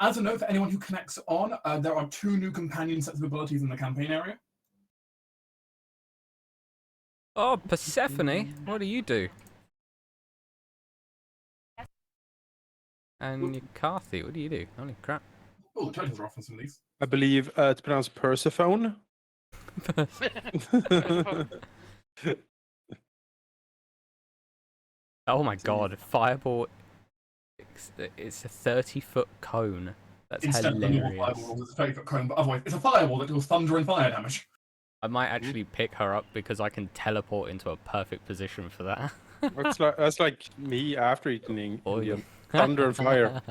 As a note for anyone who connects on, there are 2 new companion sets of abilities in the campaign area. Oh, Persephone, what do you do? And Carthy, what do you do? Holy crap. Oh, the titles are off on some of these. I believe it's pronounced Persephone. Oh my god, Fireball. It's a 30-foot cone. That's Instead hilarious. of the normal fireball, it's a 30-foot cone, but otherwise, it's a fireball that deals thunder and fire damage. I might actually pick her up because I can teleport into a perfect position for that. That's like me after eating Oil. thunder and fire.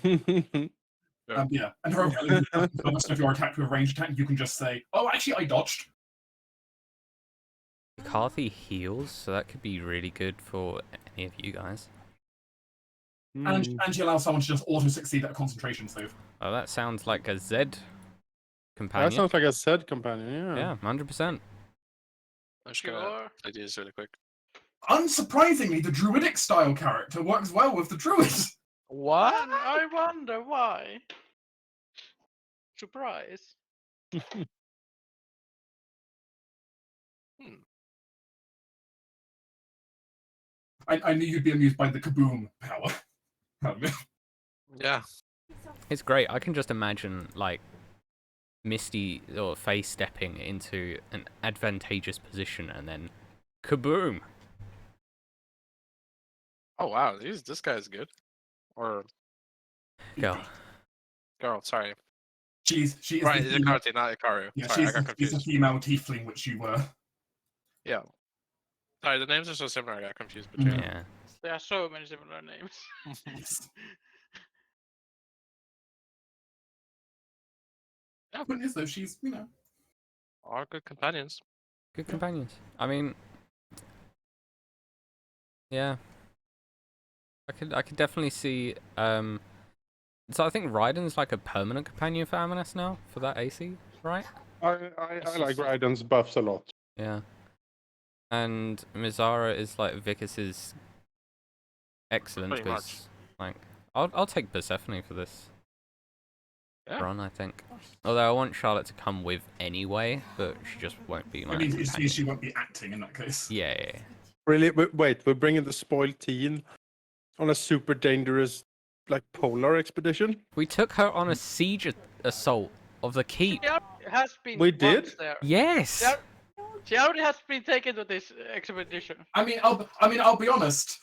Yeah, and her ability, if you're attacked with a ranged attack, you can just say, "Oh, actually, I dodged." Carthy heals, so that could be really good for any of you guys. And she allows someone to just auto-succeed at a concentration save. Oh, that sounds like a Z companion. That sounds like a Z companion, yeah. Yeah, 100%. I'm just gonna play these really quick. Unsurprisingly, the druidic style character works well with the druids. What? I wonder why. Surprise. I knew you'd be amused by the kaboom power. Yeah. It's great. I can just imagine, like, Misty or Faye stepping into an advantageous position and then kaboom. Oh wow, this guy is good. Or Go. girl, sorry. She is Right, the it's female, Icardi, not Ikaru. yeah, Sorry, I got she's confused. the female tiefling which you were. Yeah. Sorry, the names are so similar, I got confused between them. Yeah. There are so many similar names. Yes. Yeah. But is though she's All good companions. Good companions. I mean, yeah. I could definitely see. So I think Raiden's like a permanent companion for Amaness now for that AC, right? I like Raiden's buffs a lot. Yeah. And Mizara is like Vicus's excellent Pretty much. because, like, I'll take Persephone for this Yeah. run, I think. Although I want Charlotte to come with anyway, but she just won't be my I mean, companion. she won't be acting in that case. Yeah. Really? Wait, we're bringing the spoiled teen on a super dangerous, like, polar expedition? We took her on a siege assault of the keep. She has been We once did? there. Yes. She already has been taken to this expedition. I mean, I'll be honest.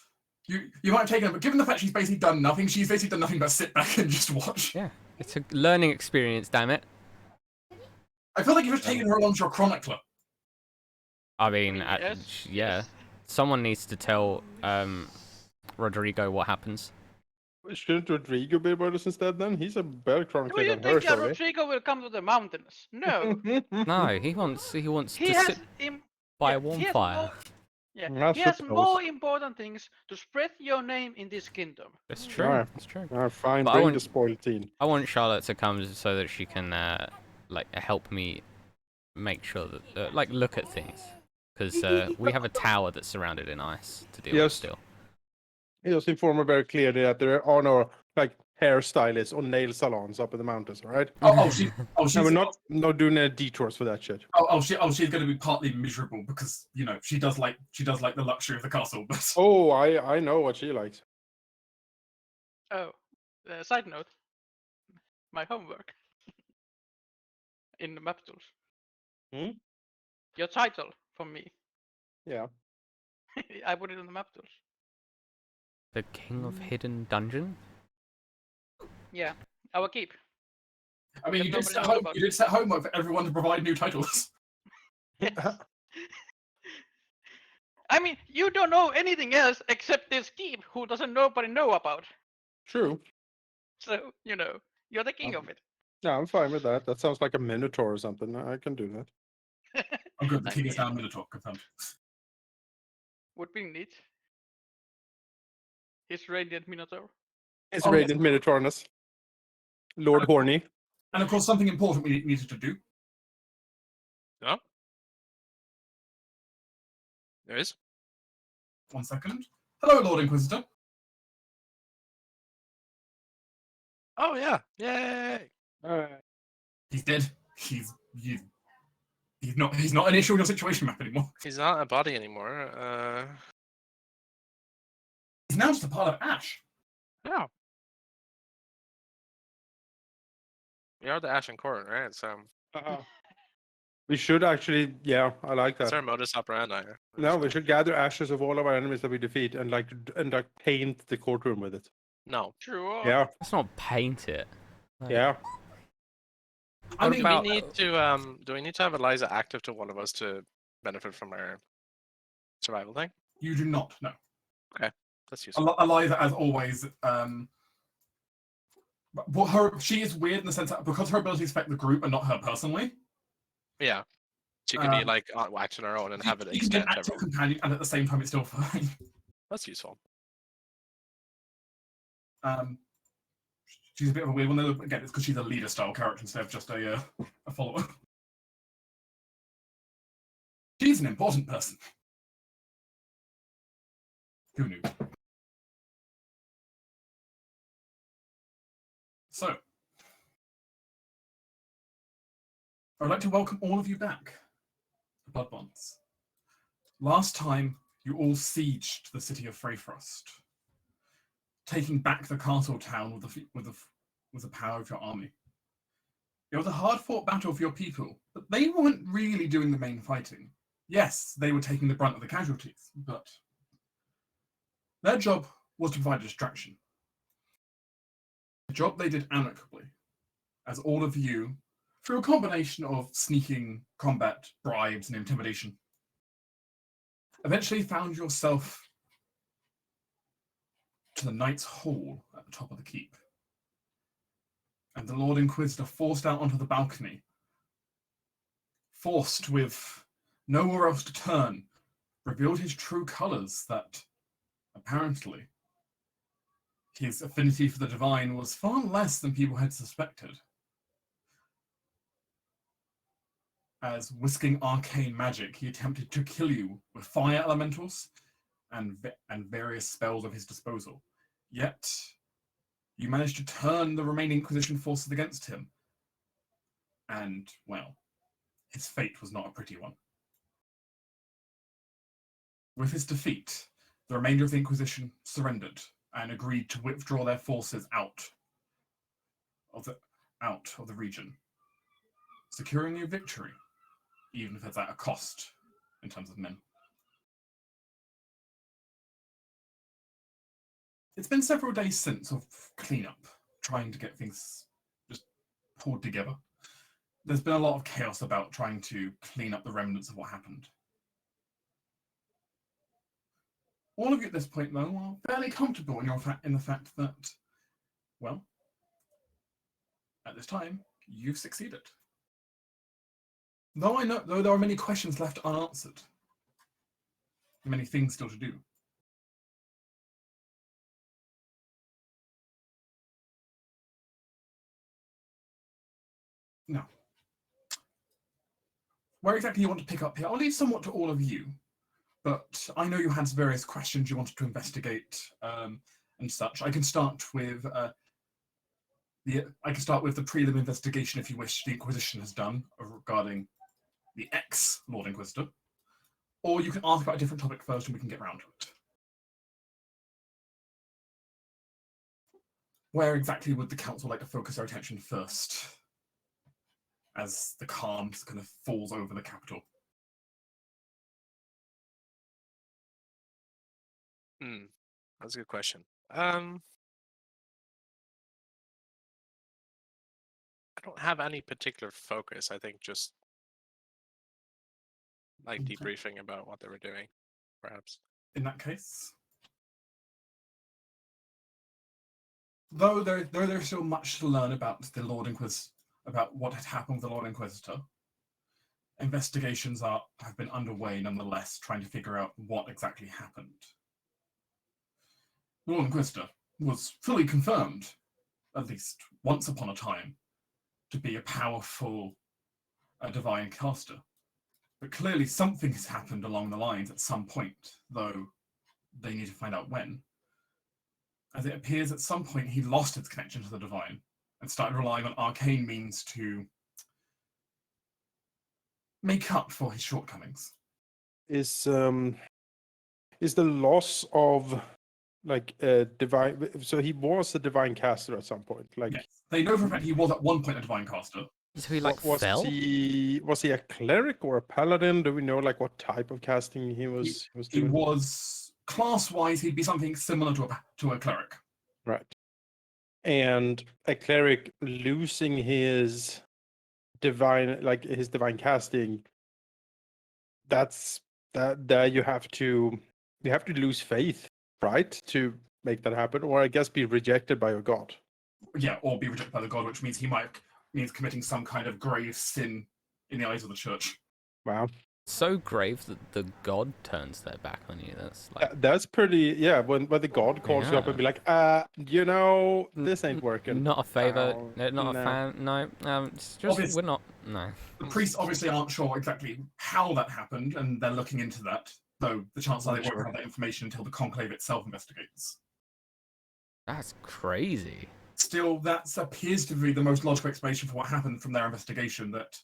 You might have taken her, but given the fact she's basically done nothing, she's basically done nothing but sit back and just watch. Yeah. It's a learning experience, damn it. I feel like you've just taken her along to a chronicler. I mean, Yes, yeah. yes. Someone needs to tell Rodrigo what happens. Shouldn't Rodrigo be with us instead then? He's a better Do chronicler you than her, think surely. Rodrigo will come to the mountains? No. No, he wants He to has sit by a he has bonfire. I he has suppose. more important things to spread your name in this kingdom. It's true. Alright. It's true. Fine, But I bring want- the spoiled teen. I want Charlotte to come so that she can like help me make sure that like look at things because we have a tower that's surrounded in ice to deal with Yes. still. He just informed me very clearly that there are no, like, hairstylists or nail salons up in the mountains, alright? She's And we're not doing any detours for that shit. she's going to be partly miserable because she does like the luxury of the castle, but Oh, I know what she likes. Oh, side note. My homework. In the map tools. Hmm? Your title for me. Yeah. I put it in the map tools. The King of Hidden Dungeon. Yeah, our keep. I mean, Nobody knows about you did set homework for everyone to provide new titles. I mean, you don't know anything else except this keep, who doesn't nobody know about. True. So you're the king of it. Yeah, I'm fine with that. That sounds like a minotaur or something. I can do that. I'm good. The I king is mean, now Minotaur. Confirmed. would be neat. His radiant minotaur. It's Oh, radiant minotaurness. Lord Horny. And of course, something important we needed to do. Yeah. There is. 1 second. Hello, Lord Inquisitor. Oh yeah! Yay! He's dead. He's not an issue in your situation map anymore. He's not a body anymore. He's now just a pile of ash. Yeah. We are the Ashen Court, right? So We should actually, yeah, I like that's that. our modus operandi. No, we should gather ashes of all of our enemies that we defeat and like paint the courtroom with it. No. Sure. Yeah, Let's not paint it. Like, yeah. I What mean, about- We need to. Do we need to have Eliza active to one of us to benefit from our survival thing? you do not. No. That's useful. Eliza, as always, she is weird in the sense that because her abilities affect the group and not her personally. Yeah. She can be Um, like acting on her own and have it You can be an extend to active everyone. companion, and at the same time, it's still fine. That's useful. She's a bit of a weird one. Though. Again, it's because she's a leader style character instead of just a follower. She's an important person. Who knew? So, I'd like to welcome all of you back to Blood Bonds. Last time, you all sieged the city of Freyfrost, taking back the castle town with the power of your army. It was a hard-fought battle for your people, but they weren't really doing the main fighting. Yes, they were taking the brunt of the casualties, but their job was to provide a distraction. A job they did amicably, as all of you, through a combination of sneaking, combat, bribes, and intimidation, eventually found yourself to the Knight's Hall at the top of the keep. And the Lord Inquisitor forced out onto the balcony, forced with nowhere else to turn, revealed his true colours that, apparently, his affinity for the divine was far less than people had suspected. As whisking arcane magic, he attempted to kill you with fire elementals and various spells of his disposal. Yet, you managed to turn the remaining Inquisition forces against him. And, well, his fate was not a pretty one. With his defeat, the remainder of the Inquisition surrendered and agreed to withdraw their forces out of the region, securing a victory, even if it's at a cost in terms of men. It's been several days since of cleanup, trying to get things just pulled together. There's been a lot of chaos about trying to clean up the remnants of what happened. All of you at this point, though, are fairly comfortable in the fact that, well, at this time, you've succeeded. Though there are many questions left unanswered, many things still to do. Now, where exactly you want to pick up here, I'll leave somewhat to all of you, but I know you had various questions you wanted to investigate and such. I can start with the prelim investigation, if you wish, the Inquisition has done regarding the ex-Lord Inquisitor, or you can ask about a different topic first and we can get round to it. Where exactly would the Council like to focus their attention first, as the calm kind of falls over the capital? That's a good question. I don't have any particular focus. I think just like Okay. debriefing about what they were doing, perhaps. In that case, though there's still much to learn about the Lord Inquisitor, about what had happened with the Lord Inquisitor, investigations have been underway nonetheless, trying to figure out what exactly happened. The Lord Inquisitor was fully confirmed, at least once upon a time, to be a powerful divine caster. But clearly something has happened along the lines at some point, though they need to find out when. As it appears at some point he lost his connection to the divine, and started relying on arcane means to make up for his shortcomings. Is the loss of like divine? So he was a divine caster at some point. Like, Yes. They know for a fact he was at one point a divine caster. So he like was fell? he a cleric or a paladin? Do we know like what type of casting he was He doing? was class-wise, he'd be something similar to a cleric. Right. And a cleric losing his divine casting, that you have to lose faith, right? To make that happen, or I guess be rejected by your god. Yeah, or be rejected by the god, which means means committing some kind of grave sin in the eyes of the church. Wow. So grave that the god turns their back on you. That's like That's pretty, yeah, when the god calls you up and be like, this ain't working. not a favor, Oh, not no. a fan. No, it's just Obviously- we're not. No. The priests obviously aren't sure exactly how that happened, and they're looking into that, though the chances are they won't Sure. have that information until the conclave itself investigates. That's crazy. Still, that appears to be the most logical explanation for what happened from their investigation, that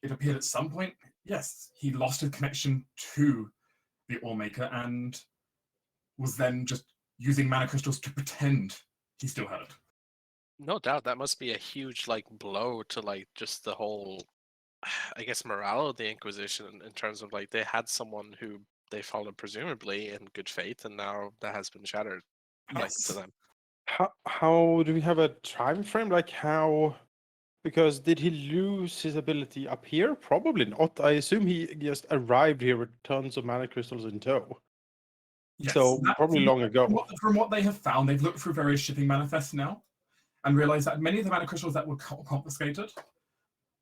it appeared at some point, yes, he lost his connection to the Allmaker and was then just using mana crystals to pretend he still had it. No doubt that must be a huge like blow to like just the whole, I guess, morale of the Inquisition in terms of like they had someone who they followed presumably in good faith, and now that has been shattered. Like, to Yes. them. How do we have a time frame? Like how? Because did he lose his ability up here? Probably not. I assume he just arrived here with tons of mana crystals in tow. Yes, So that- probably long ago. From what they have found, they've looked through various shipping manifests now and realized that many of the mana crystals that were confiscated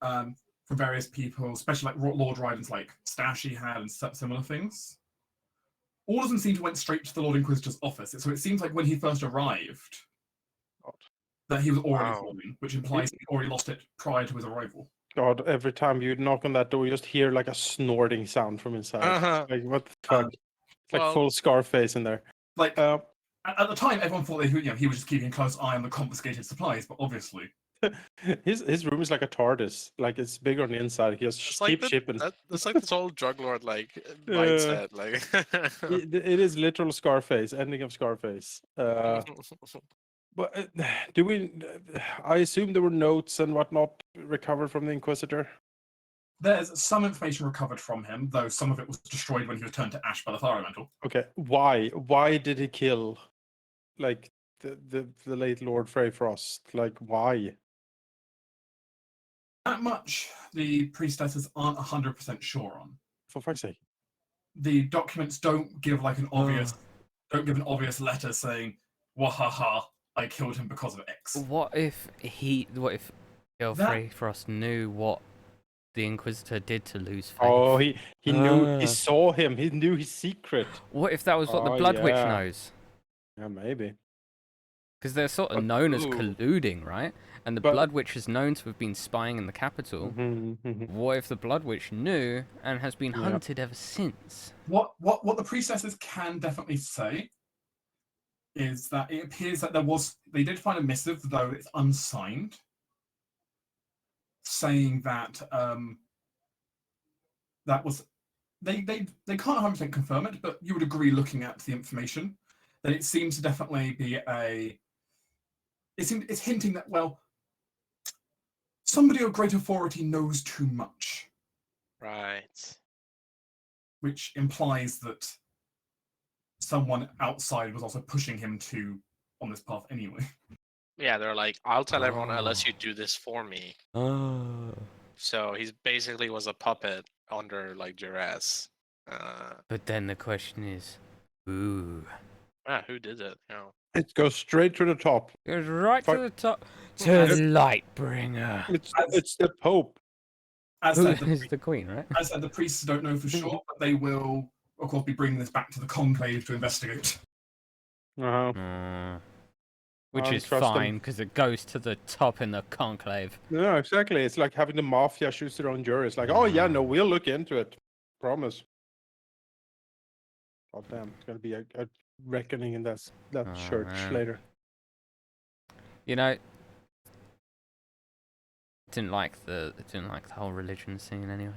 from various people, especially like Lord Ryden's like Stashy had and similar things, all of them seem to went straight to the Lord Inquisitor's office. So it seems like when he first arrived, that he was already Wow. falling, which implies he already lost it prior to his arrival. God, every time you knock on that door, you just hear like a snorting sound from inside. Uh-huh. Like what the fuck? It's like well- full Scarface in there. Like Uh, at the time, everyone thought that he was just keeping a close eye on the confiscated supplies, but obviously, his room is like a TARDIS. Like it's bigger on the inside. He just It's like keeps shipping. it's like this whole drug lord like mindset. Like, It is literal Scarface. Ending of Scarface. But do we? I assume there were notes and whatnot recovered from the Inquisitor. there's some information recovered from him, though some of it was destroyed when he was turned to ash by the fire elemental. Okay, why? Why did he kill, like the late Lord Freyfrost? Like why? That much the priestesses aren't 100% sure on. For fuck's sake! The documents don't give like an obvious, don't give an obvious letter saying, "Wahaha, I killed him because of X." What if Geoffrey Frost knew what the Inquisitor did to lose faith? Oh, he knew. Ah. He saw him. He knew his secret. What if that was what the Oh, Blood Witch yeah. knows? Yeah, maybe. Because they're sort of But- known as Ooh. colluding, right? And the But- Blood Witch is known to have been spying in the capital. Mhm, mhm. What if the Blood Witch knew and has been Yeah. hunted ever since? What the priestesses can definitely say is that it appears that they did find a missive, though it's unsigned, saying that that was they can't 100% confirm it, but you would agree looking at the information that it seems to definitely be it's hinting that, well, somebody of great authority knows too much, right. which implies that someone outside was also pushing him on this path anyway. Yeah, they're like, I'll tell everyone unless Oh. you do this for me. Oh. So he's basically was a puppet under like duress. But then the question is, who? Who did it? You know. It goes straight to the top. Goes right Fuck. to the top. To Yes. Lightbringer. It's the Pope. As Who said, is the queen, right? as said, the priests don't know for sure, but they will, of course, be bringing this back to the conclave to investigate. Uh-huh. Which I is trust them. fine because it goes to the top in the conclave. No, exactly. It's like having the mafia choose their own jury. It's like, oh yeah, no, we'll look into it. Promise. Oh damn, it's gonna be a reckoning in that Oh, church man. later. You know, didn't like the whole religion scene anyway.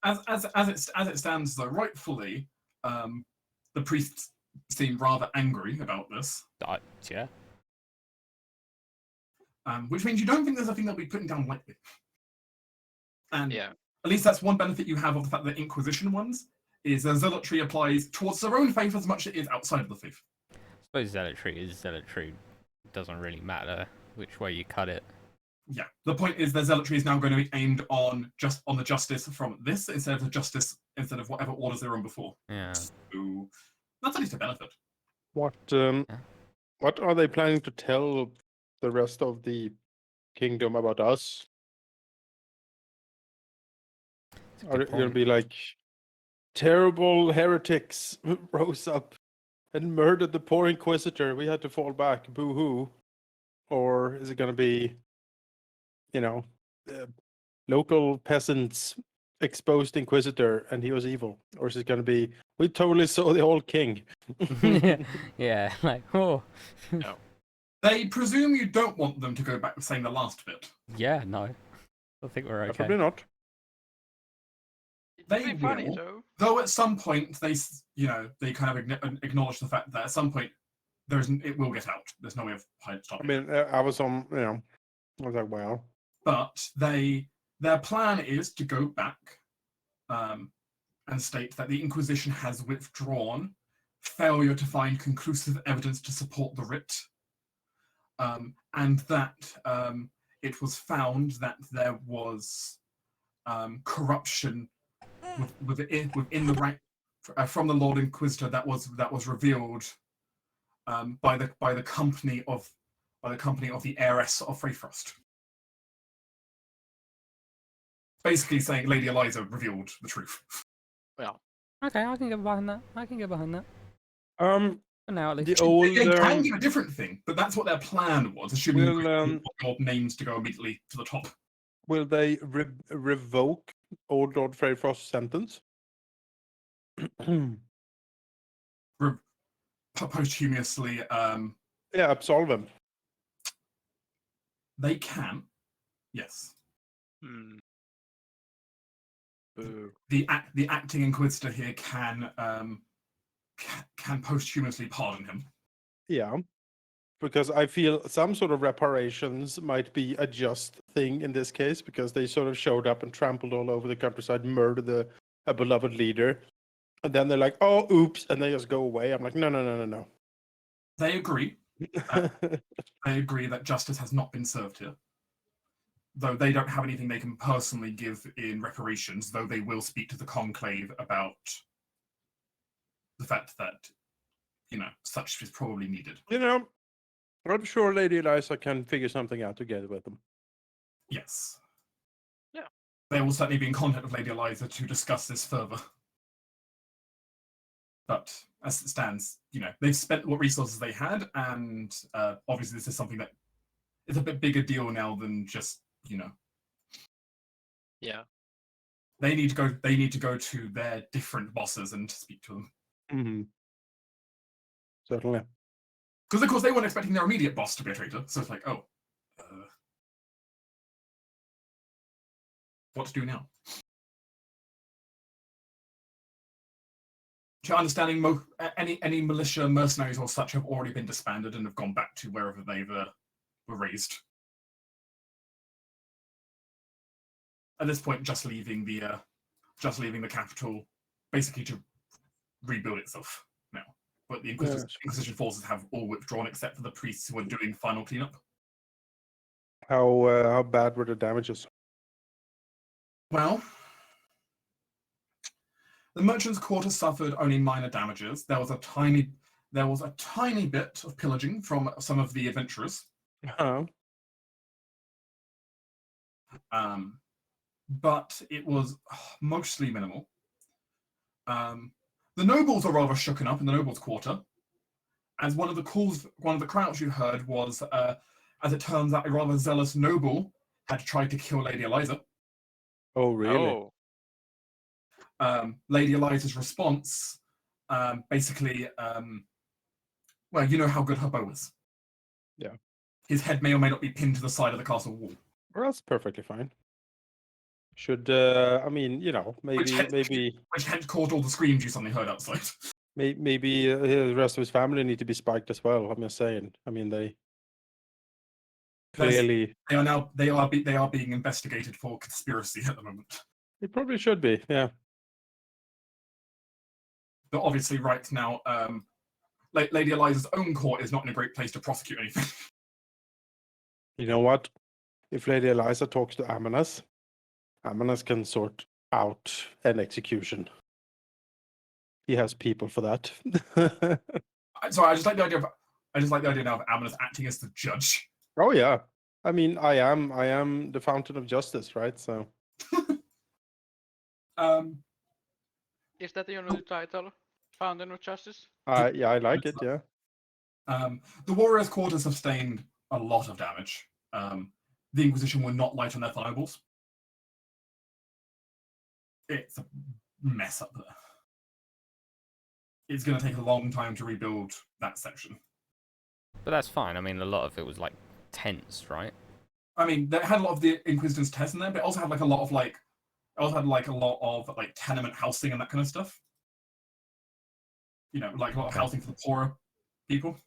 As it stands, though, rightfully, the priests seem rather angry about this, Yeah. which means you don't think there's a thing they'll be putting down lightly. And Yeah. at least that's one benefit you have of the fact that the Inquisition ones is their zealotry applies towards their own faith as much as it is outside of the faith. I suppose zealotry is zealotry. It doesn't really matter which way you cut it. Yeah, the point is their zealotry is now going to be aimed on the justice from this instead of whatever orders they were on before. Yeah. So that's at least a benefit. What are they planning to tell the rest of the kingdom about us? It's a Are good they going to point. be like terrible heretics rose up and murdered the poor inquisitor? We had to fall back. Boo hoo. Or is it going to be, local peasants exposed inquisitor and he was evil? Or is it going to be we totally saw the old king? Yeah, like They presume you don't want them to go back to saying the last bit. yeah, no. I think we're okay. Probably not. They It'd be funny will, though. though at some point they kind of acknowledge the fact that at some point it will get out. There's no way of stopping it. I was on, I was like, wow. But their plan is to go back and state that the Inquisition has withdrawn, failure to find conclusive evidence to support the writ, and that it was found that there was corruption within the rank from the Lord Inquisitor that was revealed by the company of the heiress of Freyfrost. Basically saying Lady Eliza revealed the truth. Well, Okay, I can get behind that. For now, at least. The old It can be a different thing, but that's what their plan was, assuming you Will, got names to go immediately to the top. will they revoke old Lord Freyfrost's sentence? Posthumously, Yeah, absolve him. they can, yes. Boo. The acting Inquisitor here can posthumously pardon him. Yeah, because I feel some sort of reparations might be a just thing in this case, because they sort of showed up and trampled all over the countryside, murdered a beloved leader, and then they're like, "Oh, oops," and they just go away. I'm like, no. They agree. They agree that justice has not been served here. Though they don't have anything they can personally give in reparations, though they will speak to the conclave about the fact that, such is probably needed. I'm sure Lady Eliza can figure something out together with them. Yes. Yeah. They will certainly be in contact with Lady Eliza to discuss this further. But as it stands, they've spent what resources they had, and obviously this is something that is a bit bigger deal now than just, Yeah. They need to go to their different bosses and speak to them. Mm-hmm. Certainly. Because of course they weren't expecting their immediate boss to be a traitor, so it's like, oh, what to do now? To your understanding, any militia, mercenaries, or such have already been disbanded and have gone back to wherever they were raised. At this point, just leaving the capital, basically to rebuild itself now. But the Inquisition forces have all withdrawn except for the priests who are doing final cleanup. How bad were the damages? Well, the merchants' quarter suffered only minor damages. There was a tiny bit of pillaging from some of the adventurers. But it was mostly minimal. The nobles are rather shooken up in the nobles' quarter, as one of the cries you heard was, as it turns out, a rather zealous noble had tried to kill Lady Eliza. Oh, really? Oh. Lady Eliza's response, basically, well, you know how good her bow is. Yeah. His head may or may not be pinned to the side of the castle wall. Well, that's perfectly fine. Should I mean, Which had caused all the screams you suddenly heard outside. maybe the rest of his family need to be spiked as well. I'm just saying. I mean, they clearly They are being investigated for conspiracy at the moment. it probably should be. Yeah. But obviously, right now, Lady Eliza's own court is not in a great place to prosecute anything. You know what? If Lady Eliza talks to Amanas can sort out an execution. He has people for that. Sorry, I just like the idea now of Amanus acting as the judge. Oh yeah. I mean, I am the fountain of justice, right? So Is that the only title? Fountain of Justice? yeah, I like it. Yeah. The warriors' quarters sustained a lot of damage. The Inquisition were not light on their thimbles. It's a mess up there. It's going to take a long time to rebuild that section. But that's fine. I mean, a lot of it was like tents, right? I mean, they had a lot of the Inquisitors' tents in there, but it also had a lot of tenement housing and that kind of stuff. A lot of housing for the poorer people.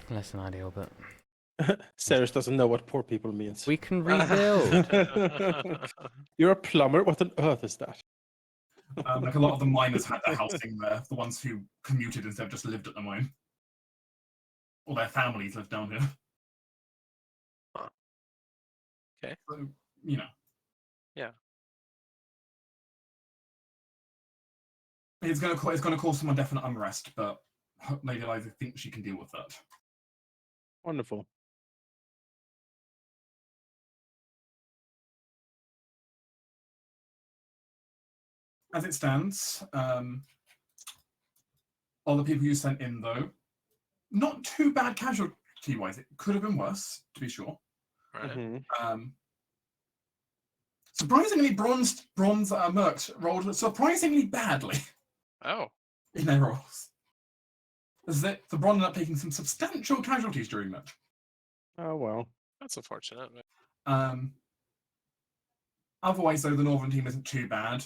Less than ideal, but Ceres doesn't know what poor people means. we can rebuild. You're a plumber. What on earth is that? A lot of the miners had their housing there. The ones who commuted instead of just lived at the mine, or their families lived down here. Okay. So, Yeah. It's going to cause someone definite unrest, but Lady Eliza thinks she can deal with that. Wonderful. As it stands, all the people you sent in, though, not too bad casualty-wise. It could have been worse, to be sure. Right. Mm-hmm. Surprisingly, bronze mercs rolled surprisingly badly Oh. in their rolls. The Bronze ended up taking some substantial casualties during that. Oh well. That's unfortunate. Otherwise, though, the Northern team isn't too bad.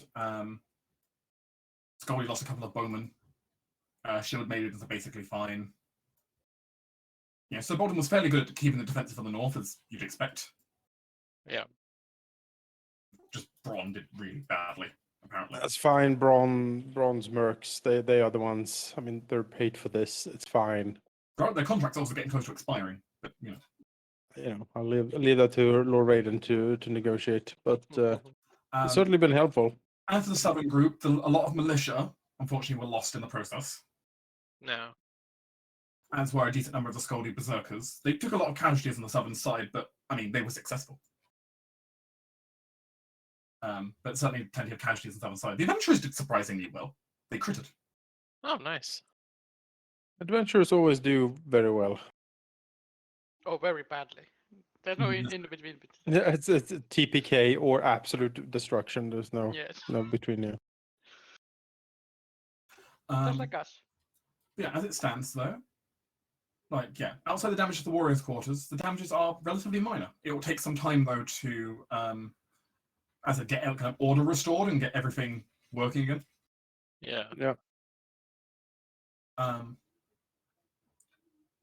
Scully lost a couple of bowmen. Shield maidens are basically fine. Yeah, so Bolton was fairly good at keeping the defensive on the north, as you'd expect. Yeah. Just Braun did really badly, apparently. That's fine. Bronze mercs. They are the ones. I mean, they're paid for this. It's fine. Their contract's also getting close to expiring, but I'll leave that to Lord Raiden to negotiate. But it's certainly been helpful. And for the southern group, a lot of militia, unfortunately, were lost in the process. No. As were a decent number of the Scaldi berserkers. They took a lot of casualties on the southern side, but I mean, they were successful. But certainly plenty of casualties on the southern side. The adventurers did surprisingly well. They critted. Oh, nice. Adventurers always do very well. Oh, very badly. There's no Yes. in between. Yeah, it's TPK or absolute destruction. There's no Yes. between you. Just like us. Yeah, as it stands, though, outside the damage to the warriors' quarters, the damages are relatively minor. It will take some time, though, to get kind of order restored and get everything working again. Yeah. Yeah.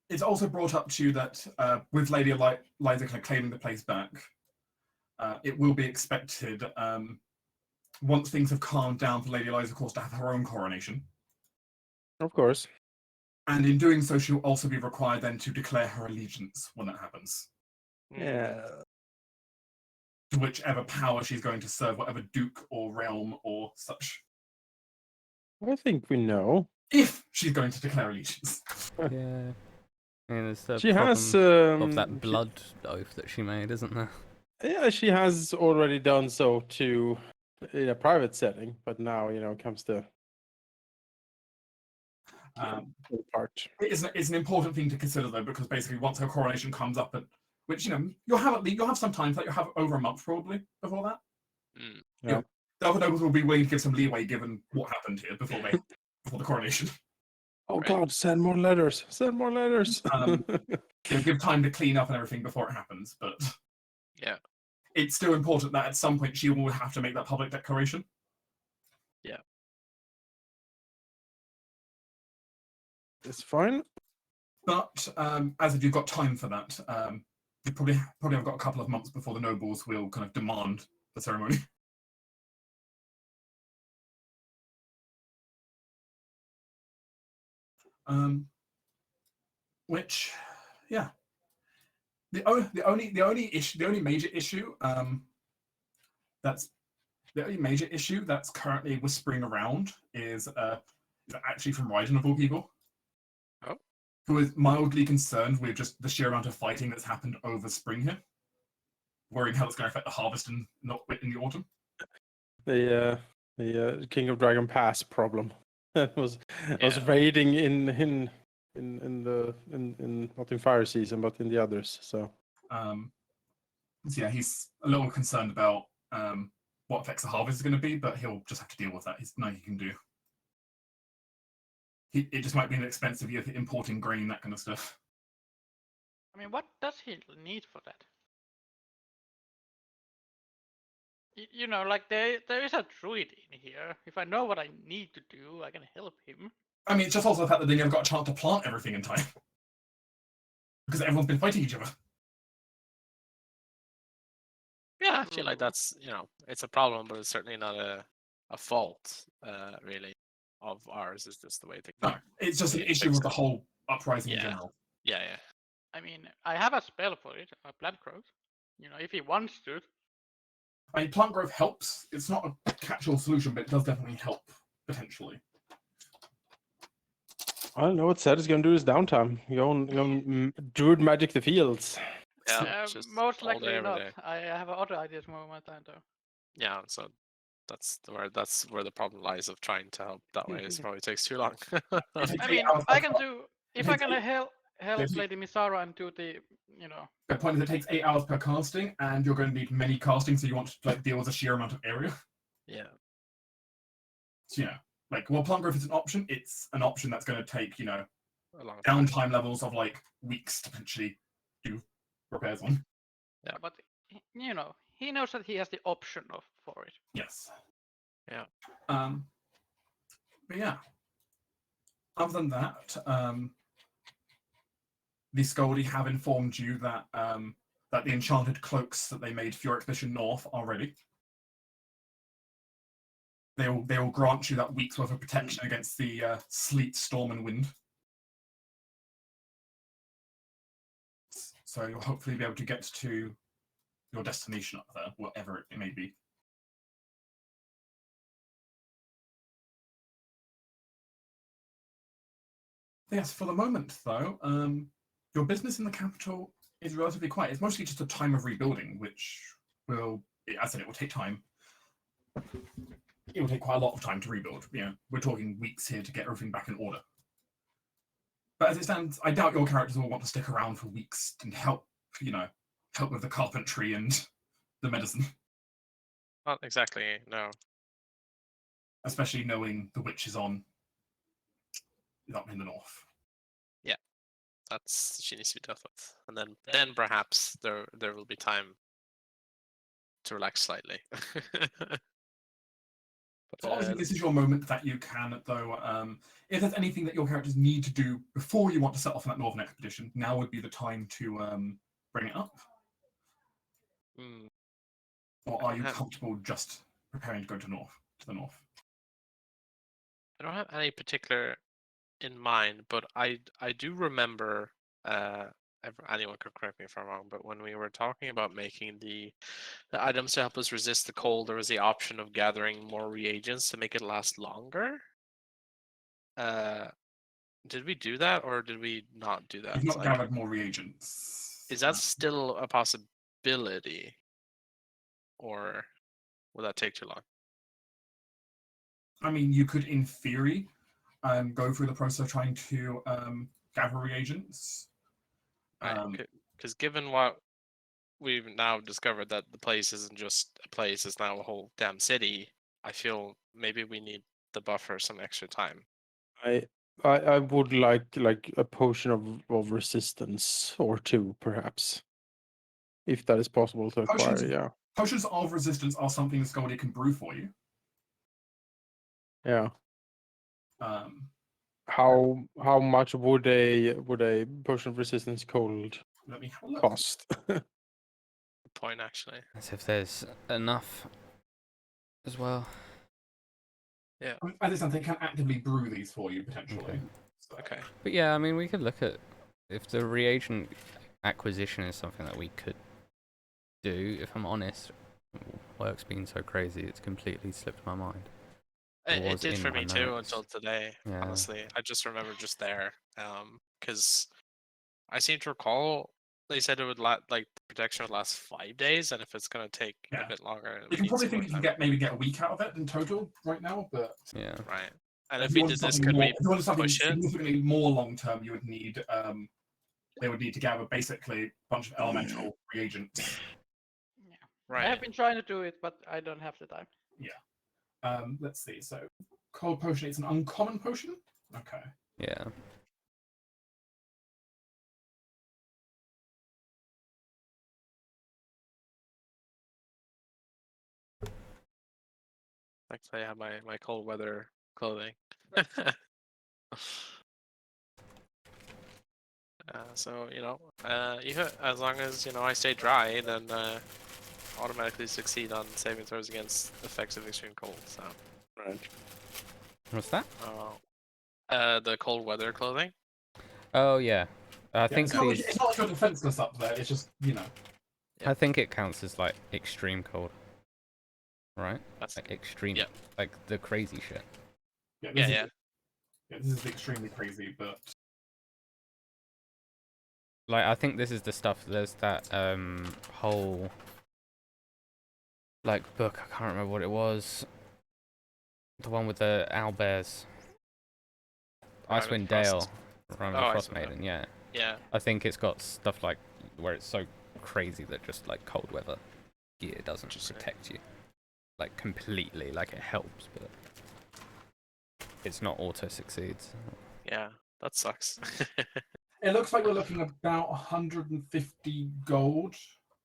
It's also brought up to you that with Lady Eliza kind of claiming the place back, it will be expected once things have calmed down for Lady Eliza, of course, to have her own coronation. Of course. And in doing so, she'll also be required then to declare her allegiance when that happens. Yeah. To whichever power she's going to serve, whatever duke or realm or such. I think we know. If she's going to declare allegiance. Yeah. And there's the She has of that blood oath that she made, isn't there? Yeah, she has already done so to in a private setting, but now it comes to the part. It's an important thing to consider, though, because basically once her coronation comes up, which you'll have some time, you'll have over a month probably before that. Yeah. The other nobles will be willing to give some leeway given what happened here before the coronation. Oh God, send more letters. Send more letters. give time to clean up and everything before it happens, but Yeah. it's still important that at some point she will have to make that public declaration. Yeah. It's fine. But as if you've got time for that, you probably have got a couple of months before the nobles will kind of demand the ceremony. Which, yeah, the only major issue that's currently whispering around is actually from Raiden of all people. Oh. Who is mildly concerned with just the sheer amount of fighting that's happened over spring here, worrying how it's going to affect the harvest in the autumn. The King of Dragon Pass problem was raiding in not in fire season but in the others. So yeah, he's a little concerned about what effects the harvest is going to be, but he'll just have to deal with that. There's nothing he can do. It just might be an expensive year for importing grain, that kind of stuff. I mean, what does he need for that? You know, like there is a druid in here. If I know what I need to do, I can help him. I mean, it's just also the fact that they never got a chance to plant everything in time. Because everyone's been fighting each other. Yeah, I feel like that's, it's a problem, but it's certainly not a fault, really, of ours. It's just the way things No, are. it's just an Yeah, issue with the whole uprising in Yeah. general. Yeah. I mean, I have a spell for it, a plant growth. You know, if he wants to. I mean, plant growth helps. It's not a catch-all solution, but it does definitely help, potentially. I don't know what Zed is going to do this downtime. Go and druid magic the fields. Yeah, just most all likely day, every not. day. I have other ideas more my time though. Yeah, so that's where the problem lies of trying to help that way. It probably takes too long. I mean, I can do if I can help Lady Misara and do the, The point is, it takes 8 hours per casting, and you're going to need many castings, so you want to deal with a sheer amount of area. Yeah. So while plant growth is an option, it's an option that's going to take a long time. downtime levels of weeks to potentially do repairs on. Yeah. But he knows that he has the option for it. Yes. Yeah. But yeah. Other than that, the Skaldi have informed you that that the Enchanted Cloaks that they made for your expedition north are ready. They will grant you that week's worth of protection against the sleet, storm, and wind. So you'll hopefully be able to get to your destination up there, whatever it may be. Yes, for the moment, though, your business in the capital is relatively quiet. It's mostly just a time of rebuilding, which will, as I said, it will take time. It will take quite a lot of time to rebuild. We're talking weeks here to get everything back in order. But as it stands, I doubt your characters will want to stick around for weeks and help with the carpentry and the medicine. Not exactly, no. Especially knowing the witch is up in the north. Yeah, she needs to be dealt with, and then perhaps there will be time to relax slightly. So obviously, this is your moment that you can, though. If there's anything that your characters need to do before you want to set off on that northern expedition, now would be the time to bring it up. Or are you comfortable just preparing to go to the north? I don't have any particular in mind, but I do remember. Anyone could correct me if I'm wrong, but when we were talking about making the items to help us resist the cold, there was the option of gathering more reagents to make it last longer. Did we do that, or did we not do that? You've not gathered more reagents. Is that still a possibility, or will that take too long? I mean, you could, in theory, go through the process of trying to gather reagents. Because given what we've now discovered, that the place isn't just a place, it's now a whole damn city, I feel maybe we need the buffer some extra time. I would like a potion of resistance or two, perhaps, if that is possible to acquire. Potions- Yeah, Potions of resistance are something the Scaldy can brew for you. yeah. Um, How much would a potion of resistance cold let me have a look. cost? Good point, actually. As if there's enough as well. I mean, as I said, they can actively brew these for you potentially. Okay. So, Okay. But yeah, I mean, we could look at if the reagent acquisition is something that we could do. If I'm honest, work's been so crazy, it's completely slipped my mind. It was did in for my me too notes. until today. Yeah. Honestly, I just remember just there, because I seem to recall they said it would like the protection would last 5 days, and if it's gonna take Yeah. a bit longer, You we can need probably some more think you can time. maybe get a week out of it in total right now, but Yeah. Right. And if if you we wanted did this, something could more, we if you wanted something push it? significantly more long term, you would need they would need to gather basically a bunch of elemental reagents. Yeah. I Right. have been trying to do it, but I don't have the time. Let's see. So cold potion, it's an uncommon potion. Okay. Yeah. Actually, I have my cold weather clothing. So as long as I stay dry, then automatically succeed on saving throws against effects of extreme cold. So, Right. What's that? the cold weather clothing. Oh yeah. I Yeah, think it's not, like, these. it's not like you're defenseless up there. It's just I think it counts as like extreme cold, right? That's Like extreme, yeah. like the crazy shit. yeah, Yeah, this yeah. Is, yeah, this is extremely crazy, but Like I think this is the stuff. There's that whole like book. I can't remember what it was. The one with the owlbears. Icewind Dale, Rime of the Frost Icewind Dale. Maiden. Yeah. Yeah. I think it's got stuff like where it's so crazy that just like cold weather gear doesn't Interesting. protect you like completely. Like it helps, but it's not auto succeeds. Yeah. That sucks. it looks like we're looking at about 150 gold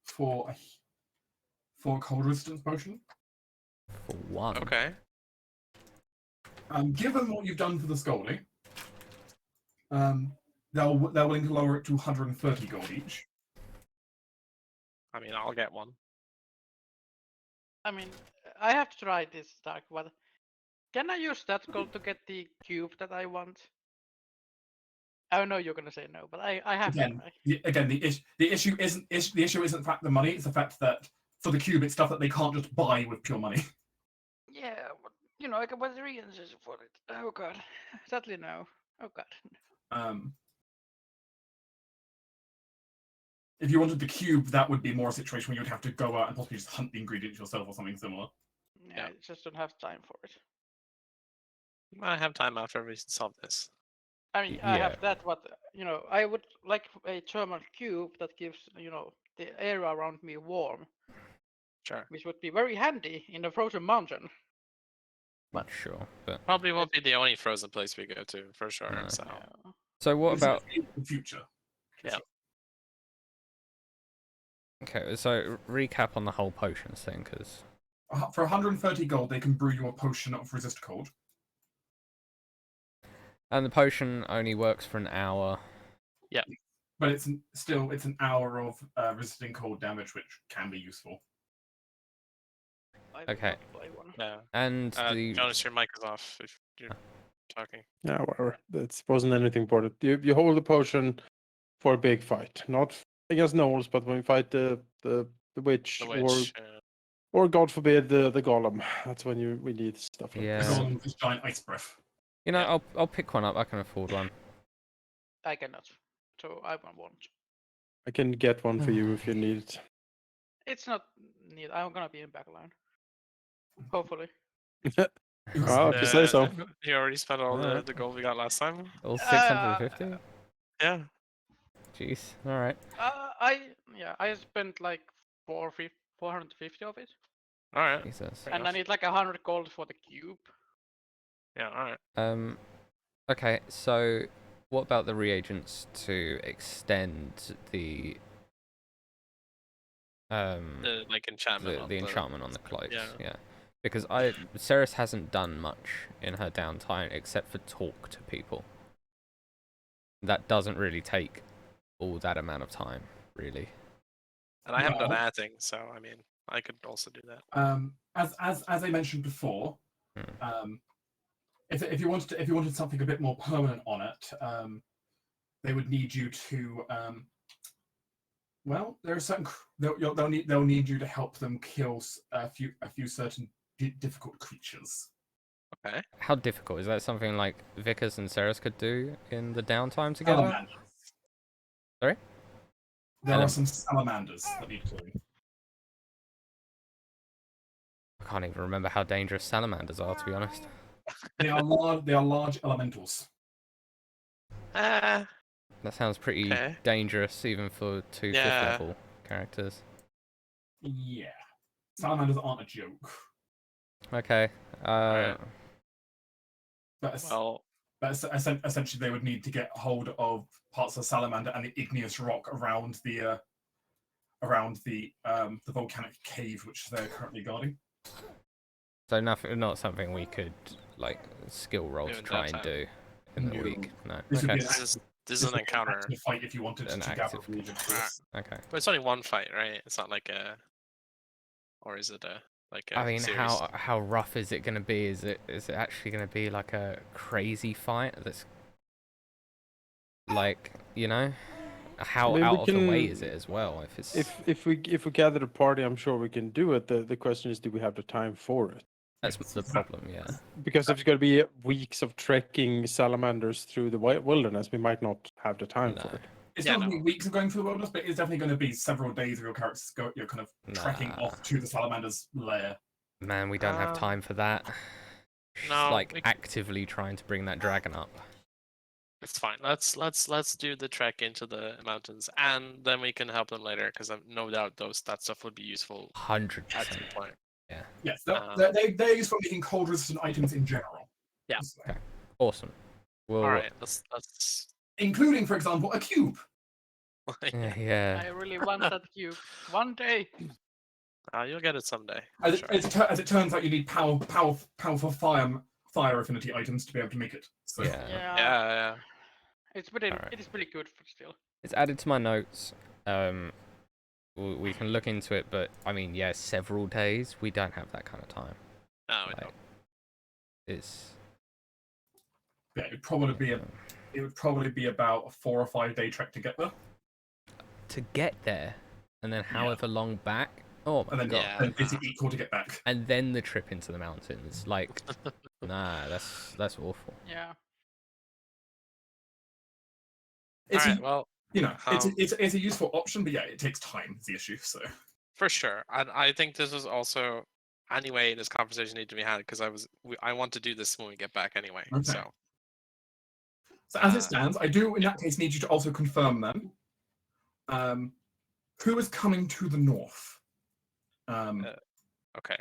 for a cold resistance potion. For one. Okay. Given what you've done for the Scaldy, they're willing to lower it to 130 gold each. I mean, I'll get one. I mean, I have to try this dark weather. Can I use that gold to get the cube that I want? I know you're gonna say no, but I have to Again, try. the issue isn't the fact the money; it's the fact that for the cube, it's stuff that they can't just buy with pure money. Yeah, but I can buy the reagents for it. Oh god, sadly no. Oh god. If you wanted the cube, that would be more a situation where you would have to go out and possibly just hunt the ingredients yourself or something similar. Yeah, I just don't have time for it. I have time after we solve this. I mean, I Yeah. have that, but I would like a thermal cube that gives the area around me warm, Sure. which would be very handy in a frozen mountain. Not sure, but Probably won't be the only frozen place we go to for sure. No. So Yeah. so what It's about? the future? Yeah. Okay, so recap on the whole potions thing, because For 130 gold, they can brew you a potion of resist cold. and the potion only works for an hour. But it's an hour of resisting cold damage, which can be useful. I would Okay. not buy one. yeah. And the Jonas, your mic is off if you're talking. Yeah, whatever. That wasn't anything important. You hold the potion for a big fight, not against gnolls, but when you fight the witch, The witch. or God forbid the golem. That's when we need stuff like Yeah. The this. golem with this giant ice breath. you know, Yeah. I'll pick one up. I can afford one. I cannot, so I won't want. I can get one for you if you need it. It's not needed. I'm gonna be in backline. Hopefully. Well, if you say so. You already spent all Alright. the gold we got last time. All 650. Yeah. Jeez. All right. I spent like 450 of it, All right. Jesus. Fair and I enough. need like 100 gold for the cube. Yeah. All right. Okay, so what about the reagents to extend the The like enchantment on the enchantment on the cloaks? yeah. Yeah. Because Ceres hasn't done much in her downtime except for talk to people. That doesn't really take all that amount of time, really. And I haven't done Well- anything, so I mean, I could also do that. As I mentioned before, Hmm. if you wanted something a bit more permanent on it, they would need you to well, there are certain they'll need you to help them kill a few certain difficult creatures. Okay. How difficult is that? Something like Vickers and Ceres could do in the downtime together? Salamanders. Sorry? There are some salamanders that need killing. I can't even remember how dangerous salamanders are, to be honest. They are large elementals. Ah, That sounds pretty okay. dangerous, even for two fifth Yeah. level characters. Yeah, salamanders aren't a joke. Okay. Alright. But Well, essentially, they would need to get hold of parts of the salamander and the igneous rock around the volcanic cave which they're currently guarding. So nothing, not something we could like skill roll Do to in try and downtime. do in the No. week. No. This would Okay. be an this is an encounter, active fight if you wanted An to gather active reagents for Ah. this. Okay. but it's only one fight, right? It's not like a, or is it a like a I mean, series? how rough is it going to be? Is it actually going to be like a crazy fight that's like, you know, how I mean, out we of the way can- is it as well? If it's If we gather a party, I'm sure we can do it. The question is, do we have the time for it? that's Yes, the problem, yeah. Because if it's going to be weeks of trekking salamanders through the wilderness, we might not have the time for No. it. It's Yeah, not going to no. be weeks of going through the wilderness, but it's definitely going to be several days of your characters you're kind of trekking Nah. off to the salamander's lair. Man, we don't have Um, time for that. She's no, like we- actively trying to bring that dragon up. It's fine. Let's do the trek into the mountains, and then we can help them later. Because I've no doubt that stuff would be useful at 100%. some point. Yes, Um, they're used for making cold resistant items in general. Yeah. So, Okay. Awesome. Well, All right, let's. including, for example, a cube. yeah. I really want that cube. One day. You'll get it someday. As Sure. as it turns out, you need powerful fire affinity items to be able to make it. So, Yeah. Yeah. It's pretty. Alright. It is pretty good, but still. It's added to my notes. We can look into it, but I mean, yeah, several days. We don't have that kind of time. No, we Like, don't. it's yeah, it would probably be about a 4 or 5 day trek to get there, to get there, and then Yeah. however long back. Oh my and then, god! Yeah. then it's equal to get back. And then the trip into the mountains. Like, nah, that's awful. Yeah. It's All right. Well, it's a useful option, but yeah, it takes time. Is the issue. So for sure. And I think this is also anyway. This conversation needs to be had because I want to do this when we get back anyway. Okay. So So as it stands, I do in that case need you to also confirm them. Who is coming to the north? okay,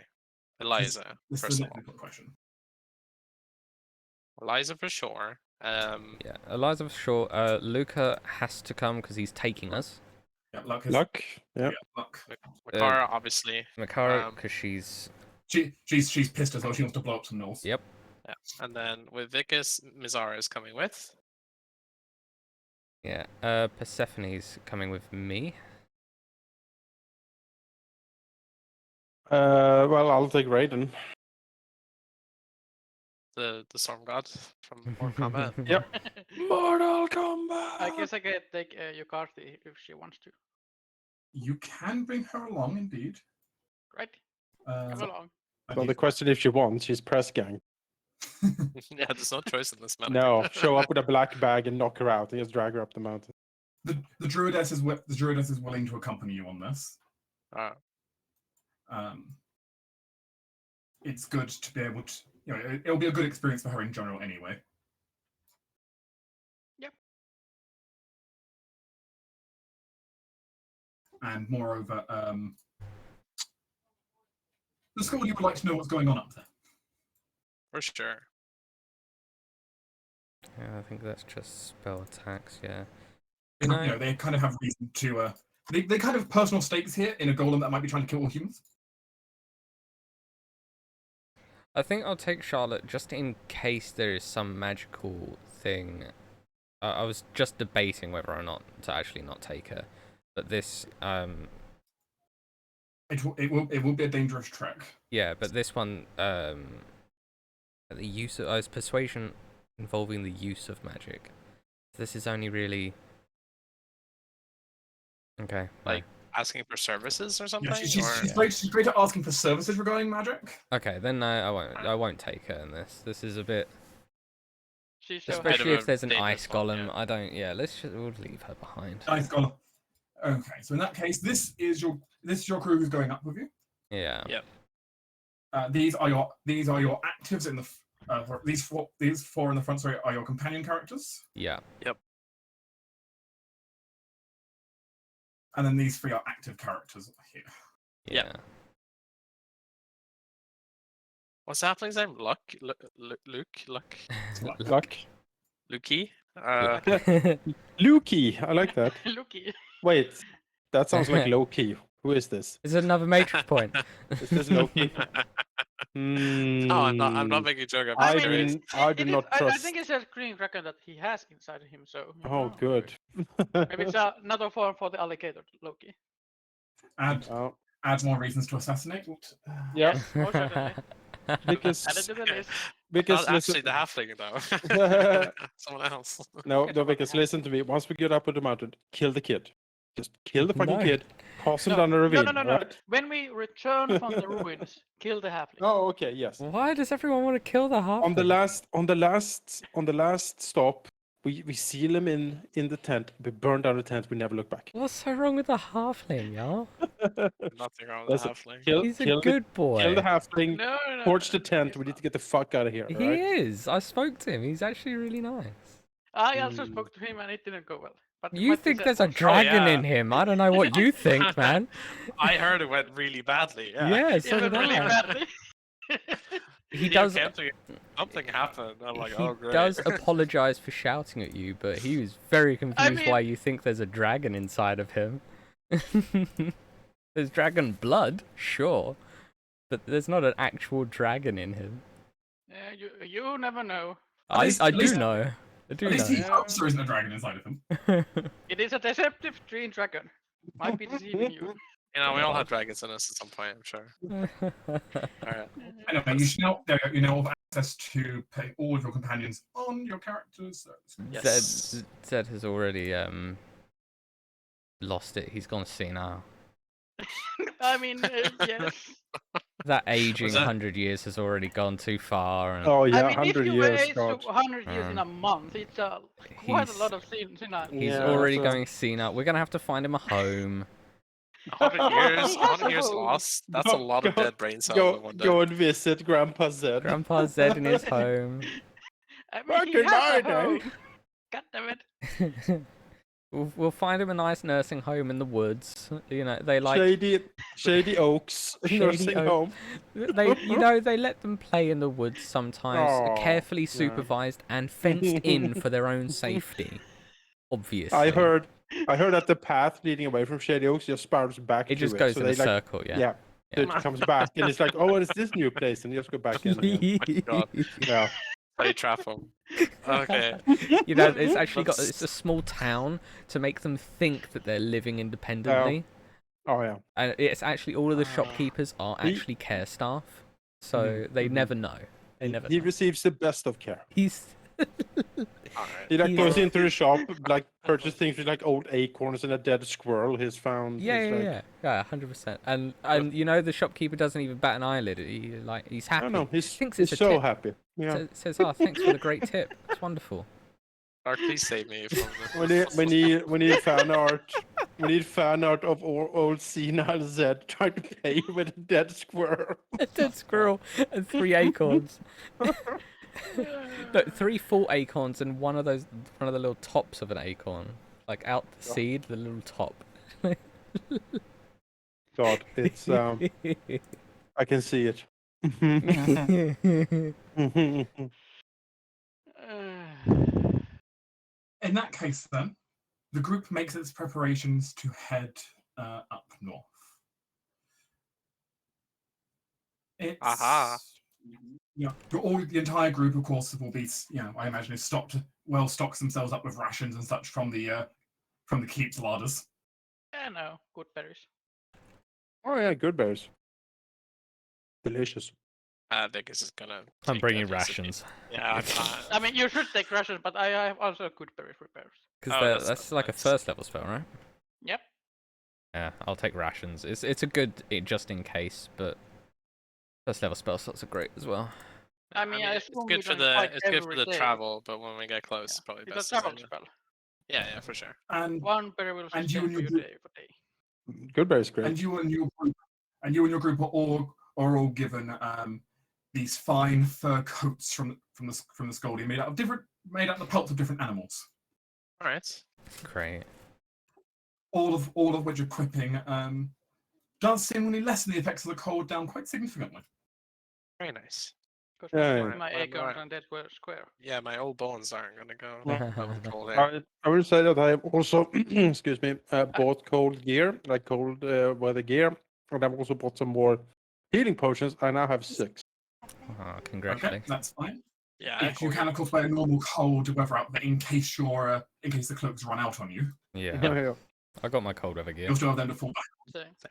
Eliza. This First is of the all, next question. Eliza for sure. Yeah, Eliza for sure. Luca has to come because he's taking us. Yeah, luck. Luck. Yeah. Luck. Makara, obviously. Makara, because she's She's pissed as well. She wants to blow up some gnolls. yep. Yeah. And then with Vicus, Mizara is coming with. Yeah. Persephone's coming with me. Well, I'll take Raiden. The storm god from Mortal Kombat. Yep. Mortal Kombat. I guess I can take Yukari if she wants to. You can bring her along, indeed. Right? Come along. Well, the question if she wants, she's press gang. Yeah, there's no choice in this matter. No, show up with a black bag and knock her out and just drag her up the mountain. the druidess is willing to accompany you on this. It's good to be able to, it'll be a good experience for her in general anyway. Yep. And moreover, the school, you would like to know what's going on up there. For sure. Yeah, I think that's just spell attacks. Yeah. You know, they kind of have reason to. They kind of have personal stakes here in a golem that might be trying to kill all humans. I think I'll take Charlotte just in case there is some magical thing. I was just debating whether or not to actually not take her, but this It will be a dangerous trek. yeah, but this one the use of it's persuasion involving the use of magic. This is only really okay. Like asking for services or something. Yeah, she's great at asking for services regarding magic. Okay, then I won't take her in this. This is a bit. She's so Especially Bit of if a there's an dangerous ice one, golem, yeah. I don't. Yeah, we'll leave her behind. Nice golem. Okay, so in that case, this is your crew who's going up with you. Yeah. Yep. These are your actives in the these four in the front. Sorry, are your companion characters, Yeah. and then these three are active characters here. Yeah. What's the halfling's name? Luck. Luck. Lukey. Lukey, I like that. Looky. Wait, that sounds like Loki. Who is this? Is it another matrix point? Is this Loki? No, I'm not making a joke. I I'm serious. do not I trust. think it's a green dragon that he has inside him. So. you Oh, know. good. Maybe it's another form for the alligator, Loki. Oh, Add more reasons to assassinate. yeah, Yes, most certainly. because Add it to the list. Not listen, actually the halfling though. Someone else. no, because listen to me. Once we get up on the mountain, kill the kid. Just kill the fucking No. kid. Toss him down the ravine. No. Right? When we return from the ruins, kill the halfling. Oh, okay, yes. Why does everyone want to kill the half? On the last stop, we seal him in the tent. We burn down the tent. We never look back. What's so wrong with the halfling, y'all? Nothing wrong with the Listen, halfling. He's a kill good boy. Kill the halfling. No. Torch the tent. We need to get the fuck out of here. He Right? is. I spoke to him. He's actually really nice. I also spoke to him and it didn't go well. But You what he think said there's a was- dragon yeah. in him? I don't know what you think, man. I heard it went really badly. Yeah. Yeah, so Yeah, did but really I. badly. He Yeah, does. something happened. I'm like, He oh great. does apologize for shouting at you, but he was very confused mean- why you think there's a dragon inside of him. There's dragon blood, sure, but there's not an actual dragon in him. Yeah, you never know. I at do least- know. I do At least know. he hopes there isn't a dragon inside of him. It is a deceptive green dragon. Might be deceiving you. You know, we all have dragons in us at some point, I'm sure. Alright. Anyway, you now have access to pay all of your companions on your characters. So Yes. Zed has already lost it. He's gone senile. I mean, yes. That aging Was that- 100 years has already gone too far. And Oh yeah, I mean, if 100 you years. age to God. 100 years in a month, it's quite a He's- lot of senile. he's Yeah, already so- going senile. We're gonna have to find him a home. 100 years, He has 100 a years home. lost. That's a lot of Go- dead brain cells in one day. Go and visit Grandpa Zed. Grandpa Zed in his home. I mean, Back he in has my a day. home. God damn it. We'll find him a nice nursing home in the woods. You know, they like Shady Oaks Shady nursing Oak. home. they let them play in the woods sometimes, Aw, carefully yeah. supervised and fenced in for their own safety. Obviously, I heard that the path leading away from Shady Oaks just spirals back. it just to goes so in they a circle. Yeah. Yeah. So it comes back and it's like, oh, what is this new place? And you just go back in. Again. God. Yeah. Play trap them. Okay. You know, it's actually it's a small town to make them think that they're living independently. Oh yeah. And it's actually all of the shopkeepers are He- actually care staff, so they never know. They never. He know. receives the best of care. He's Alright. He like He's- goes into the shop, like purchase things with like old acorns and a dead squirrel he's found. yeah, It's yeah, like, yeah, 100%. And you know the shopkeeper doesn't even bat an eyelid. He's happy. I don't know. He's Thinks he's it's a so tip. happy. Yeah. Says, "Oh, thanks for the great tip. It's wonderful." Dark, please save me from We need fan art. We need fan art of old senile Zed trying to play with a dead squirrel. A dead squirrel and 3 acorns. No, 3 full acorns and one of the little tops of an acorn, like out the seed, the little top. God, it's I can see it. Uh, In that case, then, the group makes its preparations to head up north. It's Aha. the entire group, of course, will be, I imagine, is stocks themselves up with rations and such from the keep's larders. Yeah, no, good berries. Oh yeah, good berries. Delicious. I think this is gonna. I'm take bringing that recipe. rations. Yeah, I mean, you should take rations, but I have also good berries repairs. Because Oh, that's that's like a nice. first level spell, right? Yep. Yeah, I'll take rations. It's a good just in case, but first level spell slots are great as well. I mean, I it's assume good you for don't the fight it's good for every the day. travel, but when we get close, Yeah. probably It's a best to travel save it. spell. Yeah, for sure. And One berry will and sustain you and for your you group, day for day. Good berries, great. and you and your group are all given these fine fur coats from the Scoldy, made out of the pelts of different animals. All right. Great. All of which equipping does seemingly lessen the effects of the cold down quite significantly. Very nice. Because Yeah, my, yeah. my Well, acorns right. and that were square. Yeah, my old bones aren't gonna go Well, cold air. I will say that I have also, excuse me, bought cold gear, like cold weather gear, and I've also bought some more healing potions. I now have 6. Oh, Okay, congratulations. that's fine. Yeah, Yes, you can of course wear normal cold weather outfit in case the cloaks run out on you. Yeah, Yeah. I got my cold weather gear. You'll still have them to fall back. So,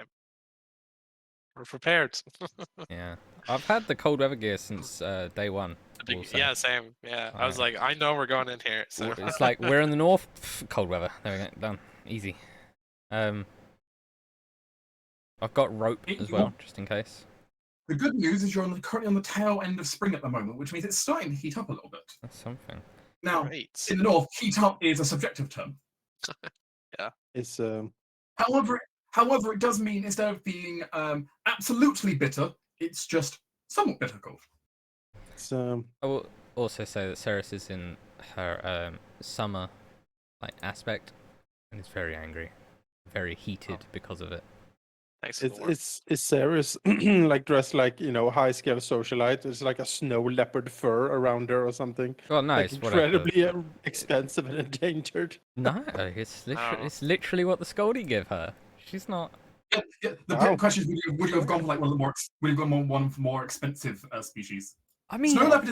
we're prepared. Yeah, I've had the cold weather gear since day one. we'll say. Yeah, same. Yeah, I was Alright. like, I know we're going in here. So It's like we're in the north, cold weather. There we go, done, easy. I've got rope as well, just in case. The good news is you're currently on the tail end of spring at the moment, which means it's starting to heat up a little bit. That's something. Now, Great. in the north, heat up is a subjective term. It's However, it does mean instead of being absolutely bitter, it's just somewhat bitter cold. it's I will also say that Ceres is in her summer aspect, and is very angry, very heated because of it. Thanks for the warmth. it's Ceres like dressed like high scale socialite. It's like a snow leopard fur around her or something. Well, no, Like it's whatever. incredibly expensive and endangered. No, it's literally what the Scoldy give her. She's not. Yeah, the Wow. question is, would you have gone for one of the more would you have gone one of the more expensive species? I mean, Snow leopard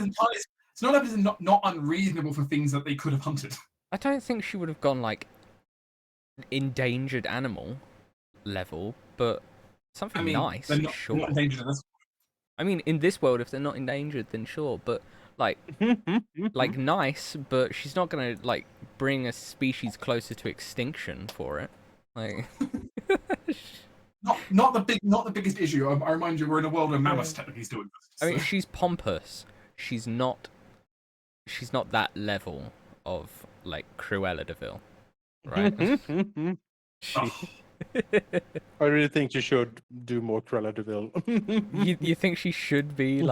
is not unreasonable for things that they could have hunted. I don't think she would have gone endangered animal level, but something nice, they're not, sure. not endangered in this. I mean, in this world, if they're not endangered, then sure. But nice, but she's not gonna bring a species closer to extinction for it. Not the biggest issue. I remind you, we're in a world where mammoths technically doing this. I mean, she's pompous. She's not that level of Cruella de Vil, right? I really think you should do more Cruella de Vil. you think she should be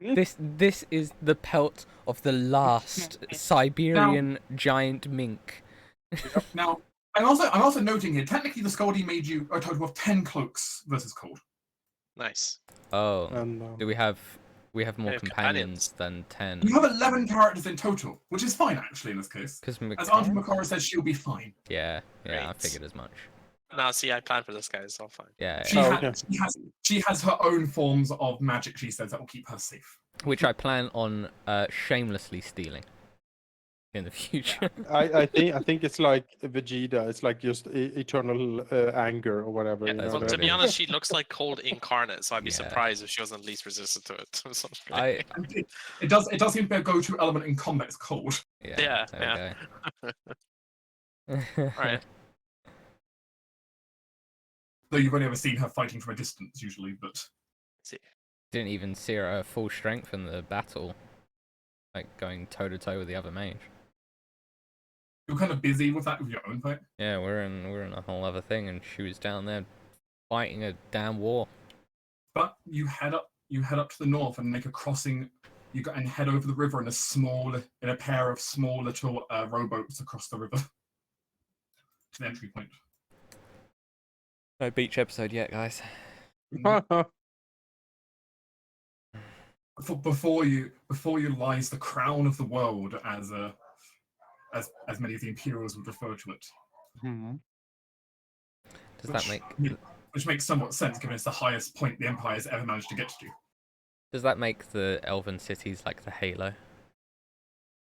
this is the pelt of the last Siberian giant mink. Now, I'm also noting here. Technically, the Scoldy made you a total of 10 cloaks versus cold. Nice. Oh, And, do we have more have companions than 10? You have 11 characters in total, which is fine actually in this case. Because As Auntie Makara says, she'll be fine. Yeah, I Great. figured as much. No, see, I planned for this guy. It's all fine. Yeah, She has her own forms of magic. She says that will keep her safe. which I plan on shamelessly stealing in the future. I think it's like Vegeta. It's like just eternal anger or whatever. Yeah, well, to be honest, she looks like cold incarnate, so I'd be surprised if she wasn't least resistant to it. It does seem to be a go-to element in combat. It's cold. Yeah. All right. Though you've only ever seen her fighting from a distance usually, but Didn't even see her at full strength in the battle, going toe to toe with the other mage. you're kind of busy with that with your own fight. Yeah, we're in a whole other thing, and she was down there fighting a damn war. But you head up to the north and make a crossing. And head over the river in a pair of small little rowboats across the river to the entry point. No beach episode yet, guys. Before you lies the crown of the world as as many of the Imperials would refer to it. Hmm. Does that make Which makes somewhat sense, given it's the highest point the Empire has ever managed to get to. does that make the Elven cities like the halo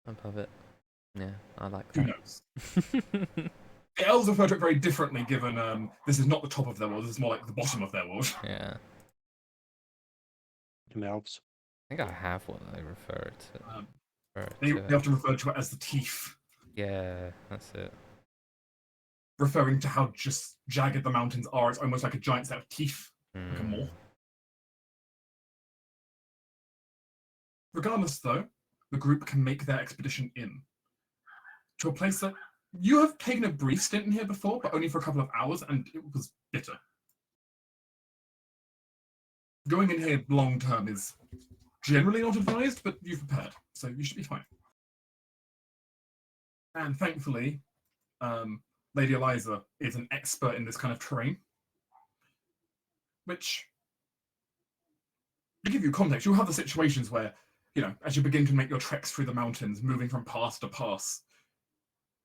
above it? Yeah, I like Who that. knows? The elves refer to it very differently, given this is not the top of their world, this is more like the bottom of their world. Yeah, And elves. I think I have what they refer it to. Um, refer it They to. often refer to it as the teeth, Yeah, that's it. referring to how just jagged the mountains are. It's almost like a giant set of teeth, like a maw. Mm. Regardless, though, the group can make their expedition in to a place that you have taken a brief stint in here before, but only for a couple of hours, and it was bitter. Going in here long term is generally not advised, but you've prepared, so you should be fine. And thankfully, Lady Eliza is an expert in this kind of terrain, which, to give you context, you'll have the situations where, as you begin to make your treks through the mountains, moving from pass to pass,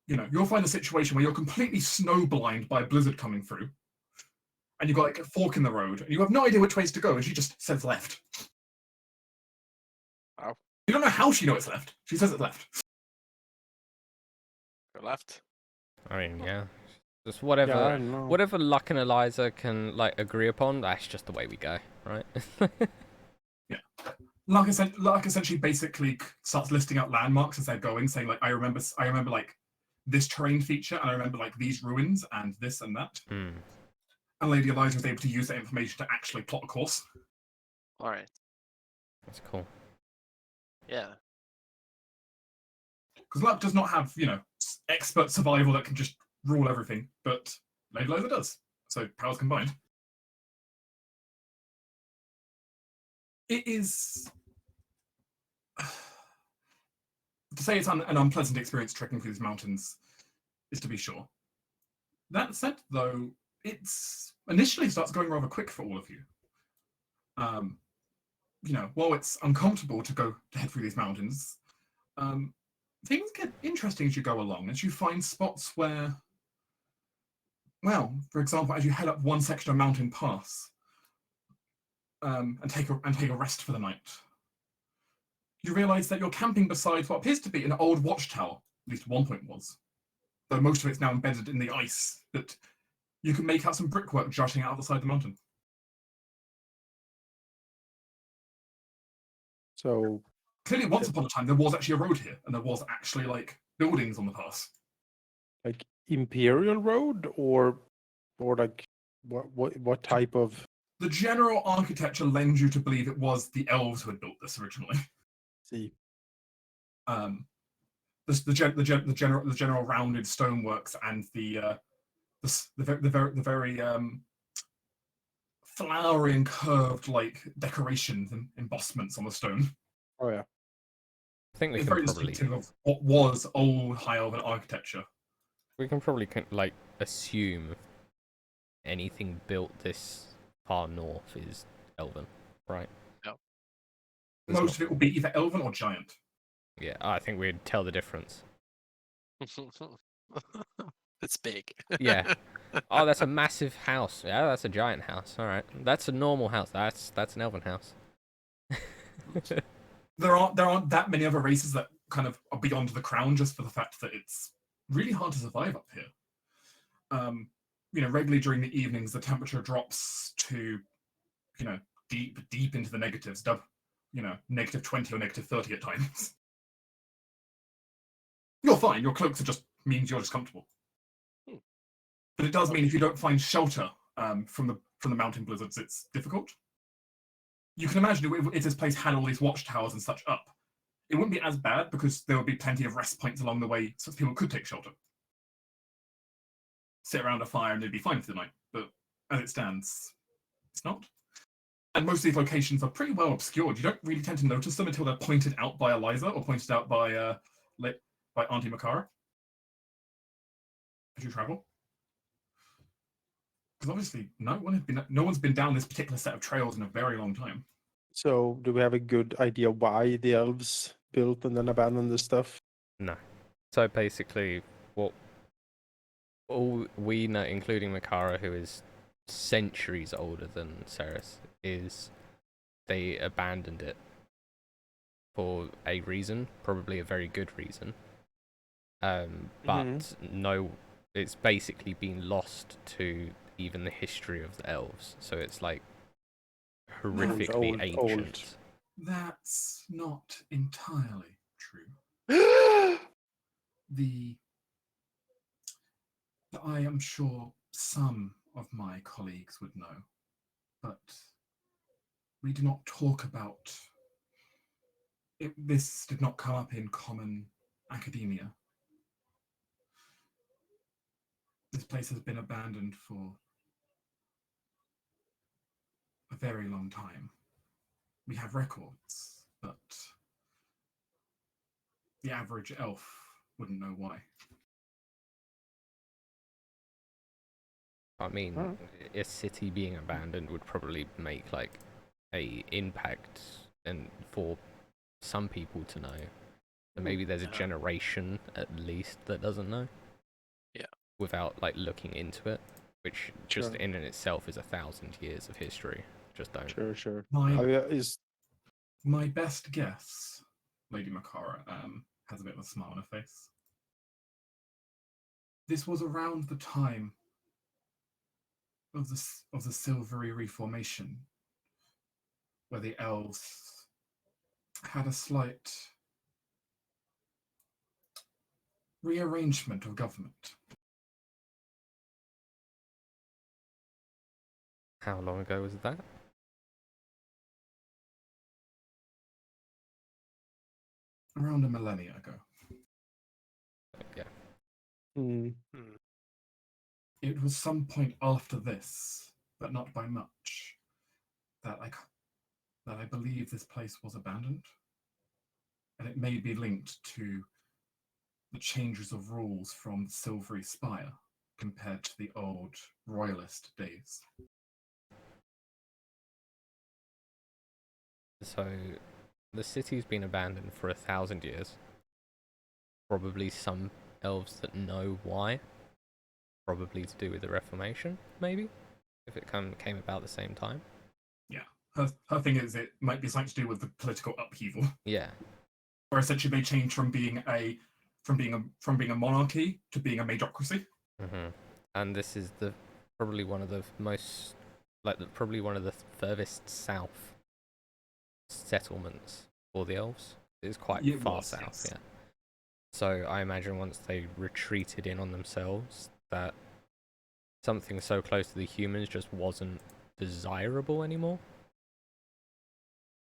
you'll find a situation where you're completely snowblind by a blizzard coming through, and you've got like a fork in the road, and you have no idea which ways to go, and she just says left. Wow. You don't know how she knows it's left. She says it's left. Go left. I mean, yeah, just Yeah, I whatever, don't know. whatever Luck and Eliza can like agree upon. That's just the way we go, right? Luck essentially basically starts listing out landmarks as they're going, saying like, I remember like this terrain feature, and I remember like these ruins and this and that. Hmm. And Lady Eliza was able to use that information to actually plot a course. All right. That's cool. Yeah. Because Luck does not have, expert survival that can just rule everything, but Lady Eliza does. So powers combined. It is, to say it's an unpleasant experience trekking through these mountains is to be sure. That said, though, it's initially starts going rather quick for all of you. While it's uncomfortable to head through these mountains, things get interesting as you go along, as you find spots where, well, for example, as you head up one section of mountain pass, and take a rest for the night, you realise that you're camping beside what appears to be an old watchtower, at least at one point was, though most of it's now embedded in the ice, that you can make out some brickwork jutting out of the side of the mountain. So, Clearly, once upon a time, there was actually a road here, and there was actually, like, buildings on the pass. like Imperial Road, or like what type of? The general architecture lends you to believe it was the elves who had built this originally. See, The general rounded stoneworks and the very flowery and curved like decorations and embossments on the stone. oh yeah, I think we It's can very probably distinctive of what was old High Elven architecture. like assume anything built this far north is Elven, right? Yep. There's Most of it will be either Elven or Giant. Yeah, I think we'd tell the difference. It's big. Yeah. Oh, that's a massive house. Yeah, that's a giant house. All right, that's a normal house. That's an Elven house. There aren't that many other races that kind of are beyond the crown, just for the fact that it's really hard to survive up here. Regularly during the evenings, the temperature drops to, deep into the negatives, negative 20 or negative 30 at times. You're fine. Your cloaks means you're just comfortable. But it does mean if you don't find shelter from the mountain blizzards, it's difficult. You can imagine if this place had all these watchtowers and such up, it wouldn't be as bad because there would be plenty of rest points along the way so people could take shelter. Sit around a fire and they'd be fine for the night. But as it stands, it's not. And most of these locations are pretty well obscured. You don't really tend to notice them until they're pointed out by Eliza or pointed out by Auntie Makara as you travel. Because obviously no one's been down this particular set of trails in a very long time. so do we have a good idea why the elves built and then abandoned this stuff? No. So basically, what all we know, including Makara, who is centuries older than Ceres, is they abandoned it for a reason, probably a very good reason. But no, it's basically been lost to even the history of the elves. So it's like horrifically ancient. old. That's not entirely true. I am sure some of my colleagues would know, but we do not talk about it. This did not come up in common academia. This place has been abandoned for a very long time. We have records, but the average elf wouldn't know why. I mean, a city being abandoned would probably make like a impact, and for some people to know. So maybe there's a generation at least that doesn't know. Yeah. Without like looking into it, which just in and itself is 1,000 years of history. Just don't. Sure. My best guess, Lady Makara has a bit of a smile on her face. This was around the time of the Silvery Reformation, where the elves had a slight rearrangement of government. How long ago was that? Around a millennia ago. Yeah. It was some point after this, but not by much, that I believe this place was abandoned. And it may be linked to the changes of rules from the Silvery Spire compared to the old royalist days. So, the city's been abandoned for 1,000 years. Probably some elves that know why. Probably to do with the Reformation, maybe? If it came about the same time. Yeah. Her thing is it might be something to do with the political upheaval. Yeah. Or essentially they changed from being a monarchy to being a majocracy. And this is probably one of the most, probably one of the furthest south settlements for the elves. It's quite far south, yes. Yeah. So I imagine once they retreated in on themselves, that something so close to the humans just wasn't desirable anymore.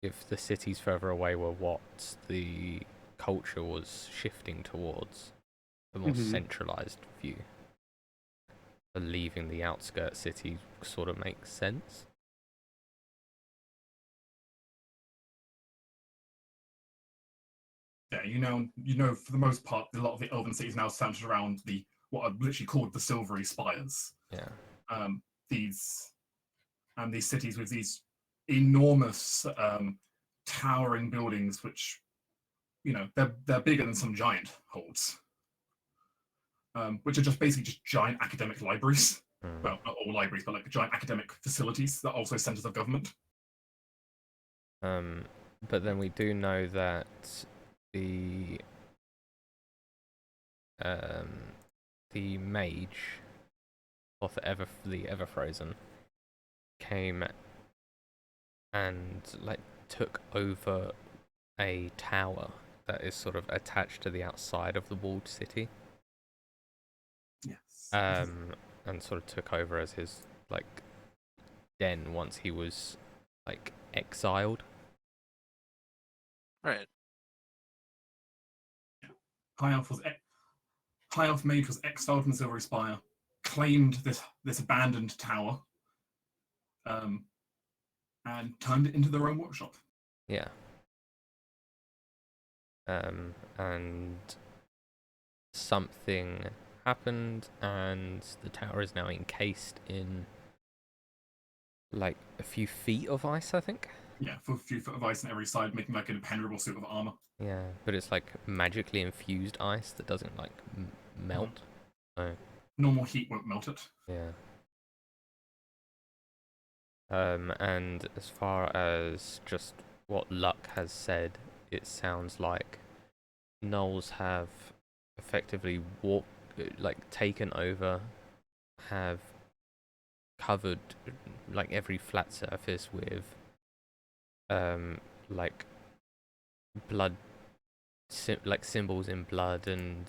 If the cities further away were what the culture was shifting towards, the more centralized view. So leaving the outskirts city sort of makes sense. Yeah, you know, for the most part, a lot of the Elven cities now centered around what are literally called the Silvery Spires. Yeah. These cities with these enormous towering buildings, which, you know, they're bigger than some giant holds, which are just basically just giant academic libraries. Well, not all libraries, but like giant academic facilities that are also centers of government. But then we do know that the mage of the Everfrozen came and like took over a tower that is sort of attached to the outside of the walled city. Yes. And sort of took over as his like den once he was like exiled. Right. High Elf Mage was exiled from the Silvery Spire, claimed this abandoned tower, and turned it into their own workshop. Yeah. And something happened, and the tower is now encased in like a few feet of ice, I think. for a few foot of ice on every side, making like an impenetrable suit of armor. Yeah, but it's like magically infused ice that doesn't like melt. So Normal heat won't melt it. yeah. And as far as just what Luck has said, it sounds like gnolls have effectively taken over, have covered like every flat surface with like blood, like symbols in blood and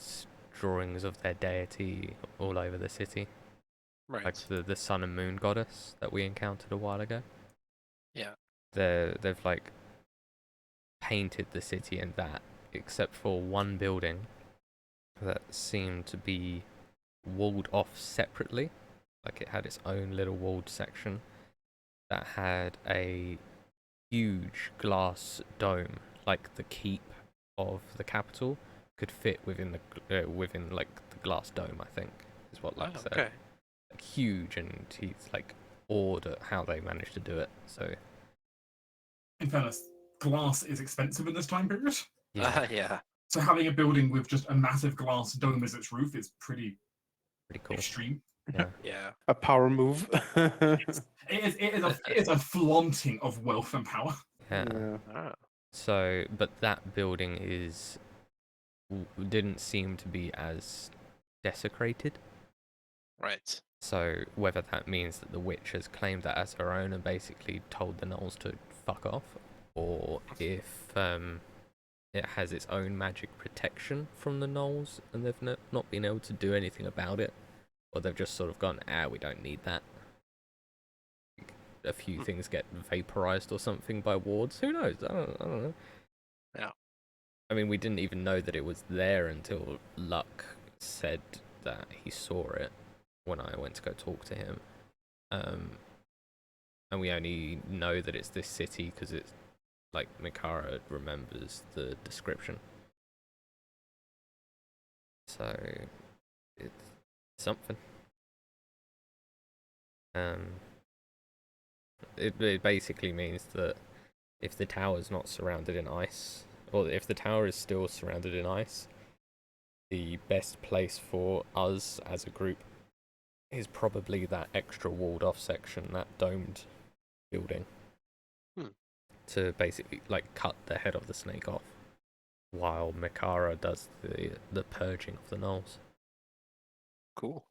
drawings of their deity all over the city. Right. Like the sun and moon goddess that we encountered a while ago. Yeah. They've like painted the city in that, except for one building that seemed to be walled off separately. Like it had its own little walled section that had a huge glass dome, like the keep of the capital could fit within within like the glass dome. I think is what Luck said. Okay. Like huge, and he's like awed at how they managed to do it. So In fairness, glass is expensive in this time period. yeah, Yeah. So having a building with just a massive glass dome as its roof is pretty pretty cool. extreme. Yeah. Yeah. A power move. It is a flaunting of wealth and power. Yeah. Ah. So, but that building didn't seem to be as desecrated. Right. So whether that means that the witch has claimed that as her own and basically told the gnolls to fuck off, or if it has its own magic protection from the gnolls and they've not been able to do anything about it, or they've just sort of gone, we don't need that. A few things get vaporized or something by wards. Who knows? I don't know. Yeah. I mean, we didn't even know that it was there until Luck said that he saw it when I went to go talk to him. And we only know that it's this city because it's like Mikara remembers the description. So it's something. It basically means that if the tower's not surrounded in ice, or if the tower is still surrounded in ice, the best place for us as a group is probably that extra walled off section, that domed building, to basically like cut the head of the snake off, while Mikara does the purging of the gnolls. Cool.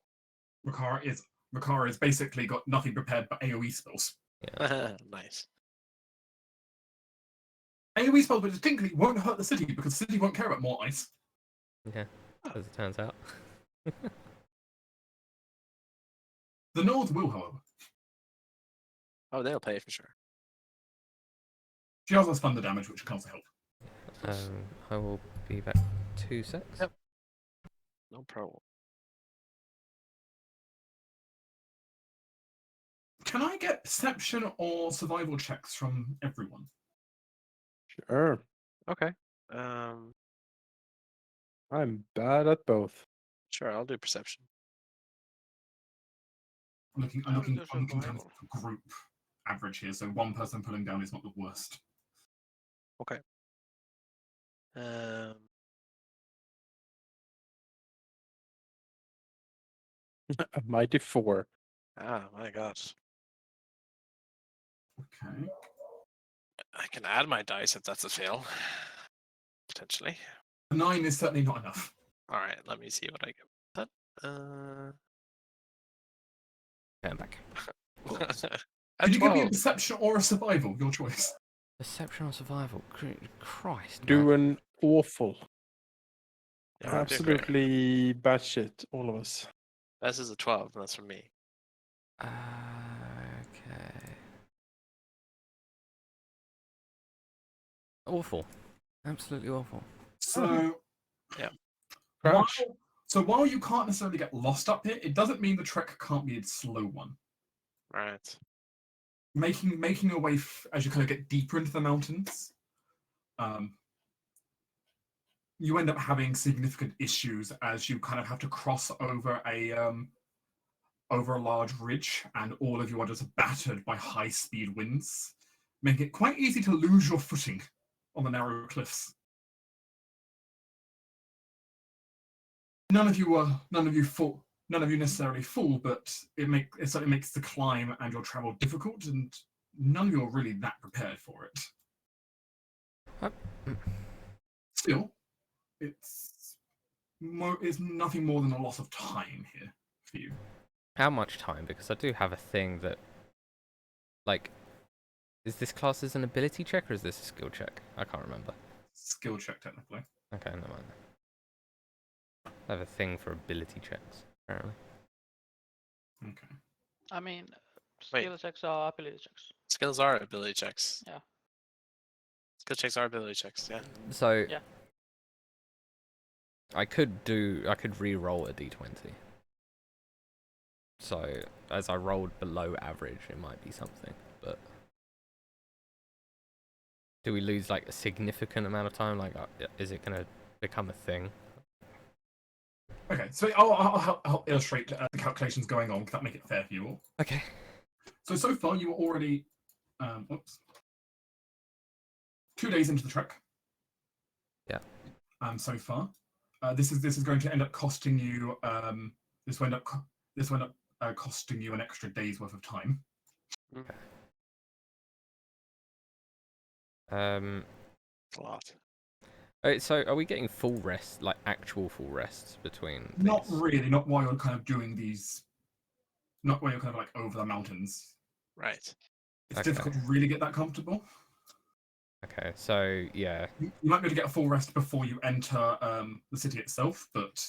Makara is basically got nothing prepared but AoE spells. Yeah. Nice. AoE spells, but distinctly won't hurt the city because the city won't care about more ice. Yeah, as it turns out. The North will, however. Oh, they'll pay for sure. She also has thunder damage, which can also help. I will be back 2 secs. Yep. No problem. Can I get perception or survival checks from everyone? Sure. Okay. I'm bad at both. Sure, I'll do perception. I'm looking I'll do kind of survival. group average here, so one person pulling down is not the worst. Okay. A mighty 4. My God. Okay. I can add my dice if that's a fail. Potentially. A 9 is certainly not enough. All right, let me see what I get. Okay, I'm back. Can you give me a 12. perception or a survival? Your choice. Perception or survival? Christ. Doing awful. Yeah, we're doing great. Absolutely batshit, all of us. This is a 12, and that's from me. Okay. Awful. Absolutely awful. So, Yeah. Crash. while you can't necessarily get lost up here, it doesn't mean the trek can't be a slow one. Right. Making your way as you kind of get deeper into the mountains, you end up having significant issues as you kind of have to cross over a large ridge, and all of you are just battered by high-speed winds. making it quite easy to lose your footing on the narrow cliffs. None of you necessarily fall, but it certainly makes the climb and your travel difficult, and none of you are really that prepared for it. Still, it's nothing more than a loss of time here for you. How much time? Because I do have a thing that, like, is this class as an ability check or is this a skill check? I can't remember. Skill check, technically. Okay, never mind. I have a thing for ability checks, apparently. Okay. I mean, Wait. skill checks are ability checks. Skills are ability checks. Yeah. Skill checks are ability checks. Yeah. So Yeah. I could re-roll a d20. So as I rolled below average, it might be something. But do we lose like a significant amount of time? Like, is it gonna become a thing? Okay, so I'll help illustrate the calculations going on, because that make it fair for you all. Okay. So far, you are already, 2 days into the trek. Yeah. So far, this is going to end up costing you. This will end up costing you an extra day's worth of time. Okay. It's a lot. So are we getting full rest, like actual full rests between these? Not really. Not while you're kind of doing these. Not while you're kind of like over the mountains. Right. It's Okay. difficult to really get that comfortable. Okay, so yeah. You might be able to get a full rest before you enter the city itself, but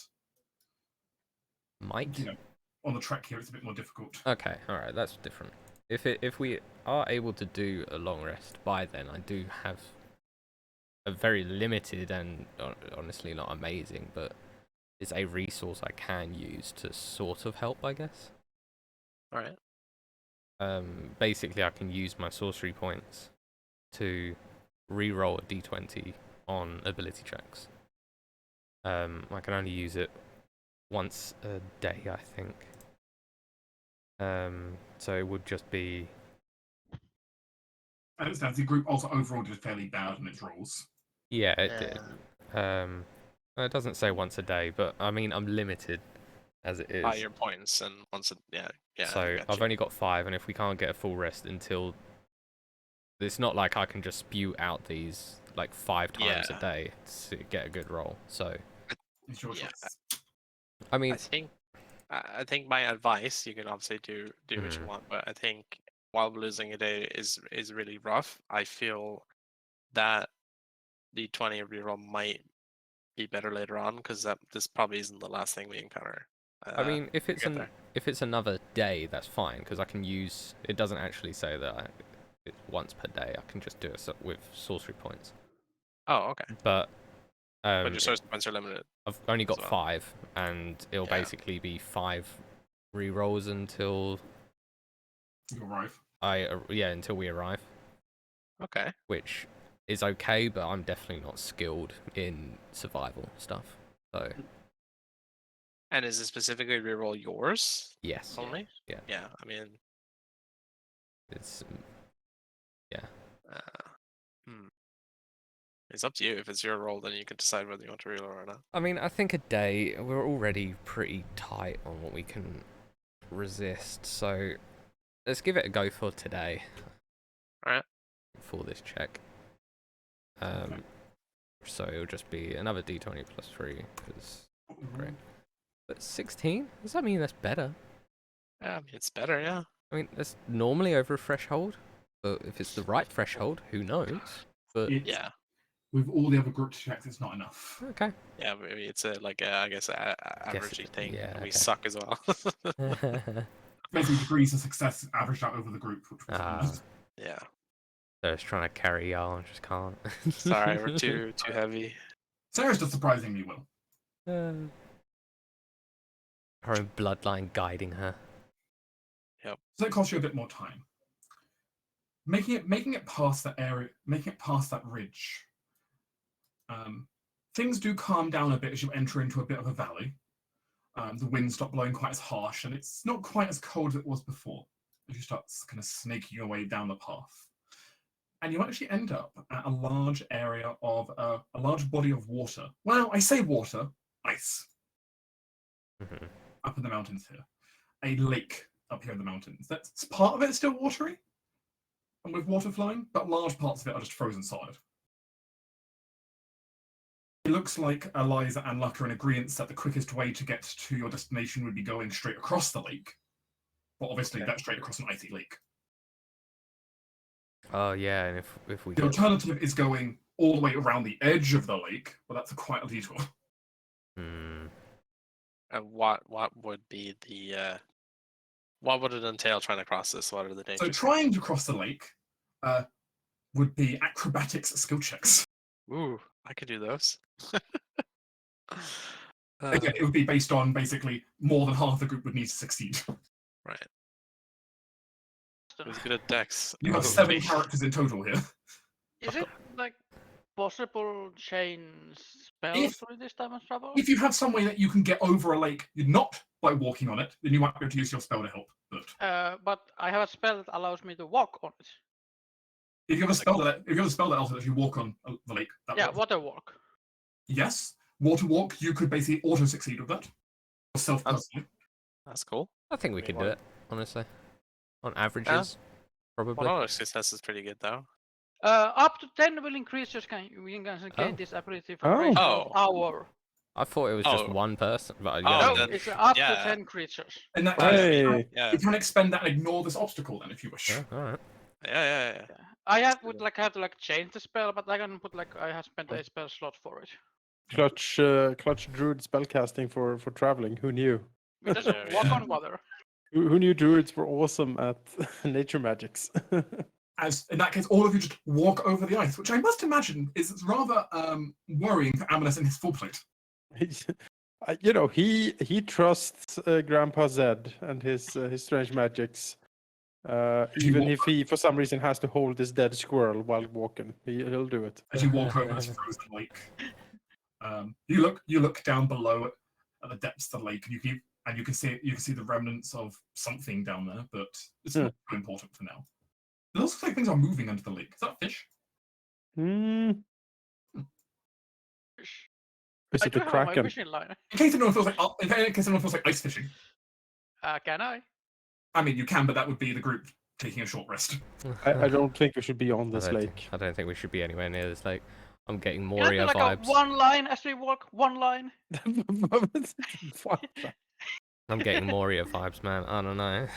Might? you know, on the trek here, it's a bit more difficult. Okay, alright, that's different. If we are able to do a long rest by then, I do have a very limited and honestly not amazing, but it's a resource I can use to sort of help, I guess. All right. Basically, I can use my sorcery points to re-roll a d20 on ability checks. I can only use it once a day, I think. So it would just be... I understand the group also overall did fairly bad in its rolls. Yeah, it did. It doesn't say once a day, but I mean, I'm limited as it is. By your points and once yeah. So I've only got 5, and if we can't get a full rest until... It's not like I can just spew out these like 5 times a day to get a good roll. So It's your choice. I mean, I think my advice, you can obviously do what you want, but I think while losing a day is really rough. I feel that the 20 reroll might be better later on, because this probably isn't the last thing we encounter. I mean, if it's another day, that's fine, because I can use. It doesn't actually say that it's once per day. I can just do it with sorcery points. Oh, okay. But your sorcery points are limited. I've only got as well. 5, and it'll basically be 5 rerolls until You arrive. until we arrive. Okay. Which is okay, but I'm definitely not skilled in survival stuff. So. And is it specifically reroll yours? Yes. Only? Yeah. Yeah. I mean, It's it's up to you. If it's your roll, then you can decide whether you want to reroll or not. I mean, I think a day, we're already pretty tight on what we can resist, so let's give it a go for today. Alright. For this check. So it'll just be another d20 plus 3, because great. But 16? Does that mean that's better? Yeah, I mean, it's better, yeah. I mean, that's normally over a threshold, but if it's the right threshold, who knows? But Yeah. With all the other group checks, it's not enough. okay. Yeah, maybe it's a I guess averagey thing. yeah, And we okay. suck as well. Basically, degrees of success averaged out over the group, which was Yeah. So it's trying to carry y'all and just can't. Sorry, we're too heavy. Sarah's just surprisingly well. Her own bloodline guiding her. So it costs you a bit more time. Making it past that area, making it past that ridge. Things do calm down a bit as you enter into a bit of a valley. The wind stopped blowing quite as harsh, and it's not quite as cold as it was before as you start kind of snaking your way down the path. and you actually end up at a large area of a large body of water. Well, I say water, ice Mhm. up in the mountains here. A lake up here in the mountains. That's part of it still watery and with water flowing, but large parts of it are just frozen solid. It looks like Eliza and Luck are in agreement that the quickest way to get to your destination would be going straight across the lake. But obviously, that's straight across an icy lake. Oh yeah, and if we The get alternative is going all the way around the edge of the lake, but that's quite a detour. And what would be the what would it entail trying to cross this? What are the dangers? So trying to cross the lake would be acrobatics skill checks. Ooh, I could do those. Again, it would be based on basically more than half the group would need to succeed. Right. Who's good at Dex? You have Oh, 7 me. characters in total here. Is it like possible chain spells If- through this time of travel? If you have some way that you can get over a lake, not by walking on it, then you might be able to use your spell to help. But I have a spell that allows me to walk on it. If you have a spell that also lets you walk on the lake, that Yeah, works. water walk. Yes, water walk, you could basically auto succeed with that. Yourself personally. That's cool. I think we I mean, could do what- it, honestly. On averages, probably. Well, success is pretty good though. Up to 10 willing creatures can gain Oh. this ability for Oh. duration Oh. of hour. I thought it was just Oh. one person, but Oh, yeah. No, then- it's up to yeah. 10 creatures. In that Hey. case, Yeah. you can expend that and ignore this obstacle then if you wish. Yeah, all right. Yeah. I have to change the spell, but I can put I have spent a spell slot for it. Clutch druid spellcasting for traveling. Who knew? We just Yeah, walk yeah. on water. Who knew druids were awesome at nature magics? As in that case, all of you just walk over the ice, which I must imagine is rather worrying for Amulet in his full plate. He trusts Grandpa Zed and his strange magics. Even walk- if he, for some reason, has to hold this dead squirrel while walking, he'll do it. As you walk over this frozen lake, you look down below at the depths of the lake, and you can see the remnants of something down there, but it's not too important for now. It looks like things are moving under the lake. Is that a fish? Hmm. Fish. Is I it do the have my kraken? fishing line. In case anyone feels like ice fishing, Can I? I mean you can, but that would be the group taking a short rest. I don't think we should be on I this don't lake. think- I don't think we should be anywhere near this lake. I'm getting Can I do Moria like vibes. a one line as we walk? One line. What? I'm getting Moria vibes, man. I don't know.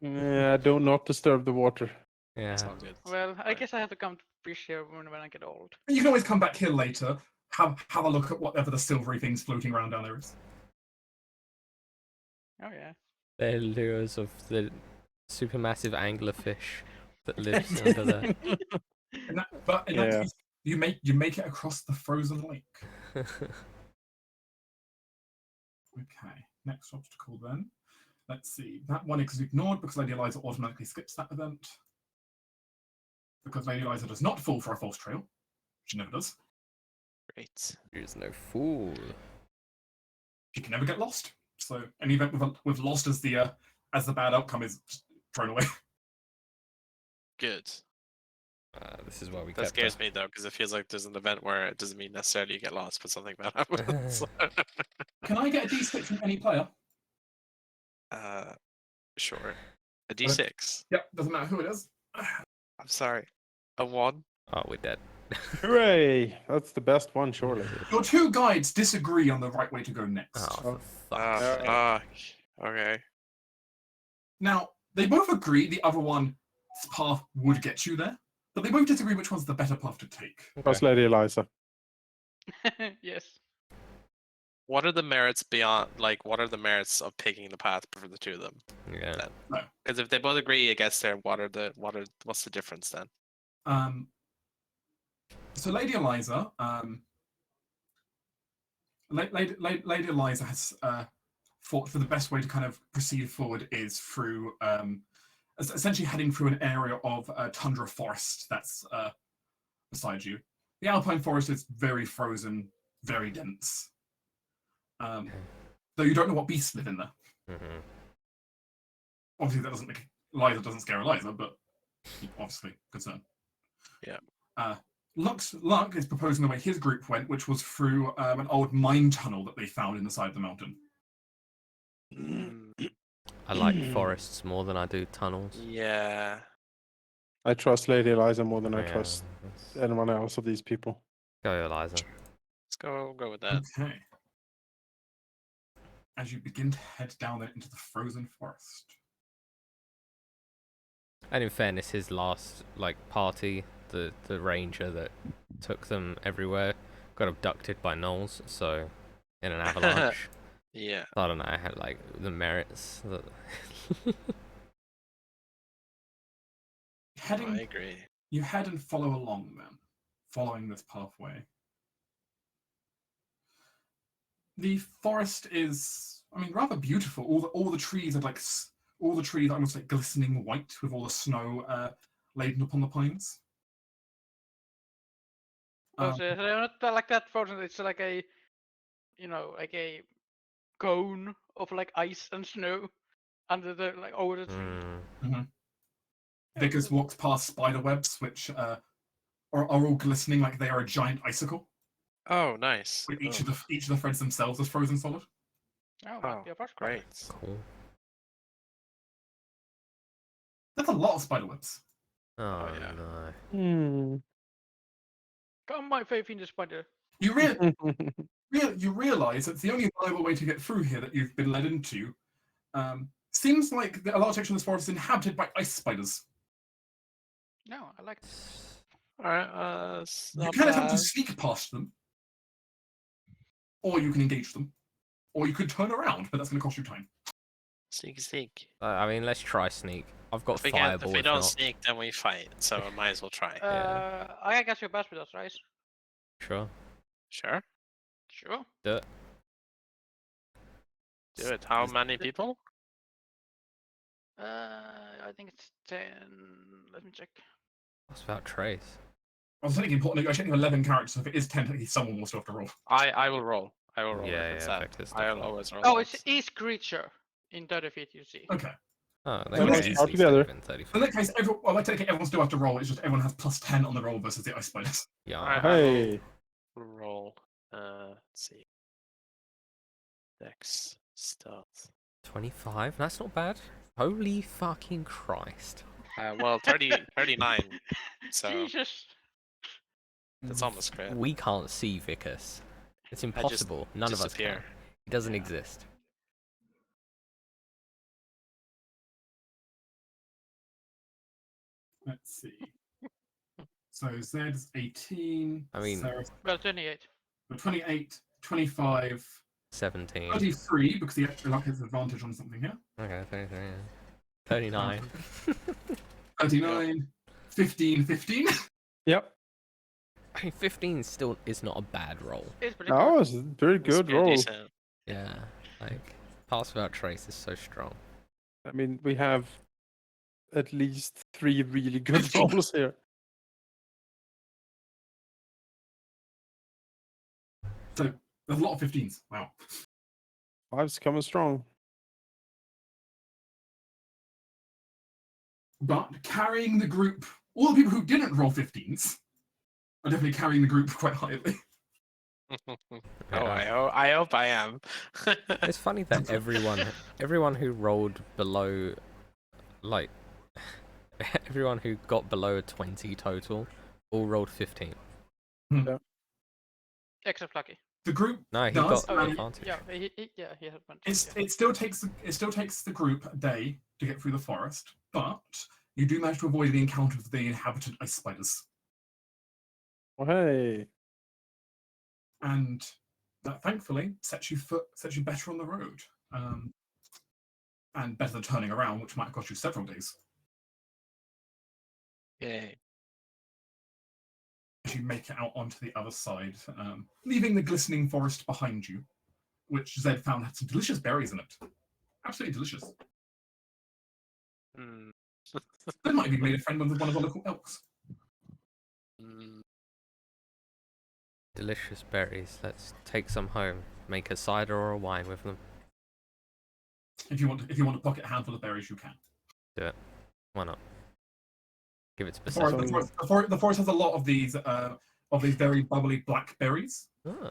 Yeah, do not disturb the water. Yeah. Sounds good. Well, I Right. guess I have to come to fish here when I get old. You can always come back here later, have a look at whatever the silvery things floating around down there is. Oh yeah. They're lures of the supermassive anglerfish that lives under there. But in Yeah. that case, you make it across the frozen lake. Okay, next obstacle then. Let's see. That one is ignored because Lady Eliza automatically skips that event. Because Lady Eliza does not fall for a false trail. She never does. Great. There's no fool. She can never get lost. So any event with lost as the bad outcome is just thrown away. Good. This is why we That kept scares me though, because it feels like there's an event where it doesn't mean necessarily you get lost, but something bad happens. Can I get a D6 from any player? Sure. A D6. Yep, doesn't matter who it is. I'm sorry. A 1. Oh, we're dead. Hooray! That's the best one, surely. Your two guides disagree on the right way to go next. Oh, for Ah, fuck's sake. fuck. Okay. Now, they both agree the other one's path would get you there, but they both disagree which one's the better path to take. Trust Lady Eliza. Yes. What are the merits beyond, like, what are the merits of picking the path for the two of them? Yeah. Because if they both agree against there, what's the difference then? So Lady Eliza, Lady Eliza has thought for the best way to kind of proceed forward is through essentially heading through an area of tundra forest that's beside you. The alpine forest is very frozen, very dense. Though you don't know what beasts live in there. Mhm. Obviously, that doesn't make Eliza doesn't scare Eliza, but obviously concern. Yeah. Luck is proposing the way his group went, which was through an old mine tunnel that they found in the side of the mountain. Mm, I like forests more than I do tunnels. yeah. I trust Lady Eliza more than I Yeah, trust let's anyone else of these people. go, Eliza. Let's go with that. Okay. As you begin to head down there into the frozen forest. And in fairness, his last party, the ranger that took them everywhere, got abducted by gnolls. So, in an avalanche. Yeah. I don't know. I had the merits. That... Heading, I agree. you head and follow along then, following this pathway. The forest is, rather beautiful. All the trees are all the trees are almost like glistening white with all the snow laden upon the pines. Oh, so they're not like that frozen. It's like a, like a cone of like ice and snow under the over the tree. Vickers walks past spider webs, which are all glistening like they are a giant icicle. Oh, nice. With each of the threads themselves is frozen solid. Oh, might be a first great. Cool. That's a lot of spider webs. Oh, yeah. no. Come, my faith in the spider. You realize that the only viable way to get through here that you've been led into seems like a large section of this forest is inhabited by ice spiders. No, I like it. Alright, You can attempt to sneak past them, or you can engage them, or you could turn around, but that's going to cost you time. Sneak. Let's try sneak. I've got If fireball. we don't sneak, then we fight. So I might as well try. I guess you're best with us, right? Sure. Sure. Do it. Do it. How many people? I think it's 10. Let me check. What's about Trace? I was thinking important. I think 11 characters. So if it is 10, someone will still have to roll. I will roll. I will roll. Yeah, if it's yeah, that. Victor's I'll definitely. always roll. Oh, that. it's each creature in 30 feet, you see. Okay. Oh, they So can let's easily start stay together. within 30 feet. In that case, everyone still have to roll. It's just everyone has plus 10 on the roll versus the ice spiders. Yeah. Alright, Hey. Roll. Let's see. Dex stealth. 25? That's not bad. Holy fucking Christ. Well, 39. So Jesus. that's almost crit. We can't see Vicus. It's impossible. None of us can. disappear. He doesn't Yeah. exist. Let's see. So Zed's 18. Sarah's Well, 28. 28, 25, 17. 33, because the extra luck has advantage on something here. Okay, 33. Yeah. 39. 39, 15, 15. Yep. 15 still is not a bad roll. It's pretty That good. was a very It's good pretty roll. decent. Yeah. Pass without trace is so strong. I mean, we have at least 3 really good rolls here. So there's a lot of 15s. Wow. 5's coming strong. But carrying the group, all the people who didn't roll 15s are definitely carrying the group quite highly. I hope I am. It's funny that everyone who rolled below, everyone who got below a 20 total, all rolled 15. Except Lucky. The group No, he does got manage- advantage. Yeah, he had advantage. It still takes the group a day to get through the forest, but you do manage to avoid the encounter with the inhabited ice spiders, Oh, hey. and that thankfully sets you better on the road, and better than turning around, which might cost you several days. Yay. As you make it out onto the other side, leaving the glistening forest behind you, which Zed found had some delicious berries in it. Absolutely delicious. Mm. Zed might have even made a friend with one of the local elks. Mm. Delicious berries. Let's take some home. Make a cider or a wine with them. If you want to pocket a handful of berries, you can. Do it. Why not? Give it to The forest, perception. the forest has a lot of these very bubbly blackberries. Ah,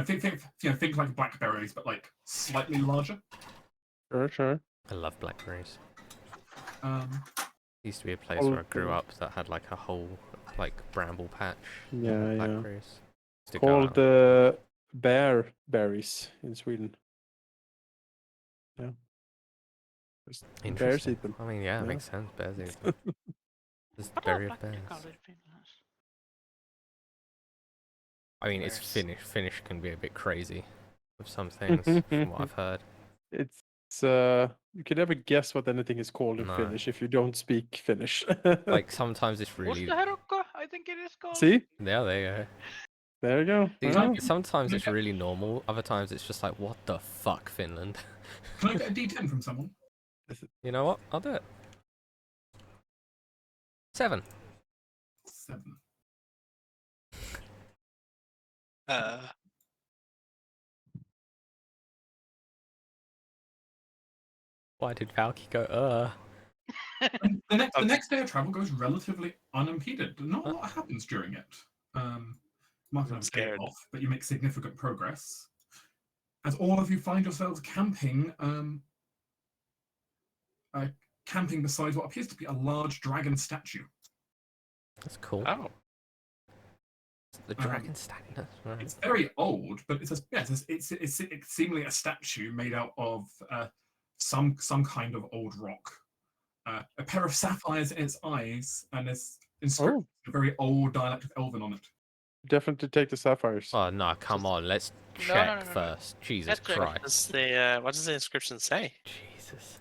Think like blackberries, but like slightly larger. Sure. I love blackberries. Um, Used to be a place All where I grew the- up that had like a whole like bramble patch. Yeah, of yeah. blackberries. Used to go Called out. the bear berries in Sweden. Yeah. Just bears Interesting. eat them. I mean, yeah, it Yeah. makes sense. Bears eat them. Just What are berry of black bears. colored Finlands? I mean, it's Bears. Finnish. Finnish can be a bit crazy with some things, from what I've heard. It's you can never guess what anything is called in No. Finnish if you don't speak Finnish. Like sometimes it's really. Mustaherukka, I think it is called. See, Yeah, there you go. there you go. See, Well, sometimes it's really normal. Other times it's just like, what the fuck, Finland? can I get a D10 from someone? You know what? I'll do it. 7. 7. Why did Valky go, The next day of travel goes relatively unimpeded. Not a lot happens during it. Might have I'm a day scared. off, but you make significant progress. As all of you find yourselves camping, camping beside what appears to be a large dragon statue. That's cool. Oh, The dragon statue. That's right. It's very old, but it's seemingly a statue made out of some kind of old rock. A pair of sapphires in its eyes, and there's inscription, a very old dialect of Elven on it. definitely take the sapphires. Oh no! Come Just- on, let's No, check no. first. Jesus Let's check. Christ! what does the inscription say? Jesus.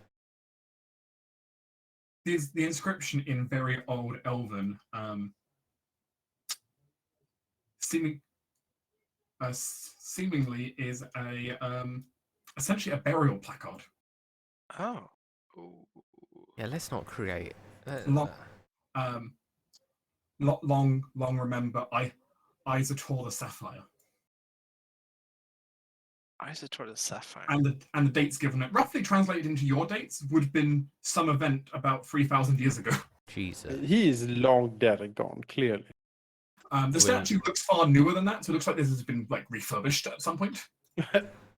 The inscription in very old Elven, seemingly is essentially a burial placard. Oh, Ooh. Yeah, let's not create. Long, long remember, Isator the Sapphire, Isator the Sapphire. and the dates given it, roughly translated into your dates, would have been some event about 3,000 years ago. Jesus. He is long dead and gone, clearly. The statue looks far newer than that, so it looks like this has been like refurbished at some point.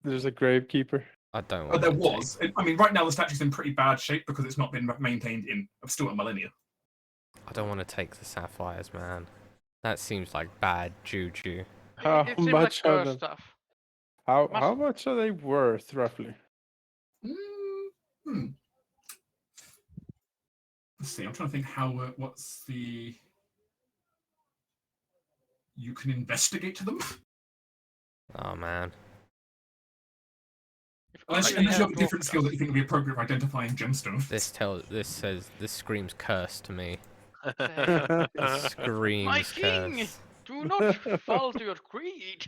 There's a gravekeeper. I don't But want. there was. I mean, right now the statue's in pretty bad shape because it's not been maintained in still a millennia. I don't want to take the sapphires, man. That seems like bad juju. How It seems much like are cursed them? stuff. How Must- much are they worth roughly? Hmm. Let's see. I'm trying to think what's the. You can investigate to them. Oh man. Unless you have a different skill that you think would be appropriate for identifying gemstones. This screams curse to me. Say, Screams My king! curse. Do not fall to your creed.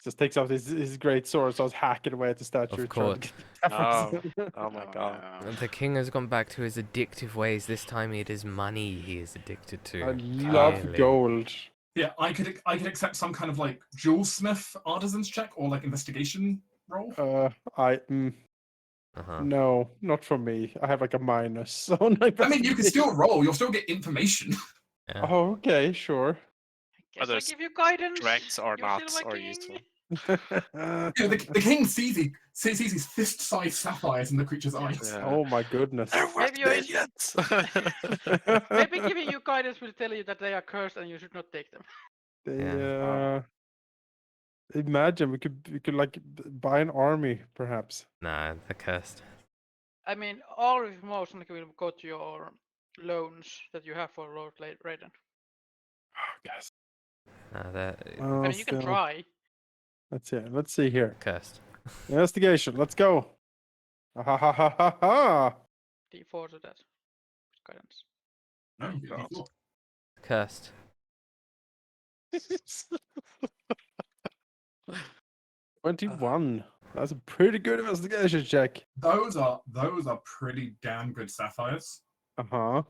Just takes out his great sword and starts hacking away at the statue. Of trying to course. get Oh, efforts. oh my god. no. The king has gone back to his addictive ways. This time it is money he is addicted to. I love Clearly. gold. Yeah, I could accept some kind of like jewelsmith artisan's check or like investigation roll. Uh-huh. No, not for me. I have like a minus. So I mean, you can still roll. You'll still get information. Yeah. Oh, okay, sure. Guess I Others give you guidance. Directs or You're not, still my or king. useful. The king sees his fist-sized sapphires in the creature's eyes. Yeah. Oh my goodness. They're worth Maybe you're- millions. Maybe giving you guidance will tell you that they are cursed and you should not take them. Imagine we could like buy an army, perhaps. Nah, they're cursed. I mean, all of you most likely will go to your loans that you have for Lord Raiden. Yes. Nah, they're I Well, mean, you can still. try. Let's see here. cursed. Investigation. Let's go. Ha ha ha ha ha. D4 to that. Guidance. No, you God. thought. Cursed. 21. That's a pretty good investigation check. Those are pretty damn good sapphires. Uh-huh.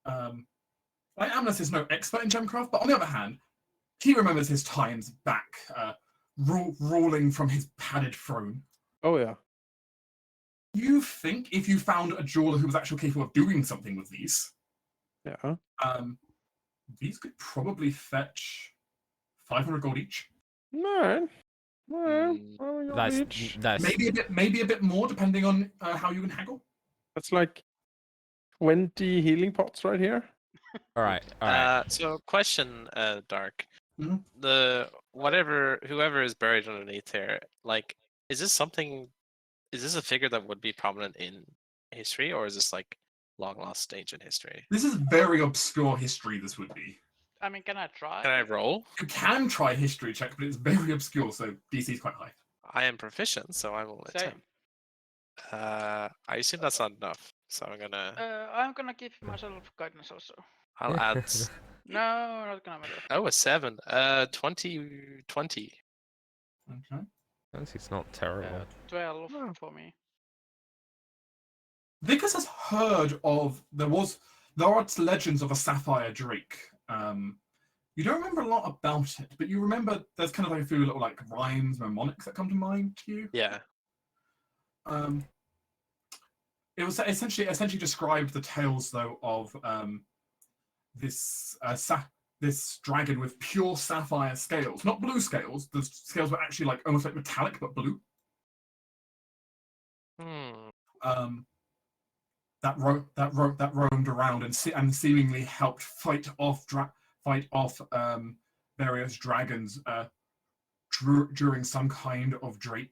Like Amnes is no expert in gemcraft, but on the other hand, he remembers his times back, ruling from his padded throne. Oh yeah. You think if you found a jeweler who was actually capable of doing something with these, Yeah. these could probably fetch 500 gold each. No. No. Mm, Oh, you're That's rich. that's Maybe a bit more, depending on how you can haggle. That's like 20 healing pots right here. all right. All right. So question, Dark. Mhm. Whoever is buried underneath here, like, is this a figure that would be prominent in history, or is this like long lost ancient history? This is very obscure history, this would be. I mean, can I try? Can I roll? You can try a history check, but it's very obscure, so DC is quite high. I am proficient, so I will Same. attempt. I assume that's not enough, so I'm gonna give myself guidance also. I'll add. No, not gonna matter. Oh, a 7. 20. Okay. It's not terrible. 12 Oh. for me. Vickers has heard of there are legends of a sapphire drake. You don't remember a lot about it, but you remember there's kind of like a few little like rhymes, mnemonics that come to mind to you. Yeah. It was essentially described the tales though of this this dragon with pure sapphire scales, not blue scales. The scales were actually like almost like metallic but blue. Hmm. That roamed around and seemingly helped fight off various dragons during some kind of great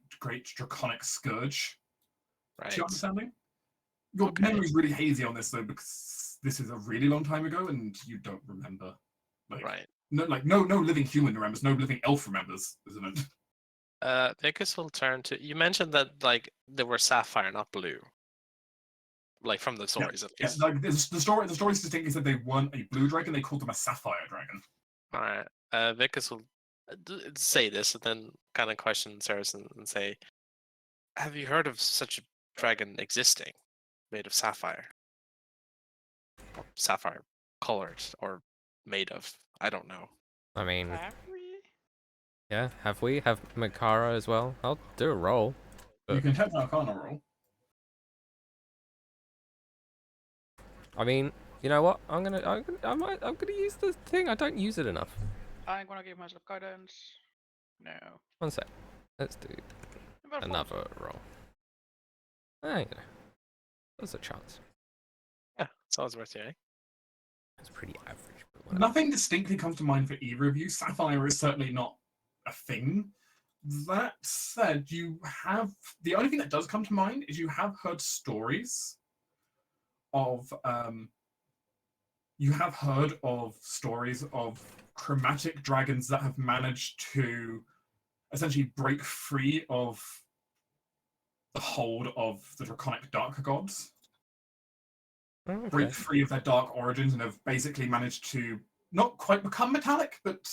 draconic scourge. Right. Do you understanding? Your Okay. memory's really hazy on this though, because this is a really long time ago and you don't remember. Like, Right. no living human remembers, no living elf remembers this event. Vicus will turn to. You mentioned that like they were sapphire, not blue. Like from the stories, at Yeah, least. like the stories distinctly said they weren't a blue dragon; they called them a sapphire dragon. All right. Vicus will say this and then kind of question Saracen and say, "Have you heard of such a dragon existing, made of sapphire, or sapphire colored, or made of? I don't know." I mean, Have we? yeah. Have we? Have Makara as well? I'll do a roll. You can take an Arcana roll. I mean, you know what? I'm gonna use this thing. I don't use it enough. I'm gonna give myself guidance. No. One sec. Let's do Number 4. another roll. Ah, you know, there's a chance. Yeah, it's always worth hearing. It's pretty average. But whatever. Nothing distinctly comes to mind for either of you. Sapphire is certainly not a thing. That said, you have the only thing that does come to mind is you have heard stories of chromatic dragons that have managed to essentially break free of the hold of the draconic dark gods, Oh, okay. break free of their dark origins, and have basically managed to not quite become metallic, but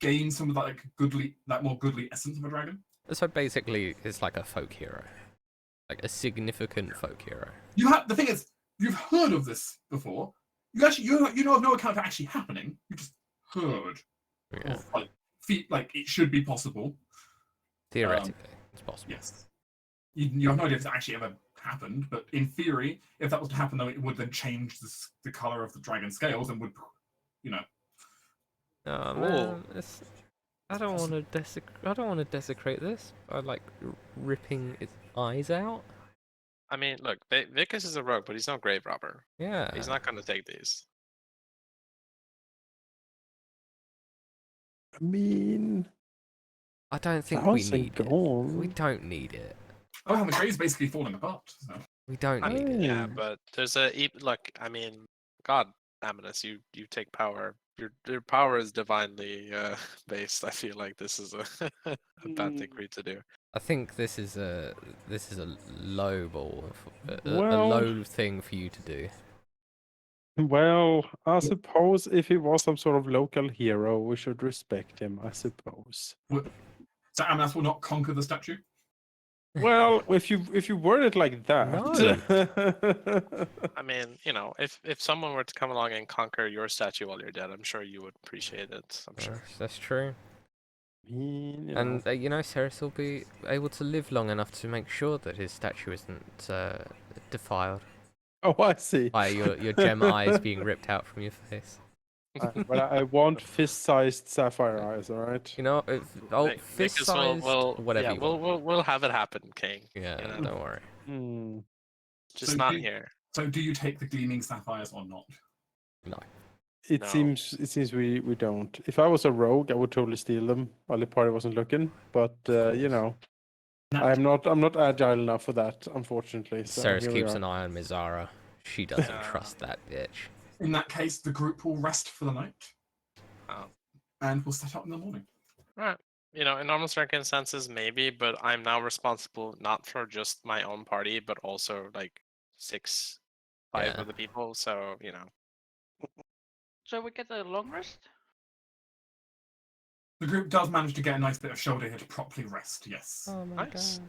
gain some of that more goodly essence of a dragon. So basically, it's like a folk hero, like a significant folk hero. The thing is, you've heard of this before. You know of no account of it actually happening. You just heard Yeah. of like it should be possible. Theoretically, it's possible. Yes. You have no idea if it actually ever happened, but in theory, if that was to happen, though, it would then change the color of the dragon scales and would, you know. Oh man, I don't want to desecrate this by like ripping its eyes out. I mean, look, Vicus is a rogue, but he's no grave robber. Yeah. He's not going to take these. I mean, I don't think the we house ain't need it. gone. We don't need it. Oh, the trade's basically falling apart. So. We don't need it. Yeah, Oh. but there's look. I mean, God, Amanus, you take power. Your power is divinely based. I feel like this is a bad thing for you to do. I think this is a low ball, a Well- low thing for you to do. Well, I suppose if he was some sort of local hero, we should respect him, I suppose. So Amanas will not conquer the statue? Well, if you word it like that. I mean, you know, if someone were to come along and conquer your statue while you're dead, I'm sure you would appreciate it. I'm sure. That's true. mean, And Ceres will be able to live long enough to make sure that his statue isn't defiled Oh, I see. by your gem eyes being ripped out from your face. But I want fist-sized sapphire eyes. All right. Fist Nicholas, sized, we'll whatever yeah, you want. we'll have it happen, King. Yeah, You know, don't worry. Hmm. just So not do- here. So do you take the gleaming sapphires or not? No. It No. seems we don't. If I was a rogue, I would totally steal them while the party wasn't looking. But course. I'm not agile enough for that, unfortunately. So Ceres here we keeps are. an eye on Mizara. She doesn't Yeah. trust that bitch. In that case, the group will rest for the night Oh. and we'll set up in the morning. Right. In normal circumstances, maybe, but I'm now responsible not for just my own party, but also like 5 Yeah. other people. So So we get a long rest? The group does manage to get a nice bit of shoulder here to properly rest, yes. Oh my Nice. god.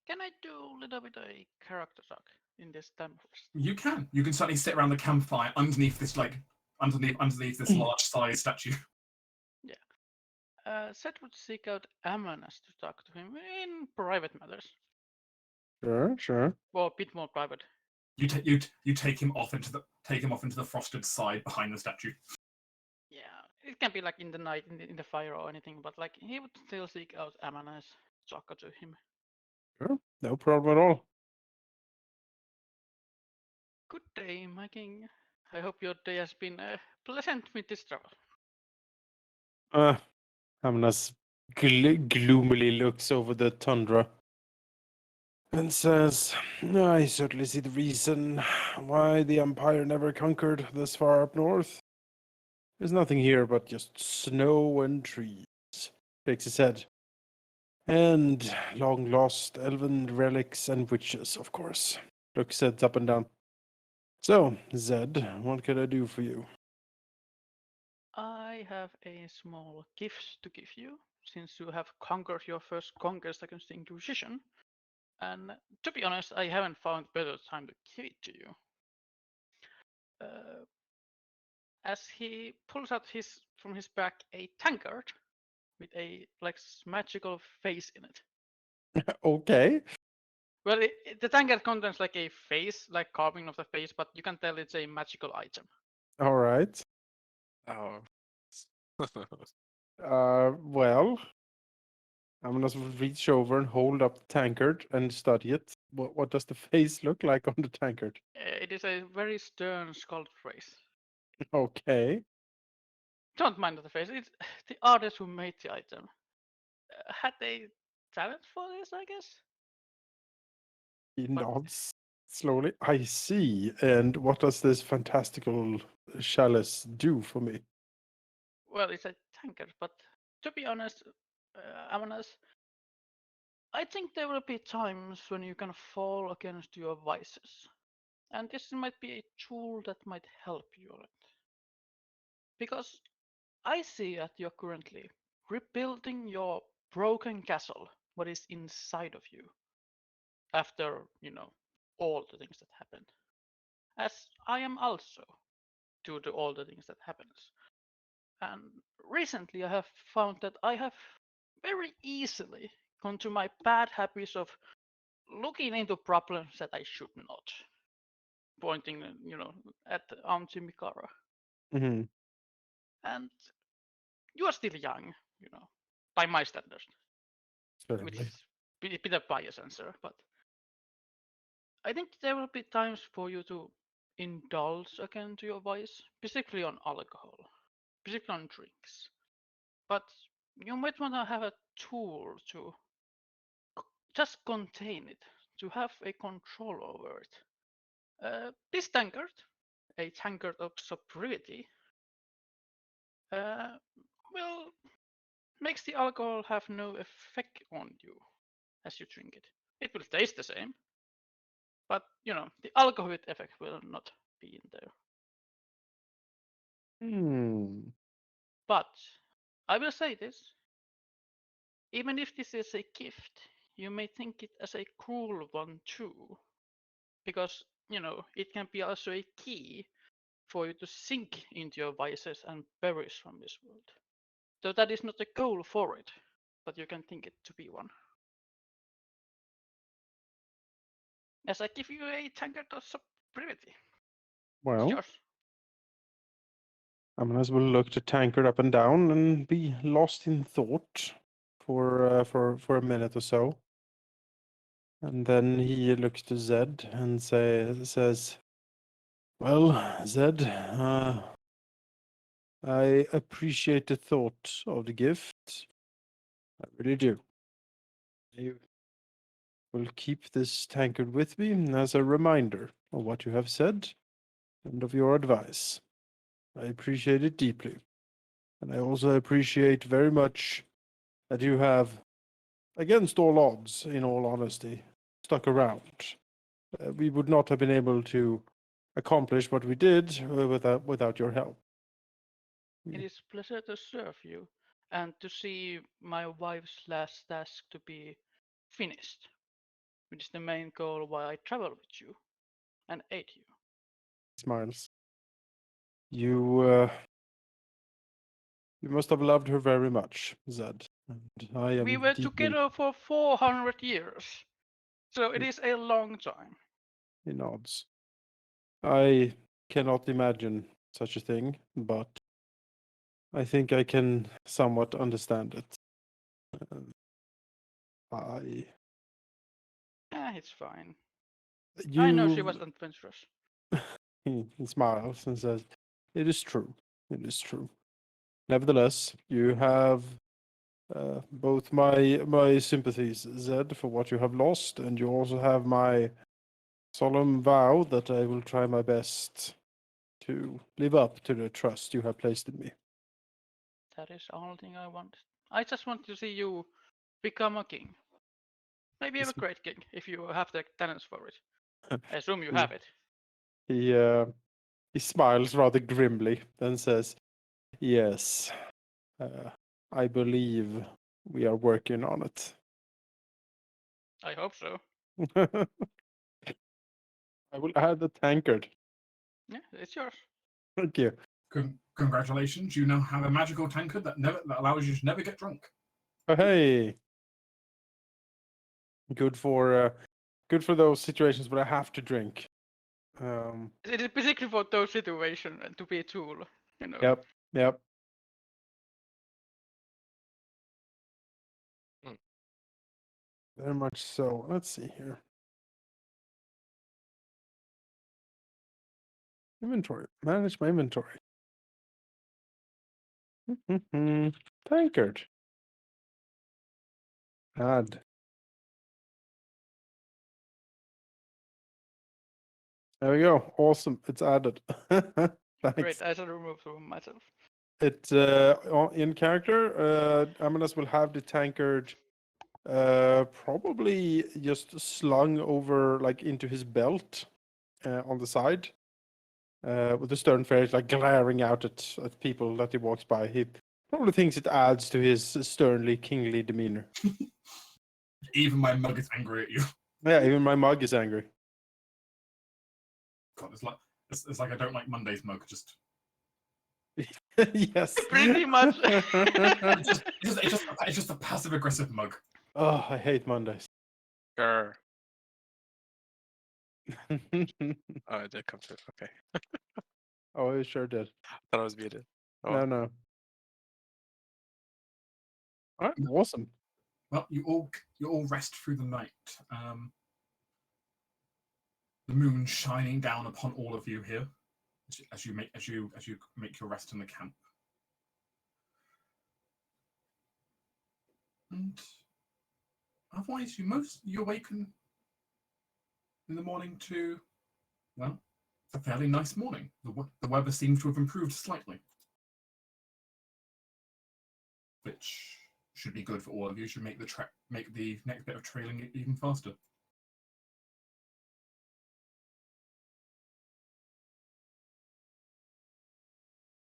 Can I do a little bit of a character talk in this time of rest? You can. You can certainly sit around the campfire underneath this underneath this large size statue. Seth would seek out Amanas to talk to him in private matters. Sure. Well, a bit more private. You take him off into the frosted side behind the statue. Yeah, it can be like in the night, in the fire or anything, but like he would still seek out Amanas, talk to him. Sure. No problem at all. Good day, my king. I hope your day has been pleasant with this travel. Hamnas gloomily looks over the tundra and says, I certainly see the reason why the Empire never conquered this far up north. There's nothing here but just snow and trees. Shakes his head. And long lost elven relics and witches, of course. Looks heads up and down. So, Zed, what can I do for you? I have a small gift to give you, since you have conquered your first conquest against the Inquisition. And to be honest, I haven't found better time to give it to you. As he pulls out from his back a tankard with a magical face in it. Okay. Well, the tankard contains like a face, like carving of the face, but you can tell it's a magical item. All right. oh. Well, I'm gonna reach over and hold up the tankard and study it. What does the face look like on the tankard? It is a very stern sculpted face. Okay. Don't mind the face. It's the artist who made the item. Had a talent for this, I guess. He But- nods slowly. I see. And what does this fantastical chalice do for me? Well, it's a tankard, but to be honest, Amanas, I think there will be times when you can fall against your vices. And this might be a tool that might help you on it. Because I see that you're currently rebuilding your broken castle, what is inside of you, after, all the things that happened. As I am also, due to all the things that happens. And recently I have found that I have very easily gone to my bad habits of looking into problems that I should not. Pointing, at Auntie Mikara. Mm-hmm. And you are still young, by my standards, which Certainly. is a bit of bias answer, but I think there will be times for you to indulge again to your vice, specifically on alcohol, specifically on drinks. But you might want to have a tool to just contain it, to have a control over it. This tankard, a tankard of sobriety, will makes the alcohol have no effect on you as you drink it. It will taste the same, but the alcohol effect will not be in there. But I will say this: even if this is a gift, you may think it as a cruel one too, because it can be also a key for you to sink into your vices and perish from this world. Though that is not the goal for it, but you can think it to be one. As I give you a tankard of sobriety. It's Well, yours. I might as well look to tankard up and down and be lost in thought for a minute or so. And then he looks to Zed and says, "Well, Zed, I appreciate the thought of the gift. I really do. I will keep this tankard with me as a reminder of what you have said and of your advice. I appreciate it deeply. And I also appreciate very much that you have, against all odds, in all honesty, stuck around. We would not have been able to accomplish what we did without your help." It is a pleasure to serve you and to see my wife's last task to be finished, which is the main goal why I travel with you and aid you. Smiles. You must have loved her very much, Zed. And I am We were deeply together for 400 years, so it Mm. is a long time. He nods. I cannot imagine such a thing, but I think I can somewhat understand it. I It's fine. you I know she was adventurous. he smiles and says, "It is true. It is true. Nevertheless, you have both my sympathies, Zed, for what you have lost, and you also have my solemn vow that I will try my best to live up to the trust you have placed in me." That is the only thing I want. I just want to see you become a king. Maybe a Yes. great king if you have the talents for it. I assume you He- have it. He smiles rather grimly, then says, "Yes, I believe we are working on it." I hope so. I will add the tankard. Yeah, it's yours. Thank you. Congratulations! You now have a magical tankard that allows you to never get drunk. Oh, hey, good for those situations where I have to drink. It is basically for those situations and to be a tool, you know. Yep. Hmm. Very much so. Let's see here. Inventory. Manage my inventory. Tankard. Add. There we go. Awesome. It's added. Thanks. Great, I shall remove them myself. It in character, Amanas will have the tankard probably just slung over like into his belt on the side. With the stern face like glaring out at people that he walks by. He probably thinks it adds to his sternly kingly demeanor. Even my mug is angry at you. Yeah, even my mug is angry. God, it's like I don't like Monday's mug. Just Yes. Pretty much. it's just a passive aggressive mug. Oh, I hate Mondays. Grr. Oh, it did come through. Okay. Oh, it sure did. Thought I was muted. Oh, No. All right, awesome. Well, you all rest through the night. The moon shining down upon all of you here as you make your rest in the camp. And otherwise, you awaken in the morning to, well, a fairly nice morning. The weather seems to have improved slightly, which should be good for all of you. Should make the next bit of trailing even faster.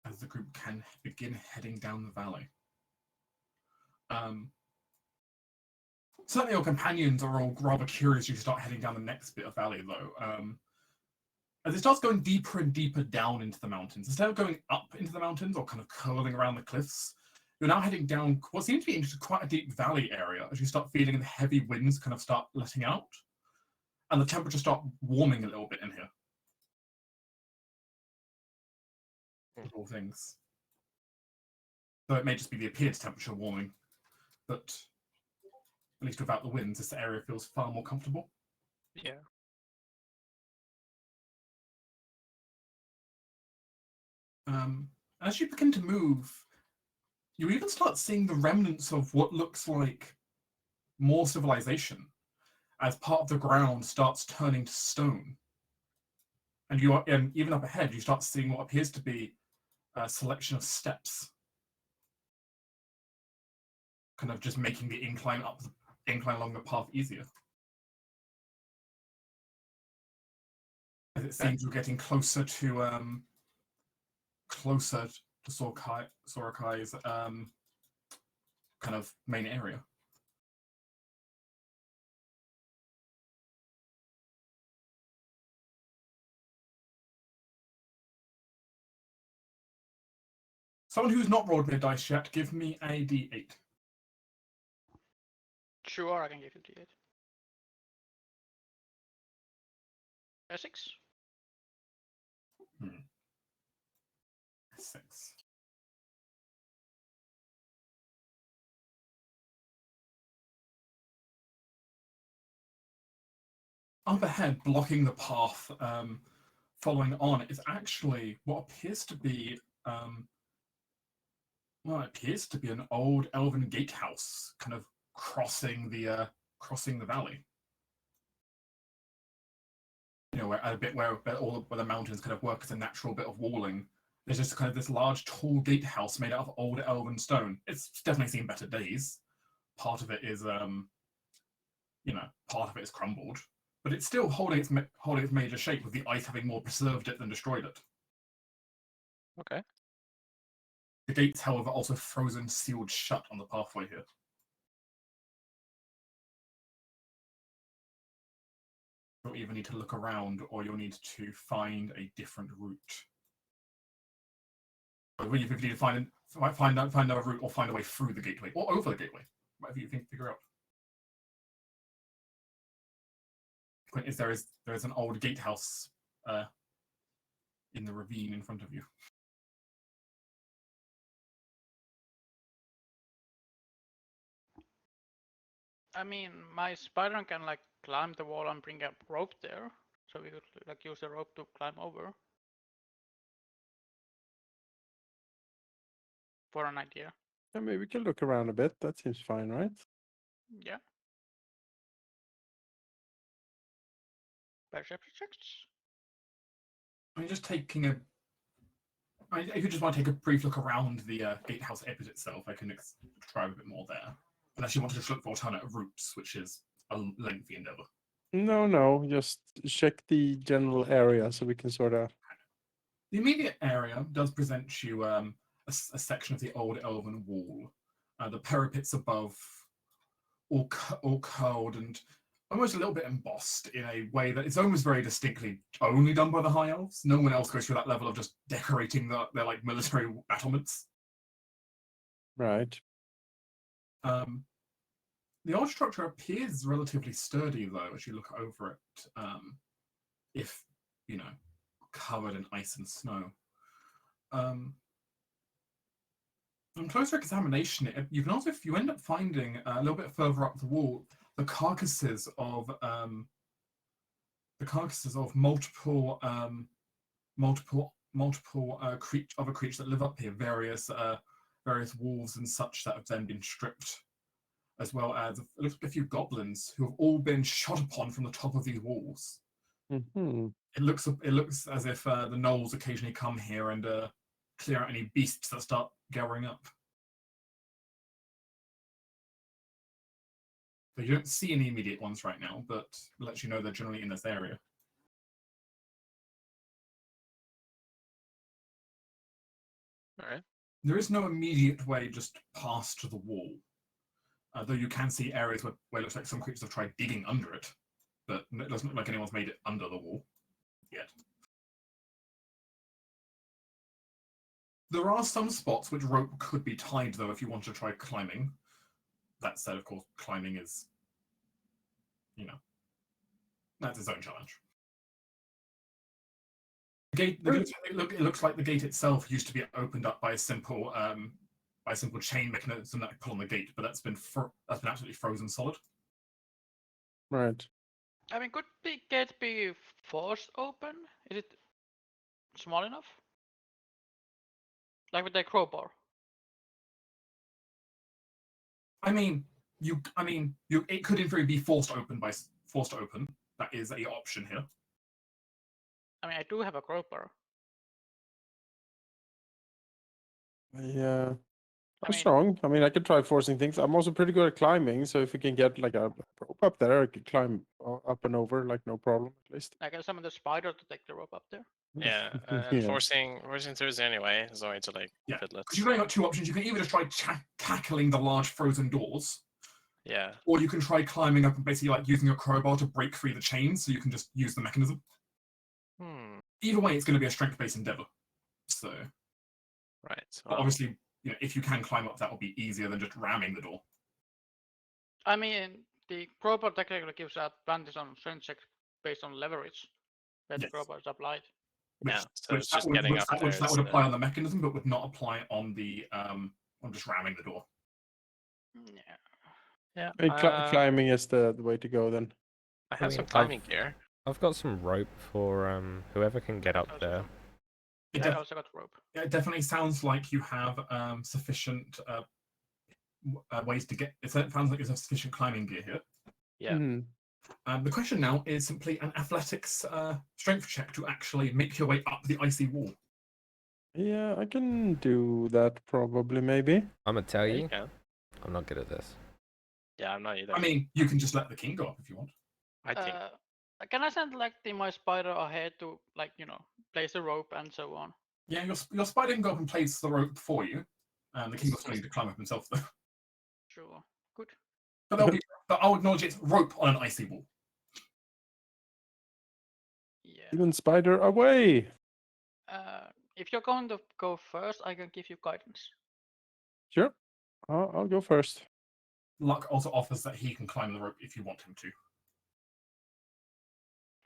As the group can begin heading down the valley. Certainly your companions are all rather curious you start heading down the next bit of valley, though. As it starts going deeper and deeper down into the mountains, instead of going up into the mountains or kind of curling around the cliffs, You're now heading down what seems to be into quite a deep valley area as you start feeling the heavy winds kind of start letting out, and the temperature start warming a little bit in here. Of all things. So it may just be the appeared temperature warming, but at least without the winds, this area feels far more comfortable. Yeah. As you begin to move, you even start seeing the remnants of what looks like more civilization, as part of the ground starts turning to stone. And you are, and even up ahead, you start seeing what appears to be a selection of steps, kind of just making the incline along the path easier. As it seems you're getting closer to Sorokai's kind of main area. Someone who's not rolled me a dice yet, give me a d8. Sure, I can give you the 8. A 6. 6. Up ahead, blocking the path, following on, is actually what appears to be an old elven gatehouse, kind of crossing the valley. You know, where the mountains kind of work as a natural bit of walling. There's just kind of this large, tall gatehouse made out of old elven stone. It's definitely seen better days. Part of it is, part of it is crumbled, but it's still holding its major shape, with the ice having more preserved it than destroyed it. Okay. The gates, however, also frozen, sealed shut on the pathway here. You'll either need to look around, or you'll need to find a different route. Or you need to find a route, or find a way through the gateway, or over the gateway. Whatever you think, figure out. The point is, there is an old gatehouse in the ravine in front of you. I mean, my spider can like climb the wall and bring a rope there, so we could like use the rope to climb over. For an idea. Yeah, maybe we can look around a bit. That seems fine, right? Yeah. Perception checks. I'm just taking if you just want to take a brief look around the gatehouse edge itself, I can describe a bit more there. Unless you want to just look for alternative routes, which is a lengthy endeavor. No, just check the general area so we can sort of. The immediate area does present you a section of the old elven wall. The parapets above, all curled and almost a little bit embossed in a way that it's almost very distinctly only done by the high elves. No one else goes through that level of just decorating their like military battlements. Right. The old structure appears relatively sturdy, though, as you look over it. If covered in ice and snow. On closer examination, you can also, if you end up finding a little bit further up the wall, the carcasses of multiple other creatures that live up here, various wolves and such that have then been stripped, as well as a few goblins who have all been shot upon from the top of these walls. Mm-hmm. It looks as if the gnolls occasionally come here and clear out any beasts that start gathering up. So you don't see any immediate ones right now, but it lets you know they're generally in this area. All right. There is no immediate way just past the wall, though you can see areas where it looks like some creatures have tried digging under it, but it doesn't look like anyone's made it under the wall yet. There are some spots which rope could be tied, though, if you want to try climbing. That said, of course, climbing is, that's its own challenge. It looks like the gate itself used to be opened up by a simple chain mechanism that could pull on the gate, but that's been absolutely frozen solid. Right. I mean, could the gate be forced open? Is it small enough? Like with the crowbar? It could in theory be forced open. That is a option here. I mean, I do have a crowbar. Yeah. I'm mean- strong. I mean, I can try forcing things. I'm also pretty good at climbing, so if we can get like a rope up there, I could climb up and over, like no problem, at least. I can summon the spider to take the rope up there. Yeah, and Yeah. forcing through is anyway is only to like Yeah, fiddle it. because you've only got two options. You can either just try tackling the large frozen doors, Yeah. or you can try climbing up and basically like using a crowbar to break free the chains, so you can just use the mechanism. Either way, it's going to be a strength-based endeavor. So, Right. but Well, obviously, if you can climb up, that will be easier than just ramming the door. I mean, the crowbar technically gives advantage on strength checks based on leverage that the Yes. crowbar is applied. yeah. So it's just getting up there. That would apply on the mechanism, but would not apply on the on just ramming the door. Yeah. Yeah. I mean, climbing is the way to go then. I have mean, some climbing gear. I've got some rope for whoever can get up there. I also got rope. It definitely sounds like you have sufficient ways to get. It sounds like there's a sufficient climbing gear here. Yeah. Mhm. The question now is simply an athletics strength check to actually make your way up the icy wall. Yeah, I can do that probably, maybe. I'm gonna tell Yeah, you, you can. I'm not good at this. Yeah, I'm not either. I mean, you can just let the king go up if you want. I think. Can I send like my spider ahead to place the rope and so on? Yeah, your spider can go up and place the rope for you. The king will still need to climb up himself, though. Sure. Good. But I'll acknowledge it's rope on an icy wall. Yeah. Even spider away. If you're going to go first, I can give you guidance. Sure. I'll go first. Luck also offers that he can climb the rope if you want him to.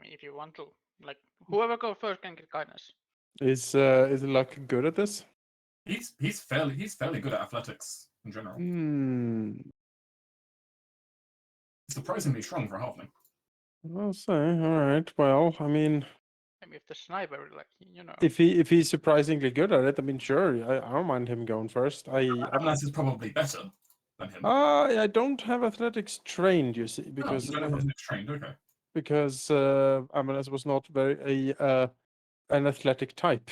I mean, if you want to, whoever goes first can get guidance. Is Luck good at this? He's fairly good at athletics in general. Surprisingly strong for a halfling. I'll say. All right. Well, I mean, I mean, if the sniper, if he's surprisingly good at it, I mean, sure, I don't mind him going first. Unless it's probably better than him. I don't have athletics trained, you see, You because don't have athletics trained, okay. because Amalas was not very an athletic type.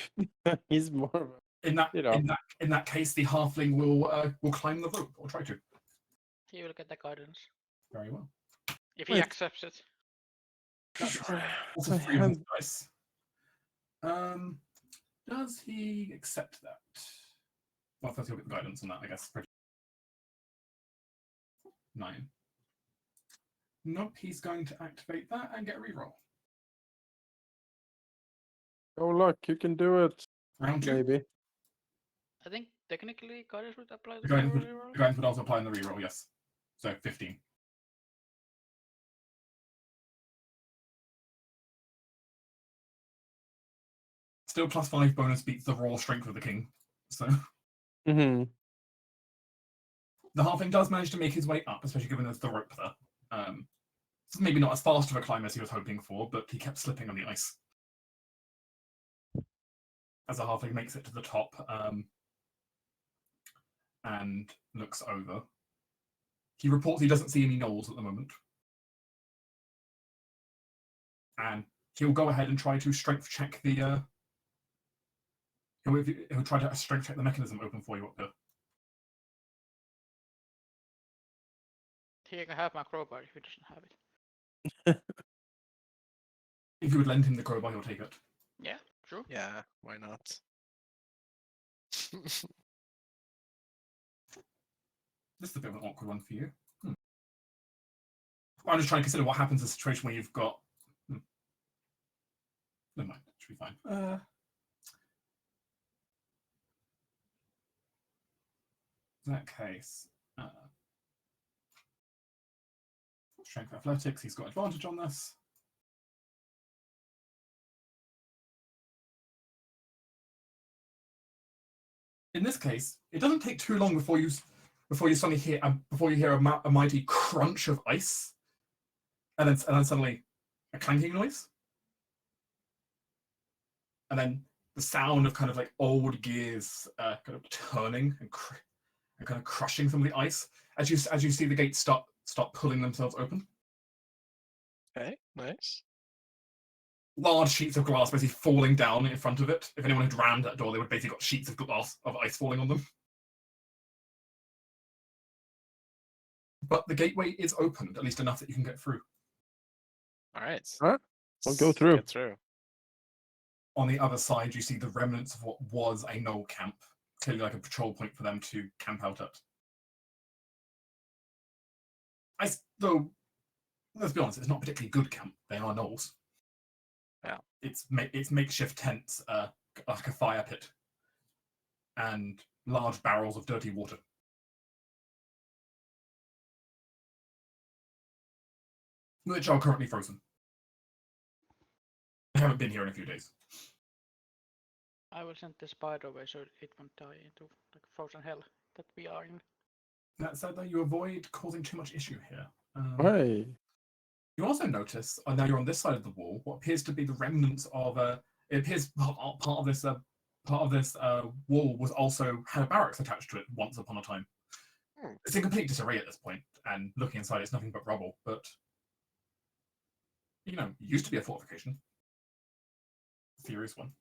He's more of a, In that you know. in that case, the halfling will climb the rope or try to. he will get the guidance Very well. if he Wait. accepts it. Sure. Also I three of his have- dice. Does he accept that? Well, first he'll get the guidance on that, I guess. 9. Nope, he's going to activate that and get a reroll. Oh, Luck, you can do it. Round 2. Maybe. I think technically guidance would apply The to guidance every roll. the guidance would also apply in the reroll, yes. So 15. Still +5 bonus beats the raw strength of the king. So Mm-hmm. the halfling does manage to make his way up, especially given there's the rope there. It's maybe not as fast of a climb as he was hoping for, but he kept slipping on the ice. As the halfling makes it to the top and looks over, he reports he doesn't see any gnolls at the moment. And he'll go ahead and try to strength check the he'll try to strength check the mechanism open for you up there. He can have my crowbar if he doesn't have it. If you would lend him the crowbar, he'll take it. Yeah, true. Yeah, why not? This is a bit of an awkward one for you. I'm just trying to consider what happens in a situation where you've got. Never mind, it should be fine. In that case, strength athletics, he's got advantage on this. In this case, it doesn't take too long before you suddenly hear a mighty crunch of ice, and then suddenly a clanking noise, and then the sound of kind of like old gears kind of turning and kind of crushing some of the ice as you see the gates start pulling themselves open. Okay, nice. Large sheets of glass basically falling down in front of it. If anyone had rammed that door, they would basically got sheets of glass of ice falling on them. But the gateway is opened, at least enough that you can get through. All right. All right, I'll go Let's through. Get through. On the other side, you see the remnants of what was a gnoll camp, clearly like a patrol point for them to camp out at. Though, let's be honest, it's not a particularly good camp. They are gnolls. Yeah. It's makeshift tents, like a fire pit, and large barrels of dirty water. Which are currently frozen. They haven't been here in a few days. I will send the spider away so it won't die into like frozen hell that we are in. That said, though, you avoid causing too much issue here. Hey. You also notice, now you're on this side of the wall, what appears to be the remnants of it appears part of this wall was also had a barracks attached to it once upon a time. It's in complete disarray at this point, and looking inside, it's nothing but rubble. But it used to be a fortification, a serious one.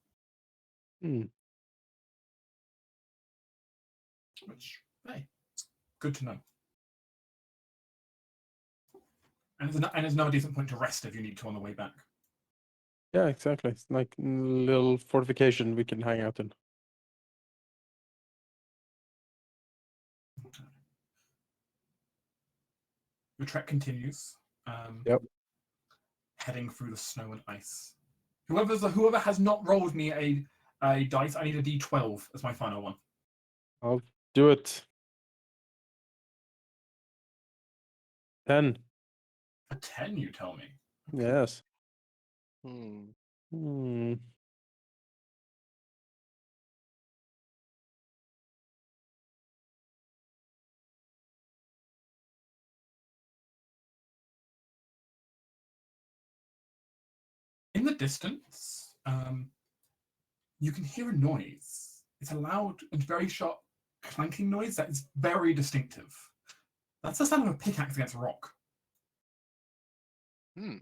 Which, hey, it's good to know. And it's another decent point to rest if you need to on the way back. Yeah, exactly. It's like a little fortification we can hang out in. Your trek continues. Yep. Heading through the snow and ice. Whoever has not rolled me a dice, I need a D12 as my final one. I'll do it. 10. A 10, you tell me. Yes. Hmm. In the distance, you can hear a noise. It's a loud and very sharp clanking noise that is very distinctive. That's the sound of a pickaxe against rock. You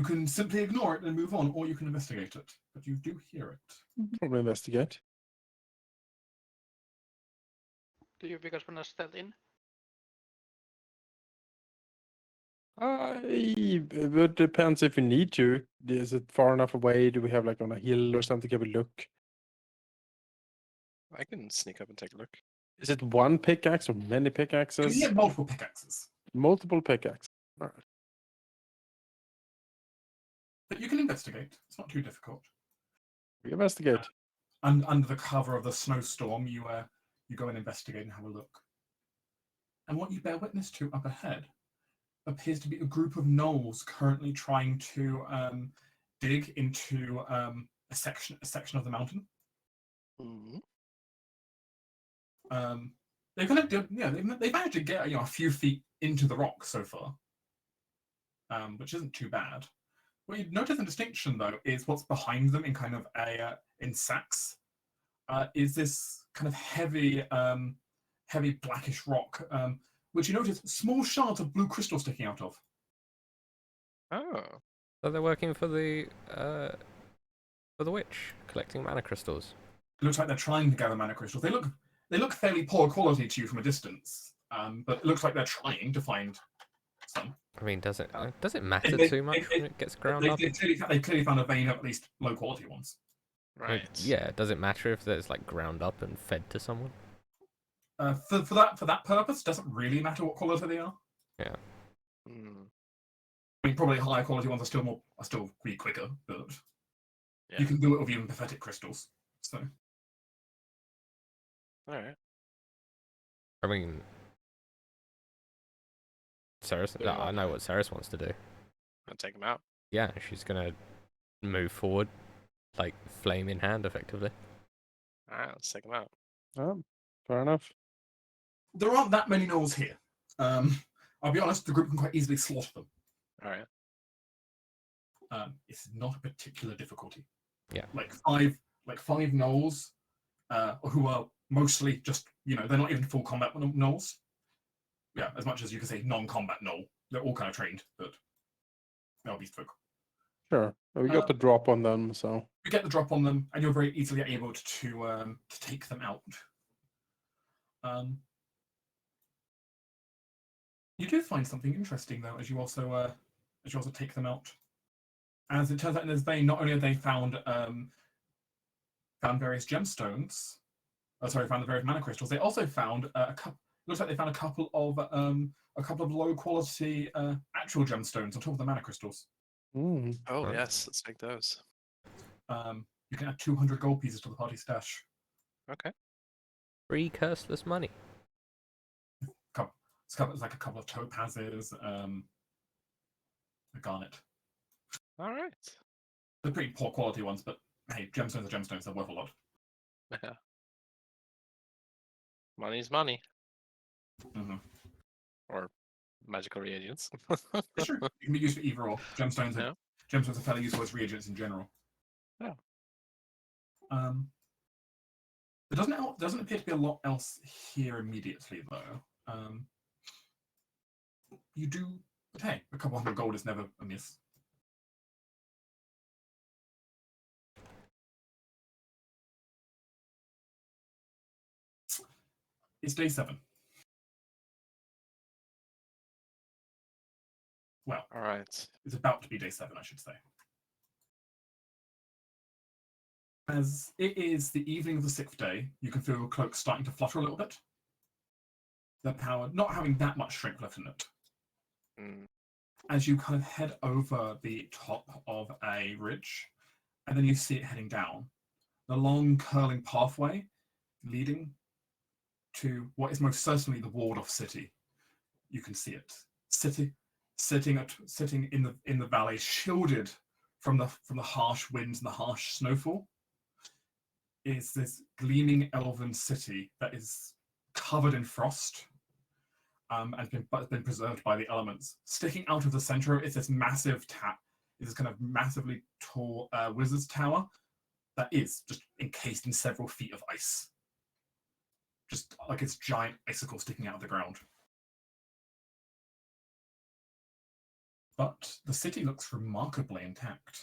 can simply ignore it and move on, or you can investigate it. But you do hear it. Probably investigate. Do you because wanna stealth in? It depends if we need to. Is it far enough away? Do we have like on a hill or something? Can we look? I can sneak up and take a look. Is it one pickaxe or many You pickaxes? can get multiple pickaxes. Multiple pickaxes. All right. But you can investigate. It's not too difficult. We investigate. And under the cover of the snowstorm, you go and investigate and have a look. And what you bear witness to up ahead appears to be a group of gnolls currently trying to dig into a section of the mountain. They've kind of they've managed to get a few feet into the rock so far, which isn't too bad. What you notice in distinction though is what's behind them in kind of in sacks is this kind of heavy blackish rock, which you notice small shards of blue crystal sticking out of. Oh. So they're working for the witch, collecting mana crystals. It looks like they're trying to gather mana crystals. They look fairly poor quality to you from a distance, but it looks like they're trying to find some. I mean, does it matter too much when it gets ground up? They clearly found a vein of at least low quality ones. Right. Yeah, does it matter if it's like ground up and fed to someone? For that purpose, doesn't really matter what quality they are. Yeah. I mean, probably higher quality ones are still be quicker, but Yeah. You can do it with even pathetic crystals. So All right. I mean, Ceres. What do you I want? know what Ceres wants to do. I'll take him out. Yeah, she's gonna move forward, like flame in hand, effectively. All right, let's take him out. Oh, fair enough. there aren't that many gnolls here. I'll be honest, the group can quite easily slaughter them. All right. It's not a particular difficulty. Yeah. Like five gnolls, who are mostly just, they're not even full combat gnolls. Yeah, as much as you could say non-combat gnoll. They're all kind of trained, but they'll be folk. Sure. We got the drop on them, so. You get the drop on them, and you're very easily able to take them out. You do find something interesting though, as you also take them out. As it turns out, in this vein, not only have they found various gemstones, found the various mana crystals. They also found a couple. Looks like they found a couple of low quality actual gemstones on top of the mana crystals. Mm. Oh Right. yes, let's take those. You can add 200 gold pieces to the party stash. Okay. Free curseless money. It's like a couple of topazes, a garnet. All right. They're pretty poor quality ones, but hey, gemstones are gemstones. They're worth a lot. Yeah. Money's money. Mm-hmm. Or magical reagents. It's true. It can be used for either or. Gemstones Yeah. are fairly useful as reagents in general. Yeah. There doesn't appear to be a lot else here immediately though. You do, but hey, a couple hundred gold is never amiss. It's day 7. Well, All right. it's about to be day 7, I should say. As it is the evening of the 6th day, you can feel your cloak starting to flutter a little bit. The power not having that much strength left in it. Mm. As you kind of head over the top of a ridge, and then you see it heading down. The long curling pathway leading to what is most certainly the walled off city. You can see it. Sitting in the valley, shielded from the harsh winds and the harsh snowfall, is this gleaming elven city that is covered in frost, and been preserved by the elements. Sticking out of the center is this massive this kind of massively tall wizard's tower that is just encased in several feet of ice. Just like it's giant icicle sticking out of the ground. But the city looks remarkably intact.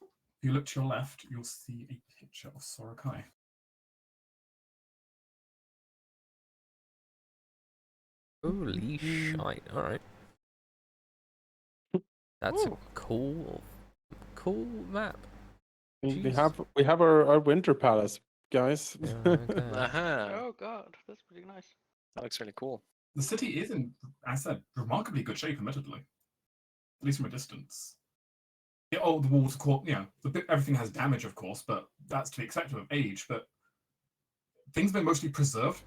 If you look to your left, you'll see a picture of Sorokai. Holy shite! All right, that's Ooh. a cool map. We Jesus. have our winter palace, guys. Yeah, okay. Uh-huh. Oh god, that's pretty nice. That looks really cool. The city is in, as I said, remarkably good shape, admittedly. At least from a distance. Yeah, the walls, of course, everything has damage, of course, but that's to be expected of age. But things have been mostly preserved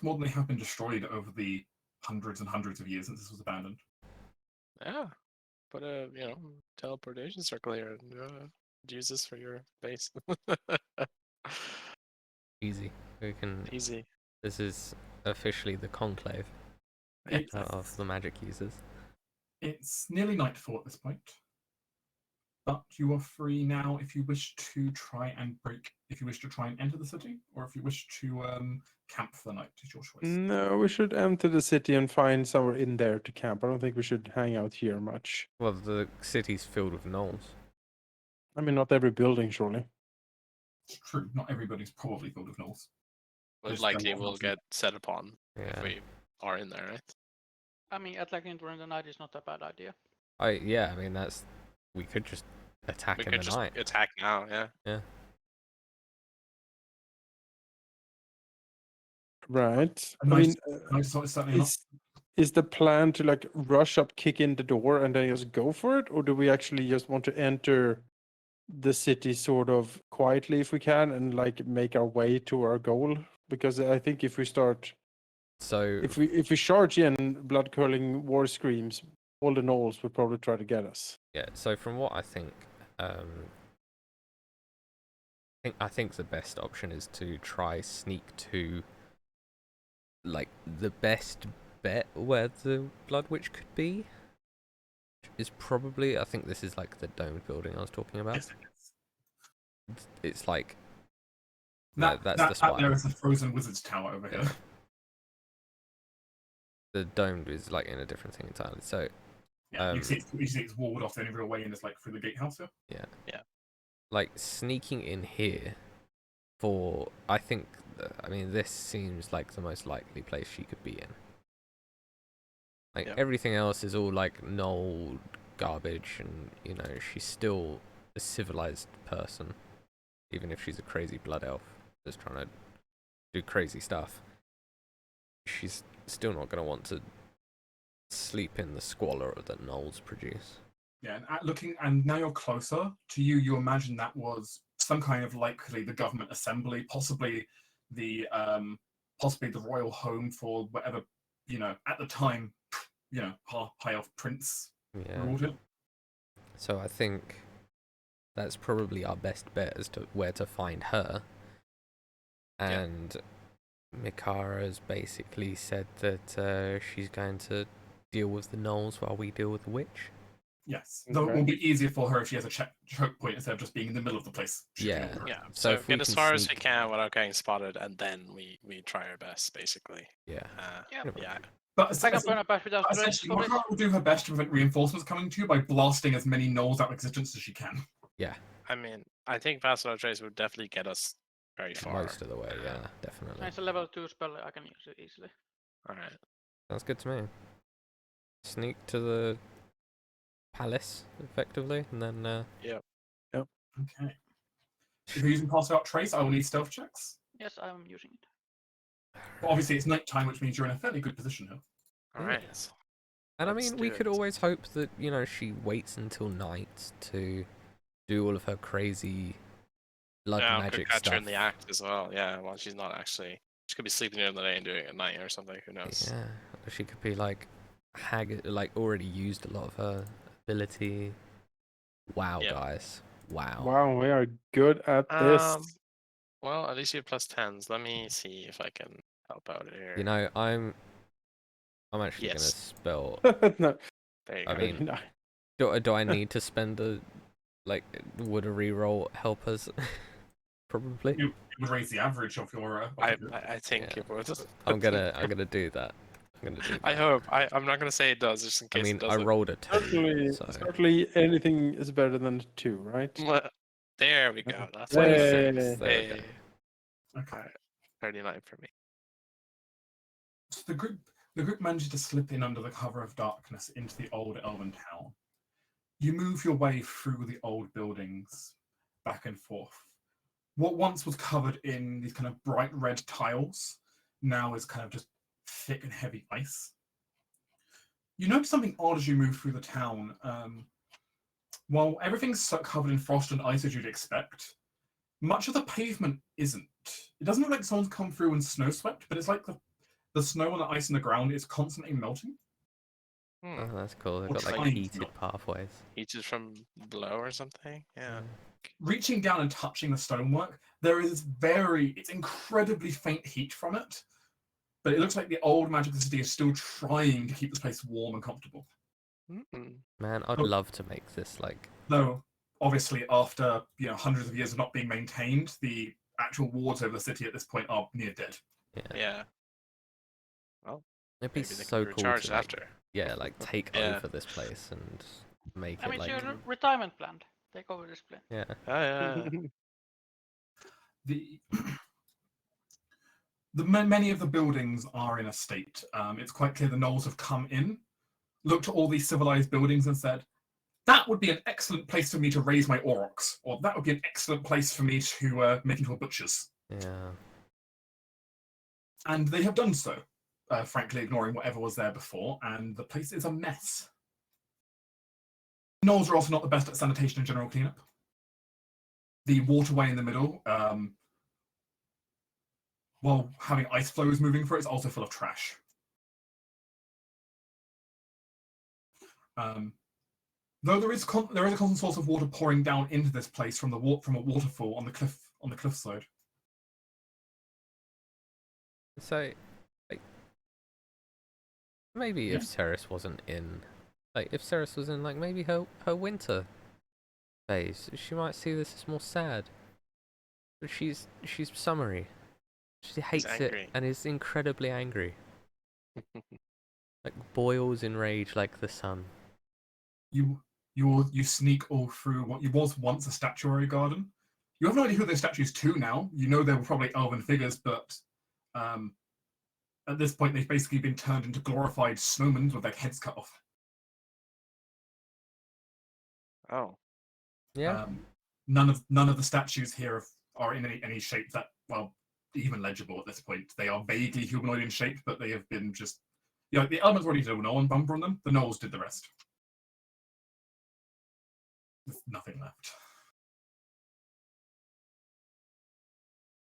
more than they have been destroyed over the hundreds and hundreds of years since this was abandoned. Yeah. Put a teleportation circle here and use this for your base. Easy. We can. Easy. This is officially the conclave of the magic users. It's nearly nightfall at this point, but you are free now if you wish to try and enter the city, or if you wish to camp for the night. Is your choice. No, we should enter the city and find somewhere in there to camp. I don't think we should hang out here much. Well, the city's filled with gnolls. I mean, not every building, surely. It's true. Not everybody's probably filled with gnolls. Most Just likely them will ones. get set upon if Yeah. we are in there, right? I mean, attacking during the night is not a bad idea. I mean that's. We could just attack We in could the just night. attack now, yeah. Yeah. Right. A I nice- mean, Night is certainly not. is is the plan to like rush up, kick in the door, and then just go for it, or do we actually just want to enter the city sort of quietly if we can and like make our way to our goal? Because I think if we start, So if we charge in, blood curling war screams, all the gnolls would probably try to get us. yeah, so from what I think, I think the best option is to try sneak to like the best bet where the Blood Witch could be. Is probably, I think this is like the domed building I was talking about. Yes, it is. It's like That, that's that, the spot. there is the frozen wizard's tower over Yeah. here. The domed is like in a different thing entirely. So Yeah, you see it's walled off. The only real way in is like through the gatehouse here. like sneaking in here for, I think, I mean, this seems like the most likely place she could be in. Like Yeah. everything else is all like null garbage, and you know she's still a civilized person, even if she's a crazy blood elf that's trying to do crazy stuff. She's still not going to want to sleep in the squalor that gnolls produce. Yeah, and now you're closer to you. You imagine that was some kind of likely the government assembly, possibly the royal home for whatever, you know, at the time, you know, high elf prince Yeah. ruled it. So I think that's probably our best bet as to where to find her. And Mikara's basically said that she's going to deal with the gnolls while we deal with the witch. Yes, though it will be easier for her if she has a choke point instead of just being in the middle of the place. Yeah. Yeah. So So if we get as can far as we sneak- can without getting spotted, and then we try our best, basically. Yeah. Yeah. Yeah. But I can burn a patch without strength essentially, for this. Makara will do her best to prevent reinforcements coming to you by blasting as many gnolls out of existence as she can. Yeah. I mean, I think Pass Without Trace would definitely get us very far. Most of the way, yeah, definitely. It's a level 2 spell, I can use it easily. All right. Sounds good to me. Sneak to the palace, effectively, and then Okay. If you're using Pass Without Trace, I will need stealth checks. Yes, I'm using it. But obviously, it's nighttime, which means you're in a fairly good position here. All right. And I Let's mean, we do could it. always hope that, you know, she waits until night to do all of her crazy blood Yeah, could magic catch stuff. her in the act as well. Yeah, while she's not actually. She could be sleeping during the day and doing it at night or something. Who knows? Yeah, or she could be like haggard, like already used a lot of her ability. Wow, Yeah. guys, wow. Wow, we are good at this. Well, at least you have +10s. Let me see if I can help out here. You know, I'm actually gonna Yes. spell. No, There you I go. mean, no. do I need to spend a like would a reroll help us? Probably. It would raise the average of your. I think Yeah. it would. I'm gonna do that. I'm gonna do that. I hope. I'm not gonna say it does, just in I case mean, it I doesn't. rolled a 2, Certainly, so certainly anything is better than a 2, right? There we go. That's Hey. 26. There we go. Hey. Okay. Alright, 39 for me. So the group manages to slip in under the cover of darkness into the old Elven town. You move your way through the old buildings, back and forth. What once was covered in these kind of bright red tiles now is kind of just thick and heavy ice. You notice something odd as you move through the town. While everything's covered in frost and ice as you'd expect, much of the pavement isn't. It doesn't look like someone's come through and snow swept, but it's like the snow and the ice on the ground is constantly melting. Oh, that's cool. They've Or got like trying to heated not. pathways. Each is from below or something? Yeah. Reaching down and touching the stonework, it's incredibly faint heat from it, but it looks like the old magical city is still trying to keep this place warm and comfortable. Mm-mm. Man, I'd Oh. love to make this like. Though, obviously, after hundreds of years of not being maintained, the actual wards over the city at this point are near dead. Yeah. Yeah. It'd be Maybe they so can be cool recharged to like, after. like take Yeah. over this place and make I it mean, like it's your retirement plan. Take over this plan. yeah. Oh, yeah. Many of the buildings are in a state. It's quite clear the gnolls have come in, looked at all these civilized buildings and said, that would be an excellent place for me to raise my aurochs, or that would be an excellent place for me to make into a butcher's. Yeah. And they have done so. frankly ignoring whatever was there before, and the place is a mess. Gnolls are also not the best at sanitation and general cleanup. The waterway in the middle, while having ice flows moving through it, is also full of trash. Though there is a constant source of water pouring down into this place from a waterfall on the cliffside. So, like, maybe Yeah. if Ceres wasn't in, like, if Ceres was in, like, maybe her winter phase, she might see this as more sad. But she's summery. She hates it angry. and is incredibly angry. Like, boils in rage like the sun. You sneak all through what was once a statuary garden. You have no idea who those statues to now. You know they were probably elven figures, but at this point they've basically been turned into glorified snowmen with their heads cut off. Oh. Yeah. None of the statues here are in any shape that, well, even legible at this point. They are vaguely humanoid in shape, but they have been just, the elements already did a Nolan bumper on them. The Gnolls did the rest. There's nothing left.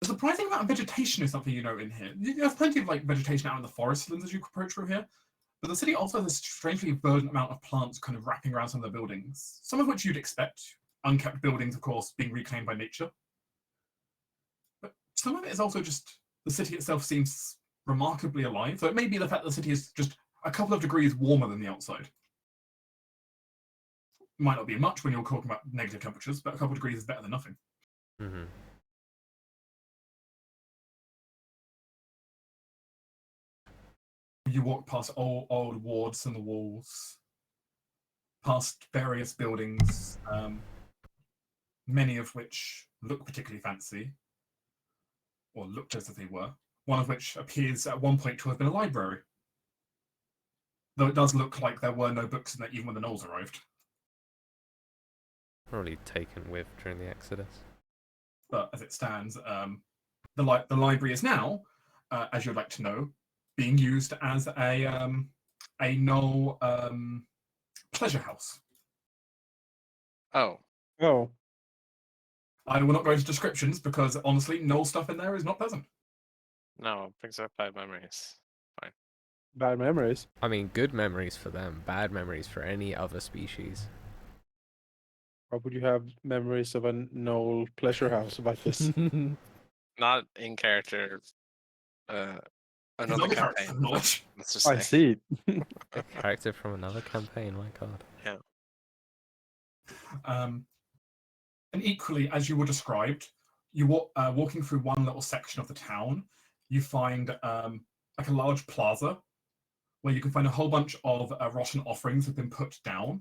The surprising amount of vegetation is something you note in here. There's plenty of vegetation out in the forestlands as you approach through here, but the city also has a strangely verdant amount of plants kind of wrapping around some of the buildings. Some of which you'd expect, unkept buildings, of course, being reclaimed by nature. But some of it is also just the city itself seems remarkably alive. So it may be the fact that the city is just a couple of degrees warmer than the outside. Might not be much when you're talking about negative temperatures, but a couple of degrees is better than nothing. Mm-hmm. You walk past old wards and the walls, past various buildings, many of which look particularly fancy, or looked as if they were. One of which appears at one point to have been a library. Though it does look like there were no books in there even when the Gnolls arrived. Probably taken with during the Exodus. But as it stands, the library is now, as you'd like to know, being used as a Gnoll pleasure house. Oh. Oh, I will not go into descriptions because honestly, Gnoll stuff in there is not pleasant. No, brings up bad memories. Fine. bad memories. I mean, good memories for them, bad memories for any other species. Why would you have memories of a Knoll pleasure house like this? Not in character. Another Another character campaign. knowledge. Let's just I say. see. A character from another campaign, my god. Yeah. And equally, as you were described, you walking through one little section of the town, you find like a large plaza where you can find a whole bunch of rotten offerings have been put down,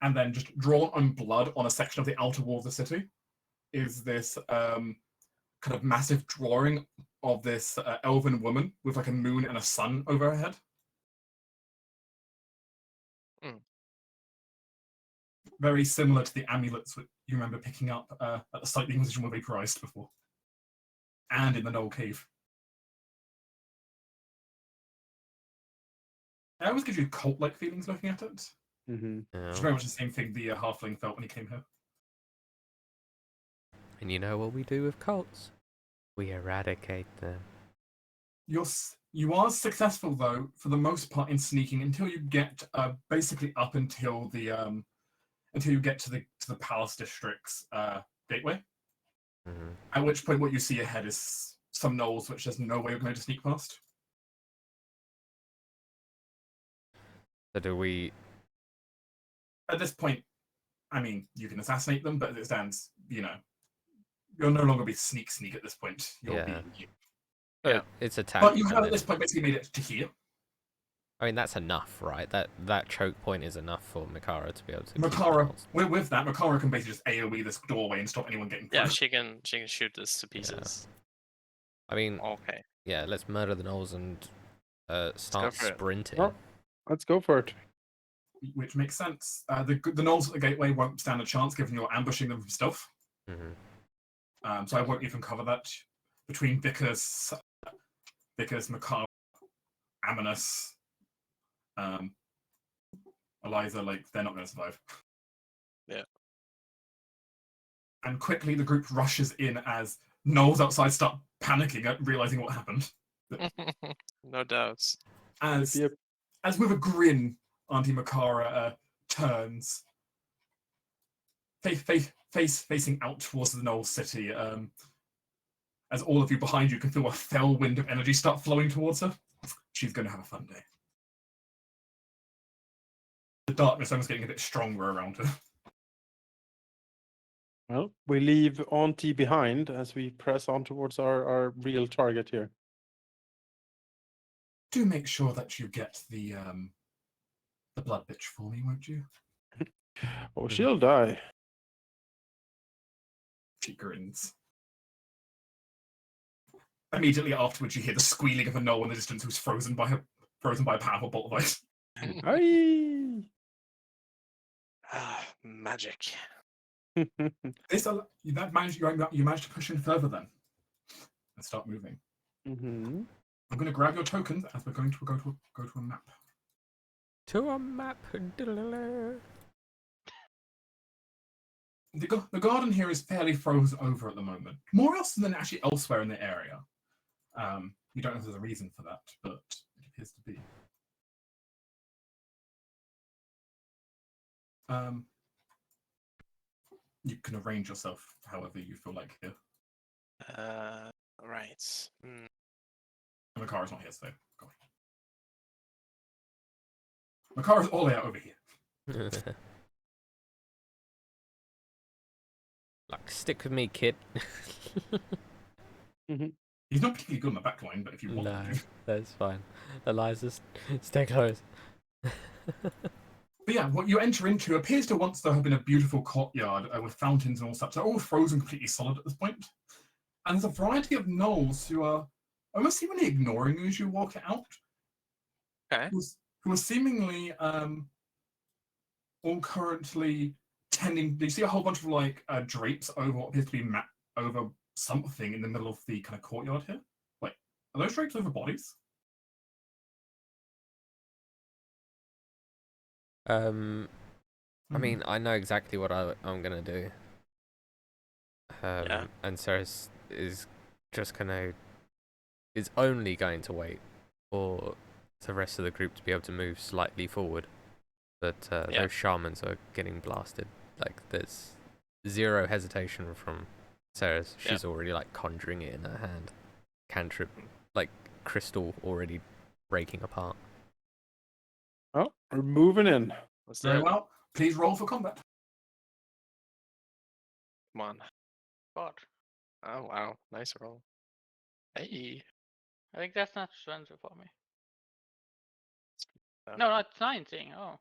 and then just drawn on blood on a section of the outer wall of the city is this kind of massive drawing of this elven woman with like a moon and a sun over her head. Mm. Very similar to the amulets that you remember picking up at the site the Inquisition were vaporized before. And in the Knoll Cave. It always gives you cult-like feelings looking at it. Mm-hmm. Which is very much the same thing the halfling felt when he came here. And you know what we do with cults? We eradicate them. You are successful though, for the most part, in sneaking until you get basically up until you get to the Palace District's gateway. Mm-hmm. At which point, what you see ahead is some knolls which there's no way of going to sneak past. So do we... At this point, I mean, you can assassinate them, but as it stands, you'll no longer be sneak at this point. You'll Yeah. be. Yeah. It's attack. But you have and at this then- point basically made it to here. I mean, that's enough, right? That choke point is enough for Makara to be able to... keep Makara, the with that, Makara can basically just AoE this doorway and stop anyone getting through. Yeah, she can shoot this to pieces. I mean, Okay. yeah, let's murder the gnolls and start for it. sprinting. Well, let's go for it. Which makes sense. The knolls at the gateway won't stand a chance given you're ambushing them from stealth. Mm-hmm. So I won't even cover that. Between Vickers, Makara, Amonis, Eliza, like, they're not going to survive. Yeah. And quickly the group rushes in as gnolls outside start panicking at realizing what happened. No doubts. As Yep. with a grin, Auntie Makara turns, facing out towards the Gnoll city. As all of you behind you can feel a fell wind of energy start flowing towards her. She's going to have a fun day. The darkness almost getting a bit stronger around her. Well, we leave Auntie behind as we press on towards our real target here. Do make sure that you get the blood bitch for me, won't you? Oh, she'll die. She grins. Immediately afterwards, you hear the squealing of a gnoll in the distance who's frozen by a powerful bolt of ice. Aye. Magic. You managed to push in further then. And start moving. Mm-hmm. I'm going to grab your tokens as we're going to go to a map. To a map. The garden here is fairly frozen over at the moment. More else than actually elsewhere in the area. You don't know if there's a reason for that, but it appears to be. You can arrange yourself however you feel like here. Right. Mm. And Makara's not here, so go on. Makara's all the way out over here. Like, stick with me, kid. He's not particularly good on the back line, but if you want No, him to. that's fine. Eliza, stay close. But yeah, what you enter into appears to once there have been a beautiful courtyard with fountains and all such. They're all frozen completely solid at this point. And there's a variety of gnolls who are almost seemingly ignoring you as you walk out. Okay. Who are seemingly all currently tending. You see a whole bunch of like drapes over what appears to be over something in the middle of the kind of courtyard here. Like, are those drapes over bodies? I mean, I know exactly what I'm gonna do. Yeah. And Sarah is only going to wait for the rest of the group to be able to move slightly forward. But those shamans are getting blasted. Like, there's zero hesitation from Sarah. She's already like conjuring it in her hand. Cantrip, like crystal already breaking apart. Oh, we're moving in. Let's Very do it. well. Please roll for combat. Come on. God, Oh wow, nice roll. Hey. I think that's not Swenser for me. Oh. No, it's 19. Oh.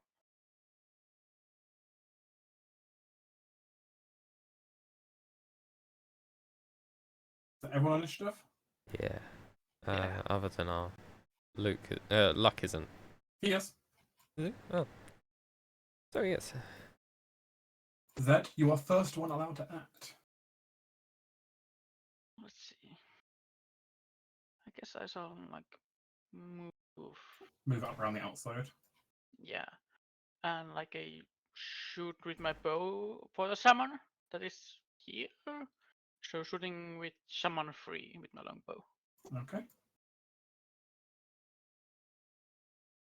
Is that everyone on initiative? Yeah. Yeah. Other than our Luck isn't. Yes. Is it? Oh. So yes. Zed, you are first one allowed to act. Let's see. I guess I saw him like move. Move up around the outside. Yeah. And like a shoot with my bow for the summoner that is here. So shooting with summon free with my longbow. Okay.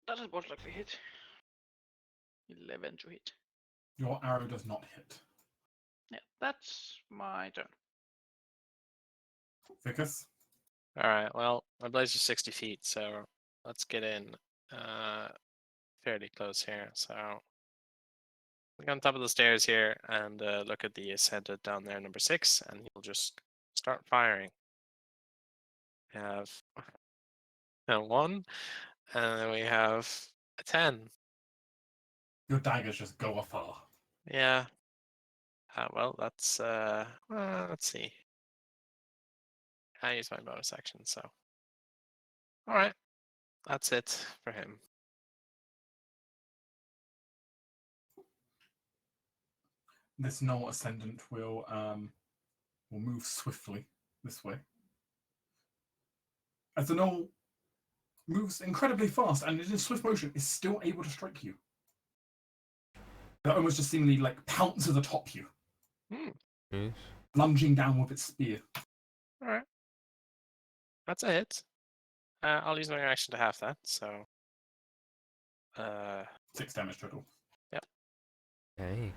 That is most likely hit. 11 to hit. Your arrow does not hit. Yeah, that's my turn. Vicus? Alright, well, my blaze is 60 feet, so let's get in fairly close here. So look on top of the stairs here and look at the ascendant down there, number 6, and you'll just start firing. We have a 1, and then we have a 10. Your daggers just go afar. Yeah. Well, that's let's see. I use my bonus action, so alright. That's it for him. This gnoll ascendant will move swiftly this way. As the gnoll moves incredibly fast and in swift motion is still able to strike you. That almost just seemingly like pounces atop you, Yes. lunging down with its spear. All right, that's a hit. I'll use my action to half that. So, 6 damage total. Hey.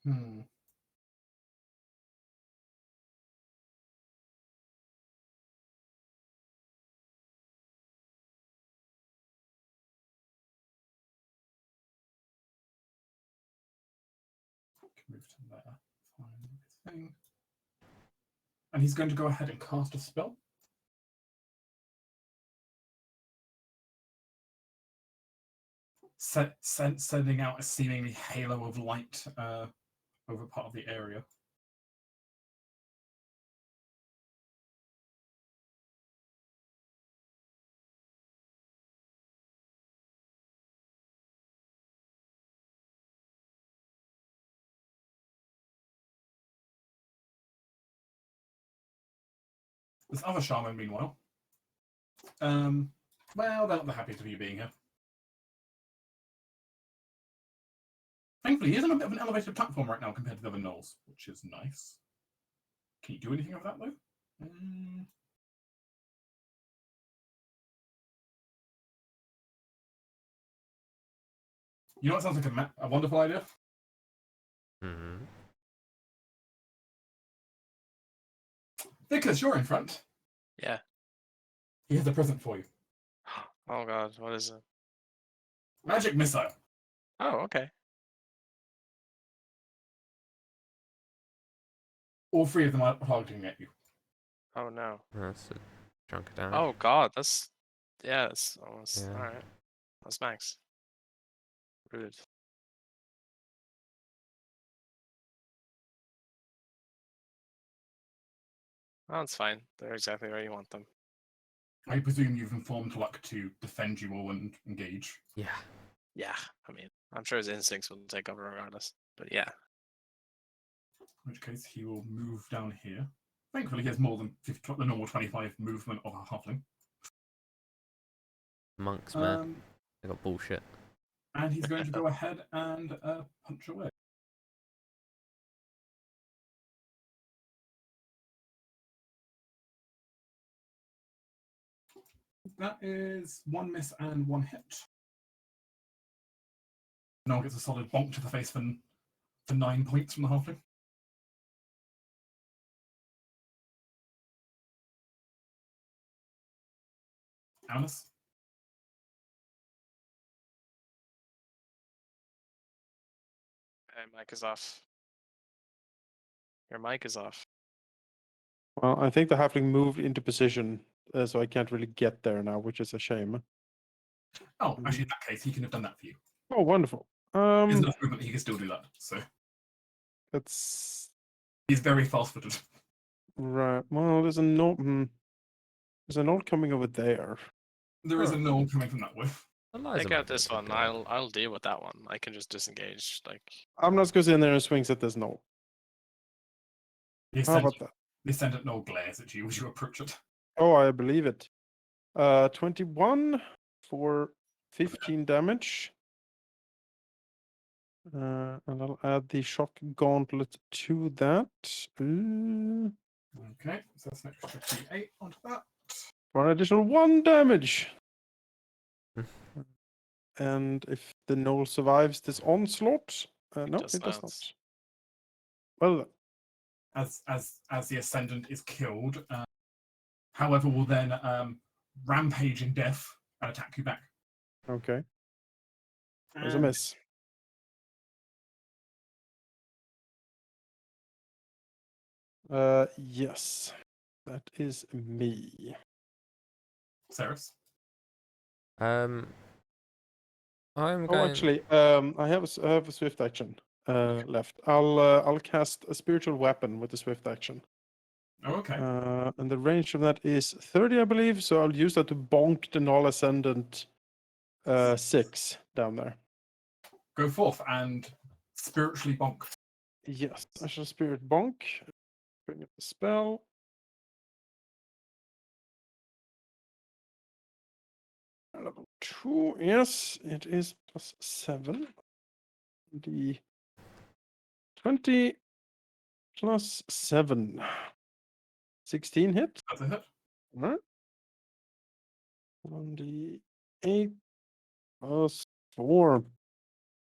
Hmm. Move to there. Find everything. And he's going to go ahead and cast a spell. Sending out a seemingly halo of light over part of the area. This other shaman, meanwhile, well, they're not the happiest of you being here. Thankfully, he is on a bit of an elevated platform right now compared to the other gnolls, which is nice. Can you do anything of that, though? You know what sounds like a wonderful idea? Mm-hmm. Vickers, you're in front. yeah. He has a present for you. Oh God, what is it? Magic missile. Oh, okay. All 3 of them are targeting at you. Oh no. That's a chunk of damage. Oh God, that's it's almost Yeah. all right. That's max. Rude. Oh, that's fine. They're exactly where you want them. I presume you've informed Luck to defend you all and engage. Yeah. Yeah, I mean, I'm sure his instincts will take over regardless. But yeah, In which case, he will move down here. Thankfully, he has more than the normal 25 movement of a halfling. Monks, man. They got bullshit. And he's going to go ahead and punch away. That is 1 miss and 1 hit. Noel gets a solid bonk to the face for 9 points from the halfling. Alice? mic is off. Your mic is off. Well, I think the halfling moved into position, so I can't really get there now, which is a shame. Oh, actually, in that case, he can have done that for you. Oh, wonderful. There's enough movement he can still do that. So That's he's very fast-footed. right. Well, there's a note. There's a note coming over there. There is a Noel coming from that way. Eliza Take might out be this able one. to do it. I'll deal with that one. I can just disengage. Like, I'm not going to in there and swings at this note. The How about that? ascendant Noel glares at you as you approach it. Oh, I believe it. 21 for 15 damage. And I'll add the shock gauntlet to that. Okay, so that's an extra D8 onto that. For an additional 1 damage. And if the gnoll survives this onslaught, no, does it does not. not. Well, As the ascendant is killed, however, will then rampage in death and attack you back. okay. There's a And miss. Yes, that is me. Ceres. I'm Oh, going. actually, I have I have a swift action left. I'll cast a spiritual weapon with the swift action. Oh, okay. And the range of that is 30, I believe. So I'll use that to bonk the null ascendant 6 down there. Go forth and spiritually bonk. Yes, I shall spirit bonk. Bring up the spell. Level 2, yes, it is +7. The 20 plus 7. 16 hit. That's a hit. Alright. 1d8 plus 4.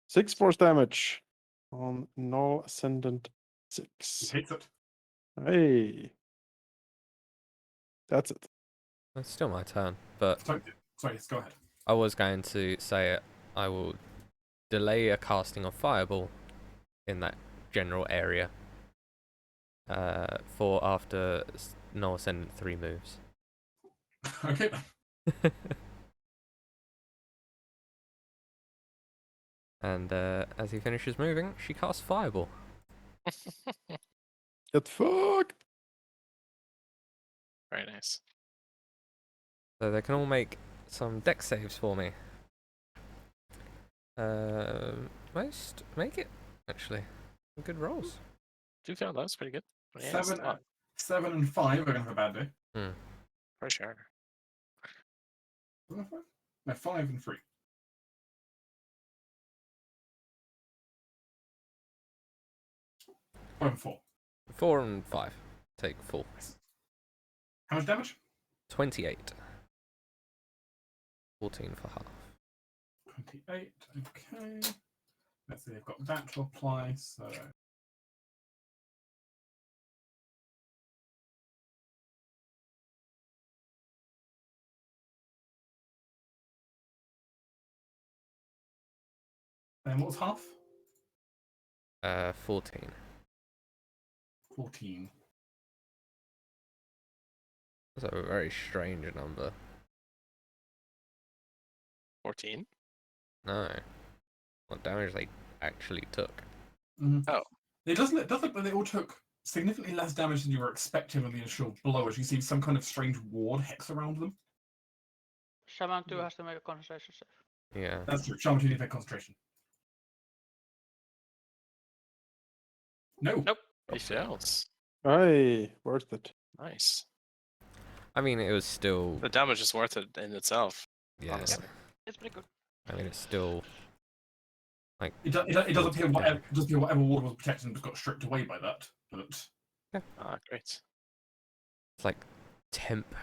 6 force damage on null ascendant He 6. hates it. Hey. That's it. It's still my turn, but Sorry, yes, go ahead. I was going to say I will delay a casting of Fireball in that general area for after Noah sent 3 moves. Okay then. And as he finishes moving, she casts Fireball. Get fucked. Very nice. So they can all make some dex saves for me. Most make it, actually. Good rolls. Do feel that was pretty good. Yeah, it's 7 and 5 are going to have a bad day. for sure. 7 and 5? No, 5 and 3. 5 and 4. 4 and 5. Take full. How much damage? 28. 14 for half. 28. Okay. Let's see, they've got that to apply, so. Then what was half? 14. 14. That's a very strange number. 14. No. What damage they actually took. Mm-hmm. Oh. It does look like they all took significantly less damage than you were expecting on the initial blow, as you see some kind of strange ward hex around them. Shaman 2 has to make a concentration save. Yeah. That's true. Shaman 2 need to make concentration. No. Nope. He fails. Hey, worth it. Nice. I mean, it was still. The damage is worth it in itself. Yeah. Honestly. It's pretty good. I mean, it's still. Like. It does appear whatever ward was protected got stripped away by that. But Ah, great. It's like temp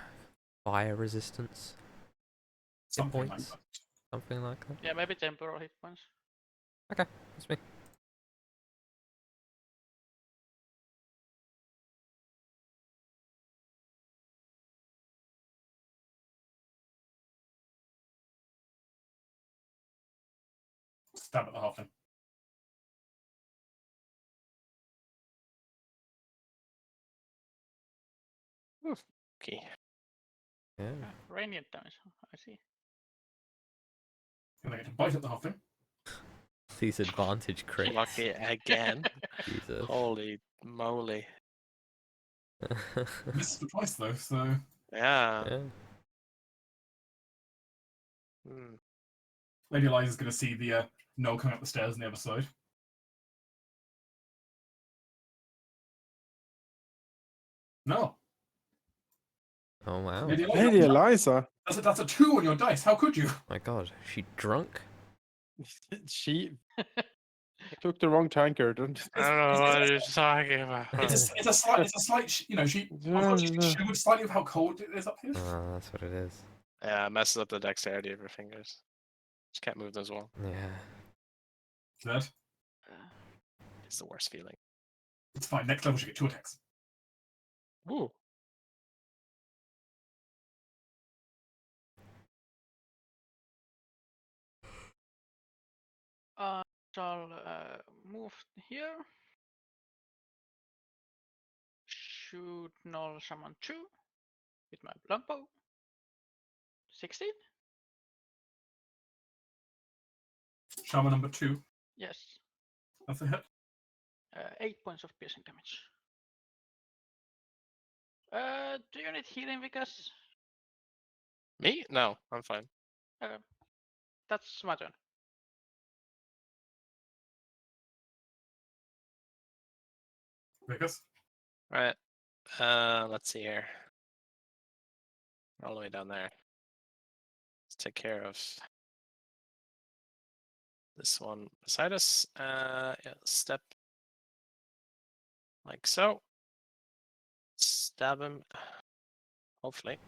fire resistance. something like points. that. Something like that. Yeah, maybe temporal hit points. Okay, that's me. Stab at the halfling. Okay. Yeah. Radiant damage. I see. And they get to bite at the halfling. These advantage crits. Lucky again. Jesus. Holy moly. Missed it twice though, so Yeah. Yeah. Hmm. Lady Eliza's going to see the Noel coming up the stairs on the other side. No. Oh wow. Lady Lady Eliza. That's a 2 on your dice. How could you? My God, she drunk? She took the wrong tanker. Don't. I don't know what you're talking about. It's a slight. You know, she would slightly with how cold it is up here. That's what it is. Yeah, it messes up the dexterity of your fingers. Just can't move them as well. Yeah. That It's the worst feeling. it's fine. Next level, she get 2 attacks. Ooh. Shall move here. Shoot null Shaman 2 with my longbow. 16? Shaman number 2. Yes. That's a hit. 8 points of piercing damage. Do you need healing, Vikas? Me? No, I'm fine. Okay. That's my turn. Vickers. Right. Let's see here. All the way down there. Let's take care of this one beside us. Yeah, step like so. Stab him. Hopefully.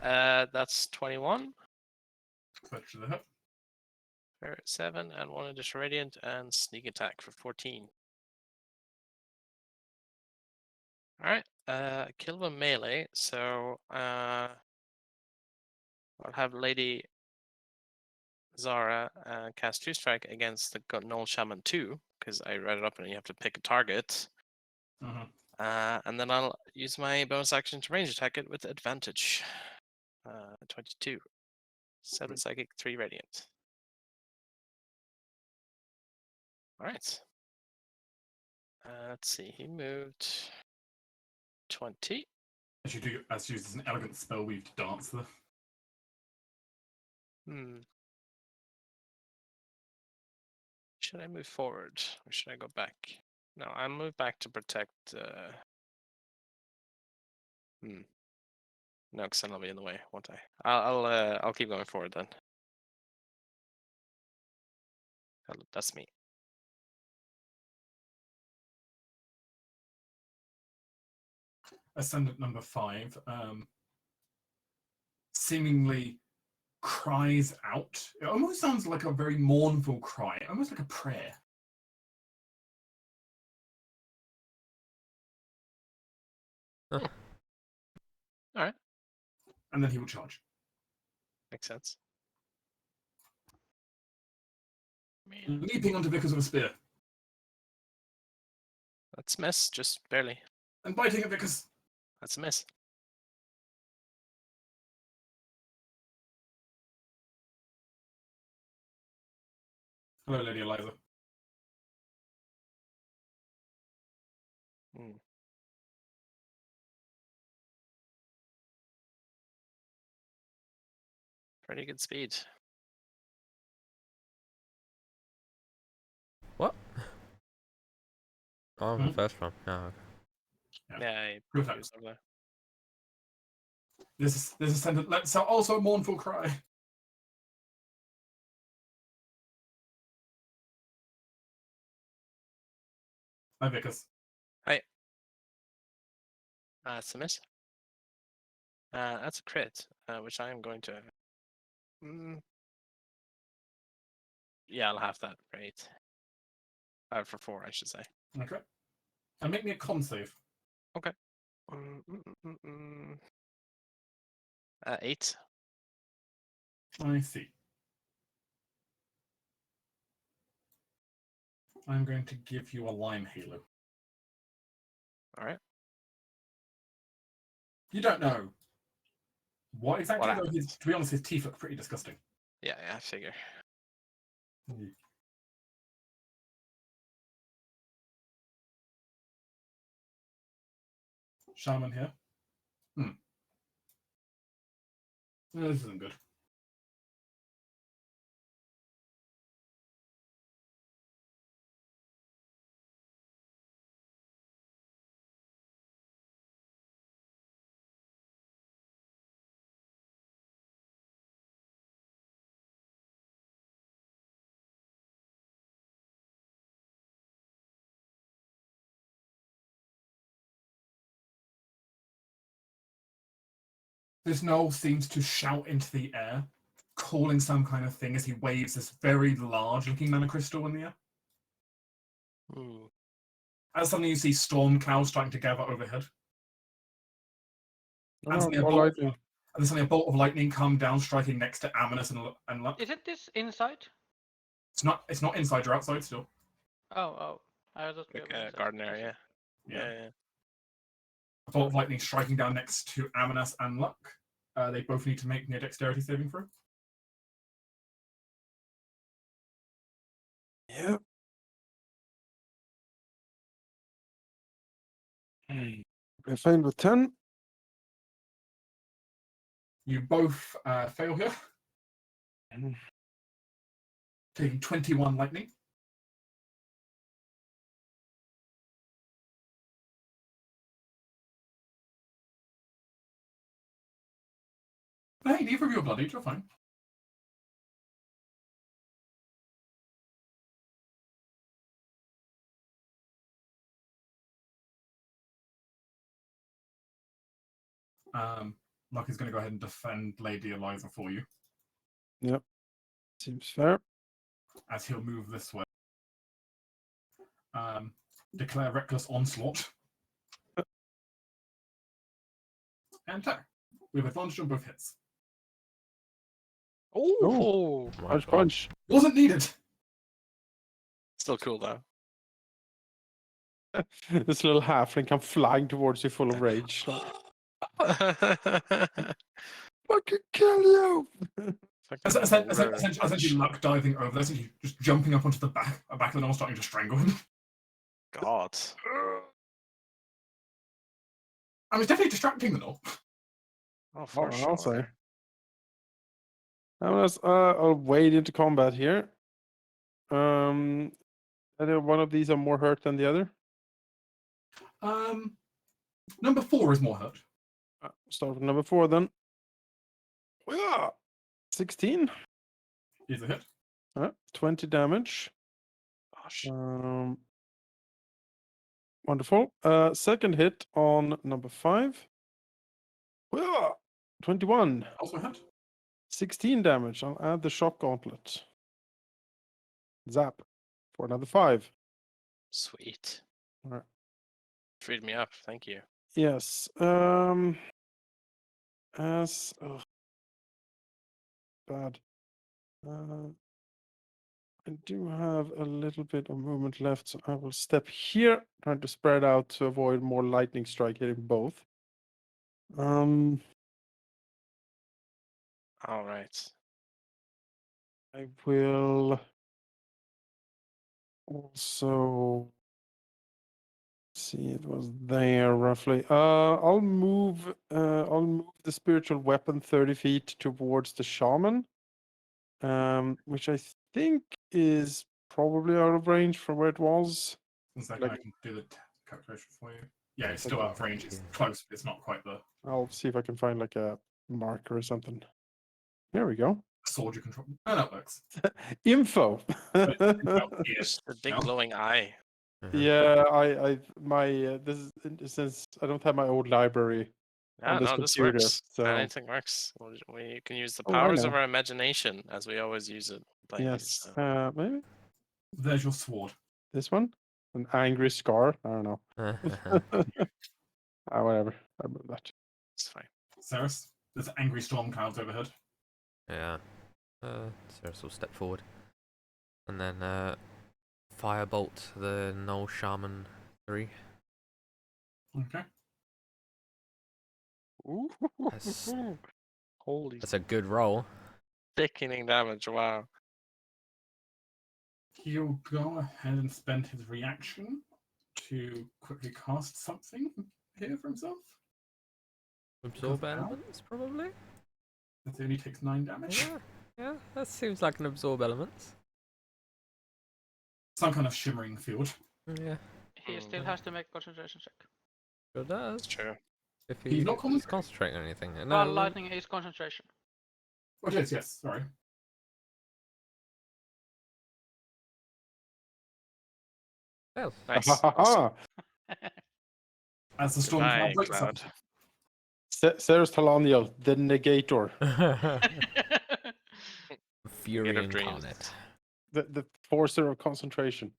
That's 21. That should hit. 7 and 1 additional radiant and sneak attack for 14. Alright, kill the melee, so I'll have Lady Zara cast 2 strike against the Gnoll Shaman 2, because I read it up and you have to pick a target. Mhm. And then I'll use my bonus action to range attack it with advantage. 22. 7 psychic, 3 radiant. Alright. Let's see, he moved 20. As you do, as used as an elegant spell weave to dance there. Should I move forward or should I go back? No, I'll move back to protect. No, because then I'll be in the way, won't I? I'll keep going forward then. That's me. Ascendant number 5 seemingly cries out. It almost sounds like a very mournful cry, almost like a prayer. Alright. And then he will charge. Makes sense. Leaping onto Vickers with a spear. That's a miss, just barely. And biting at Vickers. That's a miss. Hello, Lady Eliza. Pretty good speed. What? Oh, the first one. Oh, okay. Yeah, Good he was over there. This ascendant lets out also a mournful cry. Hi, Vickers. Hi. That's a miss. That's a crit, which I am going to. Yeah, I'll have that. Great. For 4, I should say. Okay. And make me a con save. Okay. 8. I see. I'm going to give you a lime halo. Alright. You don't know what exactly, What though. happens? To be honest, his teeth look pretty disgusting. Yeah, I figure. Shaman here. No, this isn't good. This gnoll seems to shout into the air, calling some kind of thing as he waves this very large-looking mana crystal in the air. As suddenly you see storm clouds starting to gather overhead. And suddenly a bolt of lightning come down, striking next to Amanus and Luck. Isn't this inside? It's not inside, you're outside still. Oh. I thought we Like were a inside. garden area. Yeah. Yeah. A bolt of lightning striking down next to Amanus and Luck. They both need to make near dexterity saving throw. Yeah. I failed with 10. You both fail here, Mm. taking 21 lightning. Hey, neither of you are bloodied, you're fine. Lucky's going to go ahead and defend Lady Eliza for you, Yep. Seems fair. as he'll move this way. Declare Reckless Onslaught. And attack. We have advantage on both hits. Oh, My Punch, God. punch. Wasn't needed! still cool though. This little halfling come flying towards you full of rage. Fucking kill you! Fucking Essentially, Luck diving over there, essentially just jumping up onto the back of the knoll, starting to strangle him. God. I mean, it's definitely distracting the knoll. Oh, for I'll say. sure. I'll wade into combat here. Either one of these are more hurt than the other. Number 4 is more hurt. Start with number 4 then. Yeah. 16. Is a hit. 20 damage. Gosh. Wonderful. Second hit on number 5. Yeah. 21. Also a hit. 16 damage. I'll add the shock gauntlet. Zap. For another 5. Sweet. Alright. Freed me up. Thank you. Yes. As bad. I do have a little bit of movement left, so I will step here, trying to spread out to avoid more lightning strike hitting both. All right. I will also see it was there roughly. I'll move the spiritual weapon 30 feet towards the shaman. Which I think is probably out of range from where it was. 1 second, Like- I can do the calculation for you. Yeah, it's still out of range. It's close, but it's not quite the I'll see if I can find like a marker or something. There we go. sword you control. No, that works. Info. But it's out here. Just a big No. glowing eye. Yeah, this is since I don't have my old library Yeah, on this no, this computer, works. so Anything works. We can use the Oh, I powers of know. our imagination as we always use it. Playing these, yes. so. Maybe There's your sword. this one, an angry scar. I don't know. Whatever. I move that. It's fine. Ceres, there's angry storm clouds overhead. Yeah. Ceres will step forward. And then firebolt the Knoll Shaman 3. Okay. That's, Holy that's a good roll. sickening damage. Wow. He'll go ahead and spend his reaction to quickly cast something here for himself. Absorb Because ow. elements, probably? It only takes 9 damage. Yeah, that seems like an absorb elements. Some kind of shimmering field. Yeah, He still has to make concentration check. sure does. That's true. If He's not he's concentrating on anything. Well, lightning is concentration. Oh, it is, yes, sorry. Fails. Nice. Awesome. As the storm Goodbye, cloud breaks cloud. up. Ceres Talaniel, the negator, Fury of dreams. incarnate. the forcer of concentration.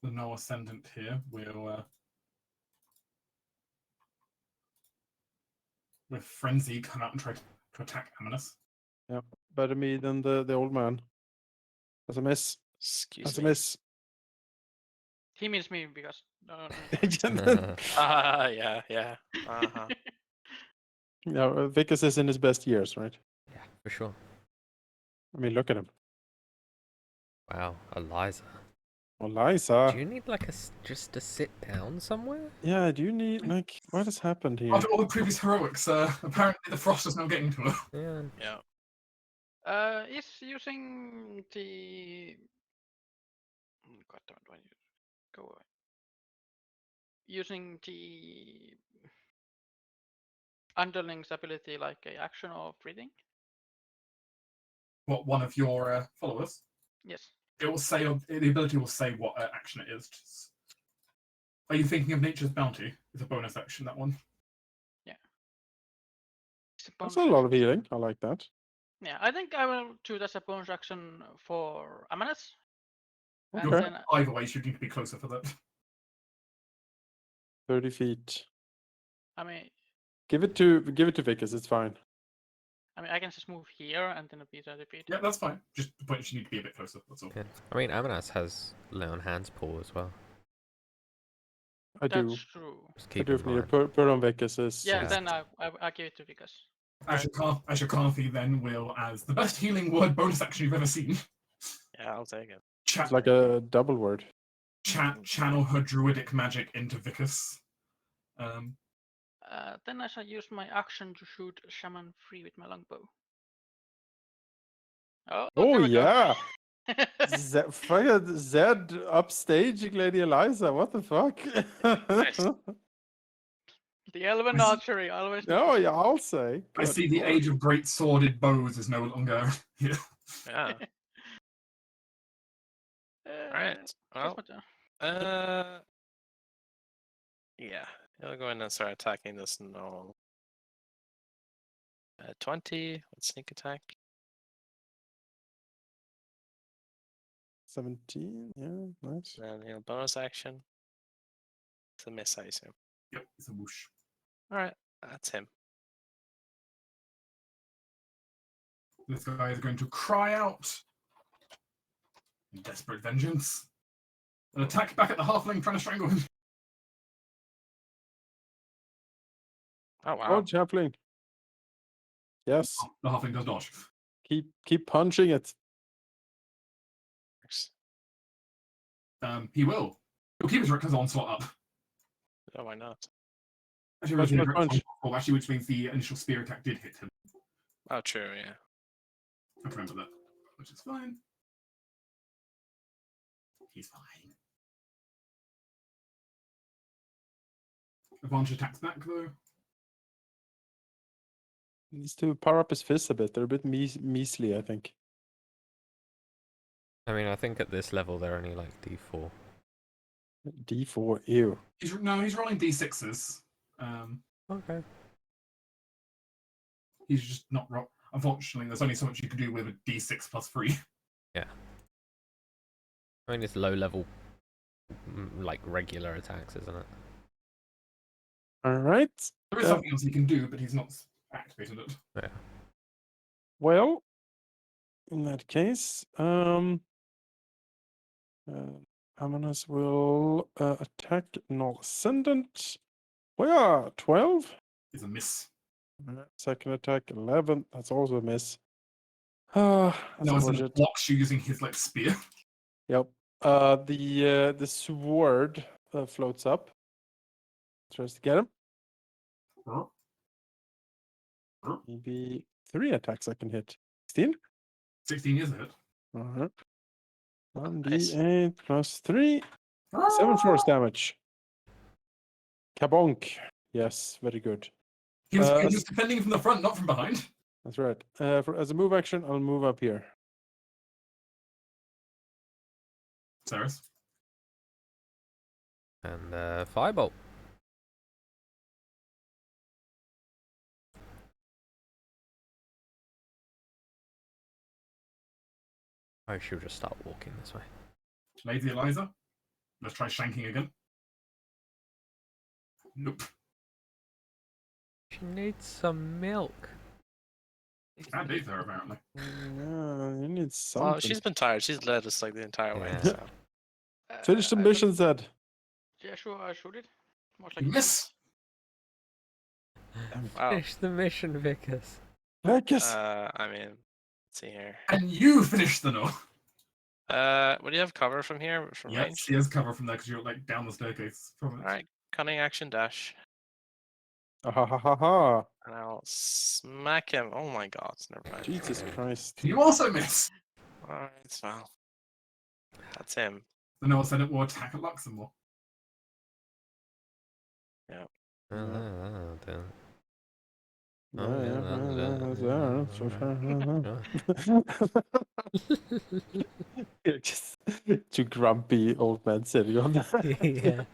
The no ascendant here will with frenzy come out and try to attack Amanus. Better me than the old man. That's a miss. Excuse That's a me. miss. He means me because No. Yeah. Uh-huh. No, Vickers is in his best years, right? Yeah, for sure. I mean, look at him. Wow, Eliza. Oh, Liza. Do you need like just to sit down somewhere? Yeah, do you need, like, what has happened here? After all the previous heroics, apparently the frost is now getting to her. Yeah. Yeah. Is using the God damn it, why you go away? Using the underling's ability like a action of breathing? What, one of your followers? Yes. It will say, the ability will say what action it is. Are you thinking of Nature's Bounty? It's a bonus action, that one. It's a That's bonus a lot of action. healing. I like that. Yeah, I think I will do it as a bonus action for Amanas. And Okay. then Either way, you need to be closer for that. 30 feet. I mean Give it to Vickers, it's fine. I can just move here and then it'll be 30 feet. Yeah, that's fine. Just the point is you need to be a bit closer, that's all. Yeah. I mean, Amanas has lay on hands paw as well. I That's do. true. Just I keep do in if need to mind. put on Vickers. Yeah, Yeah. then I give it to Vikas. Ashokarthi then will, as the best healing word bonus action you've ever seen, Yeah, I'll take it. chat, It's like a double word. channel her druidic magic into Vicus. Then I shall use my action to shoot Shaman free with my longbow. Oh, Oh, there we yeah. go. Fucking Zed upstaging Lady Eliza. What the fuck? Nice. The Elven I see- archery always. Oh, yeah, I'll say. I Good see the lord. age of great sworded bows is no longer here. Yeah. Alright. Guess Well, what, yeah. I'll go in and start attacking this gnoll. 20 with sneak attack. 17, yeah, nice. Then bonus action. It's a miss, I assume. Yep, it's a whoosh. Alright, that's him. This guy is going to cry out in desperate vengeance and attack back at the halfling trying to strangle him. Oh wow. Oh, Chaplain. Yes, The halfling does dodge. keep punching it. He will. He'll keep his reckless onslaught up. Oh, why not? Actually, Punch, really, punch, reckless punch. onslaught, actually, which means the initial spear attack did hit him. Oh, true, yeah. I can remember that, which is fine. He's fine. Advantage attacks back though. Needs to power up his fists a bit. They're a bit measly, I think. I mean, I think at this level they're only like D4. D4, ew. He's rolling d6s. Okay. He's just not roll. Unfortunately, there's only so much you can do with a d6 plus 3. Yeah. I mean, it's low level, like regular attacks, isn't it? All right. There is something else he can do, but he's not activated it. Yeah. Well, in that case, Amanas will attack Null Ascendant. Well, yeah, 12. It's a miss. Second attack, 11. That's also a miss. That's No, it's unfortunate. blocks you using his like spear. Yep. The sword floats up. Tries to get him. Maybe 3 attacks I can hit. 16? 16 is a hit. Alright. Nice. 1d8 plus 3. 7 force damage. Kabonk. Yes, very good. He was defending from the front, not from behind. That's right. As a move action, I'll move up here. Cyrus. And Firebolt. I should just start walking this way. Lady Eliza. Let's try shanking again. Nope. She needs some milk. Bad day for her, apparently. Yeah, you need something. Well, she's been tired. She's led us like the entire way. Yeah. So. Finish the mission, Zed. Yeah, sure, I shoot it. Most You likely miss. Wow. Finish the mission, Vickers. Lucas! I mean, let's see here. And you finish the no. Would you have cover from here from Yes, range? he has cover from there because you're like down the staircase from it. All right, cunning action dash, Ha ha ha ha! and I'll smack him. Oh my God! Never mind. Jesus Christ. You also miss. All right, well, that's him. The Noah Senate will attack at Luxembourg. Yeah. Damn. You're just two grumpy old men sitting on that. Yeah.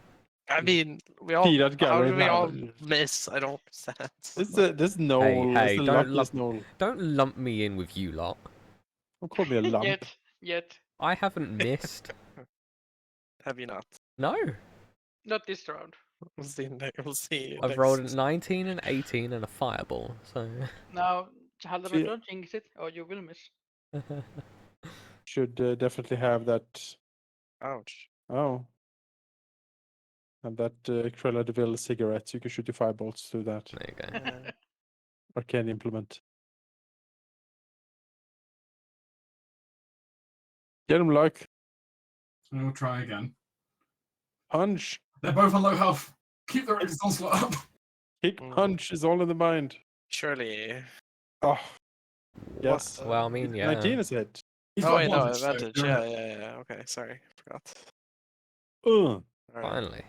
I mean, we all. Peanut How gallery did we now. all miss? I don't understand. This Noel Hey, is the don't luckiest Noel. Don't lump me in with you lot. Don't call me a lump. Yet. I haven't missed. Have you not? No. Not this round. We'll see. We'll see. I've rolled a 19 and 18 and a fireball, so. Now, Halldamir, See- don't jinx it, or you will miss. Should definitely have that. Ouch. Oh. And that Cruella de Vil cigarette. You can shoot your firebolts through that. There you go. Arcane implement. Get him, luck. We'll try again. Punch. They're both on low health. Keep the resistance slot up. Kick, punch is all in the mind. Surely. Oh. Yes. Well, I mean, yeah. 19 is it. He's Oh got wait, no, advantage, so advantage. go Yeah, ahead. yeah. Okay, sorry, forgot. Ugh. All right. Finally.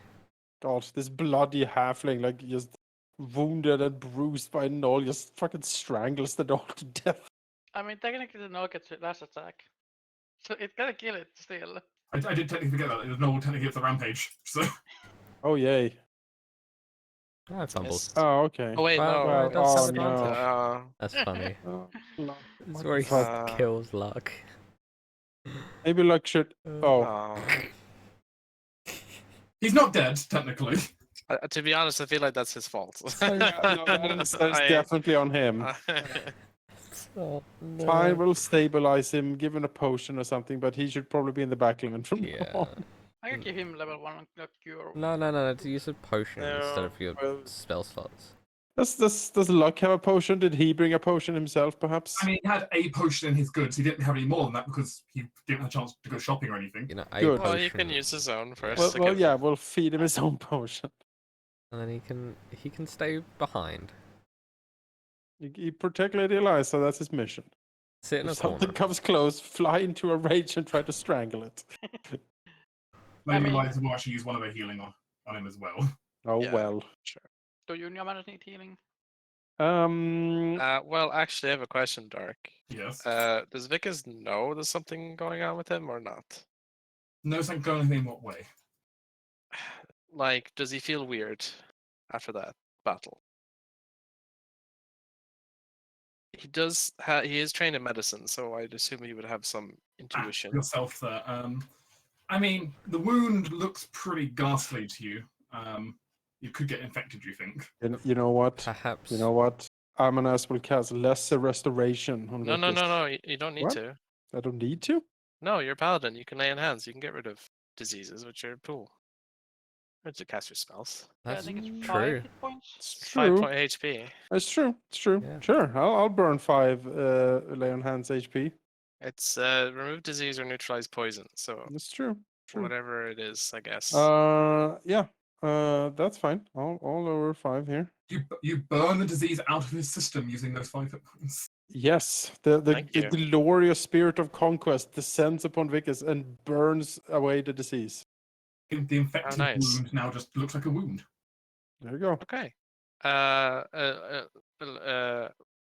God, this bloody halfling, like, just wounded and bruised by Noel, just fucking strangles the dog to death. I mean, technically the Noah gets the last attack. So it gotta kill it still. I did technically forget that. There's no technically it's a rampage. So Oh, yay. I fumbled. Missed. Oh, okay. Oh wait, Well, no. well, it does oh, have no. advantage. That's funny. Oh, no. It's What where the he fuck? kills luck. Maybe luck should. Oh, Oh. he's not dead, technically. To be honest, I feel like that's his fault. yeah, no, that's definitely on him. Oh, no. Fine, we'll stabilize him, give him a potion or something, but he should probably be in the backline from now Yeah. on. I can give him level 1 cure. No. To use a potion instead of your well- spell slots. Does Luck have a potion? Did he bring a potion himself, perhaps? I mean, he had a potion in his goods. He didn't have any more than that because he didn't have a chance to go shopping or anything. You know, a Good. potion. Well, you can use his own first. well, to well, give- yeah, we'll feed him his own potion. And then he can stay behind. He protect Lady Eliza, that's his mission. Sit in If a something corner. comes close, fly into a rage and try to strangle it. Maybe mean- Eliza will actually use one of her healing on him as well. Oh, Yeah. well. Do you manage need healing? Well, actually, I have a question, Dark. Yes. Does Vickers know there's something going on with him or not? No sense going in what way? Like, does he feel weird after that battle? He does. He is trained in medicine, so I'd assume he would have some intuition. Yourself there. I mean, the wound looks pretty ghastly to you. You could get infected, you think? You know what? Perhaps. You know what? Amanas will cast lesser restoration on No. Vickers. You don't need What? to. I don't need to? No, you're a paladin. You can lay in hands. You can get rid of diseases with your pool. Or to cast your spells. That's I think it's 5 true. hit points. It's True. 5 point HP. It's true. It's true. Yeah. Sure. I'll burn 5 lay on hands HP. It's remove disease or neutralize poison. So That's true. True. whatever it is, I guess. Yeah. That's fine. I'll lower 5 here. You burn the disease out of his system using those 5 hit points. Yes, the Thank you. glorious spirit of conquest descends upon Vickers and burns away the disease. The infected nice. wound now just looks like a wound. There you go. Okay.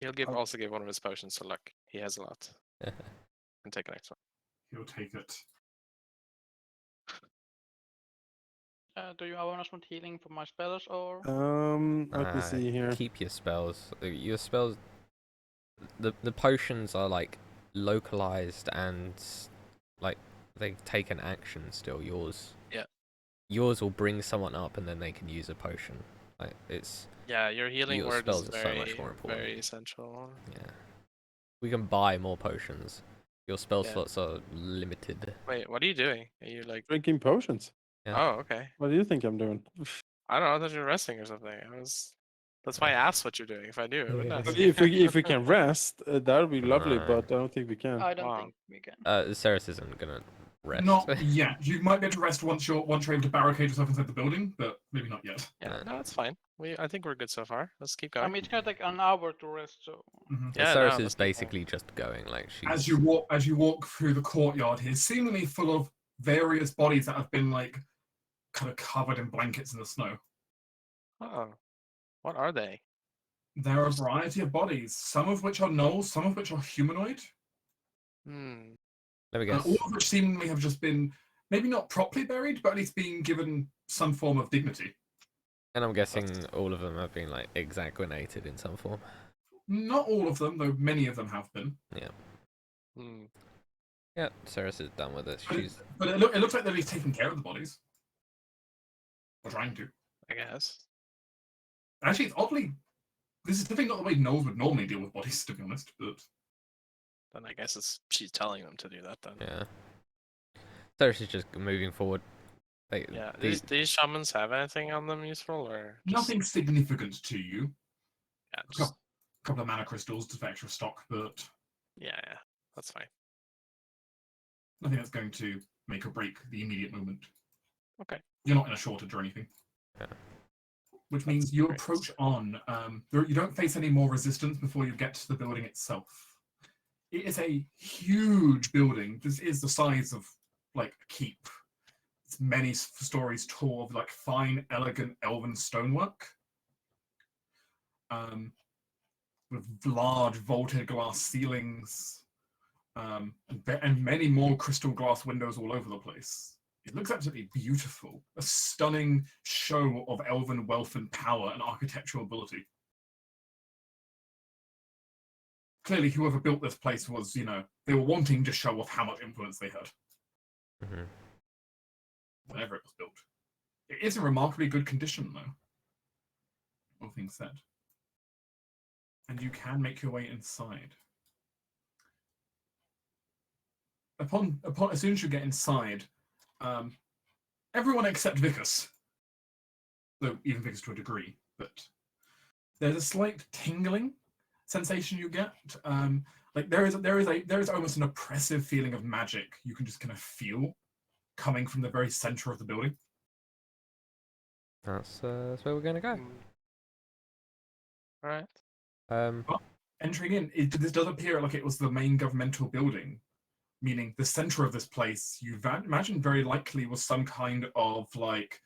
He'll also give one of his potions to Luck. He has a lot. And take an next one. He'll take it. Do you want us want healing for my spells or? Let me see here. Keep your spells. Your spells. The potions are like localized and like they take an action still. Yours. Yeah. Yours will bring someone up and then they can use a potion. Like it's Yeah, your healing Your word is spells are so very, much more important. very essential. yeah. We can buy more potions. Your spell Yeah. slots are limited. Wait, what are you doing? Are you like? Drinking potions. Yeah. Oh, okay. What do you think I'm doing? I don't know. I thought you were resting or something. That's why I asked what you're doing. If I knew, I wouldn't ask. If we can rest, that would be lovely. No. But I don't think we can. I don't Wow. think we can. Ceres isn't gonna rest. Not yet. You might be able to rest once you're able to barricade yourself inside the building, but maybe not yet. Yeah, No. no, that's fine. I think we're good so far. Let's keep I going. mean, it's gonna take an hour to rest, so. Mhm. Yeah, Ceres no, is let's keep going. basically just going like she's. As you walk through the courtyard here, seemingly full of various bodies that have been like kind of covered in blankets in the snow. Oh, what are they? There are a variety of bodies, some of which are gnolls, some of which are humanoid, Hmm. Let me and guess. all of which seemingly have just been maybe not properly buried, but at least being given some form of dignity. And I'm guessing all of them have been like exsanguinated in some form. Not all of them, though many of them have been. Hmm. Yeah, Ceres is done with it. But, She's it looks like they're at least taking care of the bodies. Or trying to. I guess. Actually, it's oddly. This is definitely not the way gnolls would normally deal with bodies, to be honest. But Then I guess she's telling them to do that. Then. yeah. Ceres is just moving forward. Yeah. These shamans have anything on them useful or just, nothing significant to you. Yeah. A Just, couple of mana crystals to extra stock, but yeah. That's fine. nothing that's going to make or break the immediate moment. Okay. You're not in a shortage or anything. Yeah. Which means you great. approach on. You don't face any more resistance before you get to the building itself. It is a huge building. This is the size of like a keep. It's many stories tall of like fine, elegant elven stonework. With large vaulted glass ceilings, and many more crystal glass windows all over the place. It looks absolutely beautiful. A stunning show of elven wealth and power and architectural ability. Clearly, whoever built this place was, they were wanting to show off how much influence they had Mhm. whenever it was built. It is in remarkably good condition, though, all things said. And you can make your way inside. As soon as you get inside, everyone except Vicus, though even Vicus to a degree, but there's a slight tingling sensation you get. Like there is almost an oppressive feeling of magic you can just kind of feel coming from the very center of the building. That's where we're gonna go. All right. Entering in, this does appear like it was the main governmental building, meaning the center of this place, you imagine very likely was some kind of like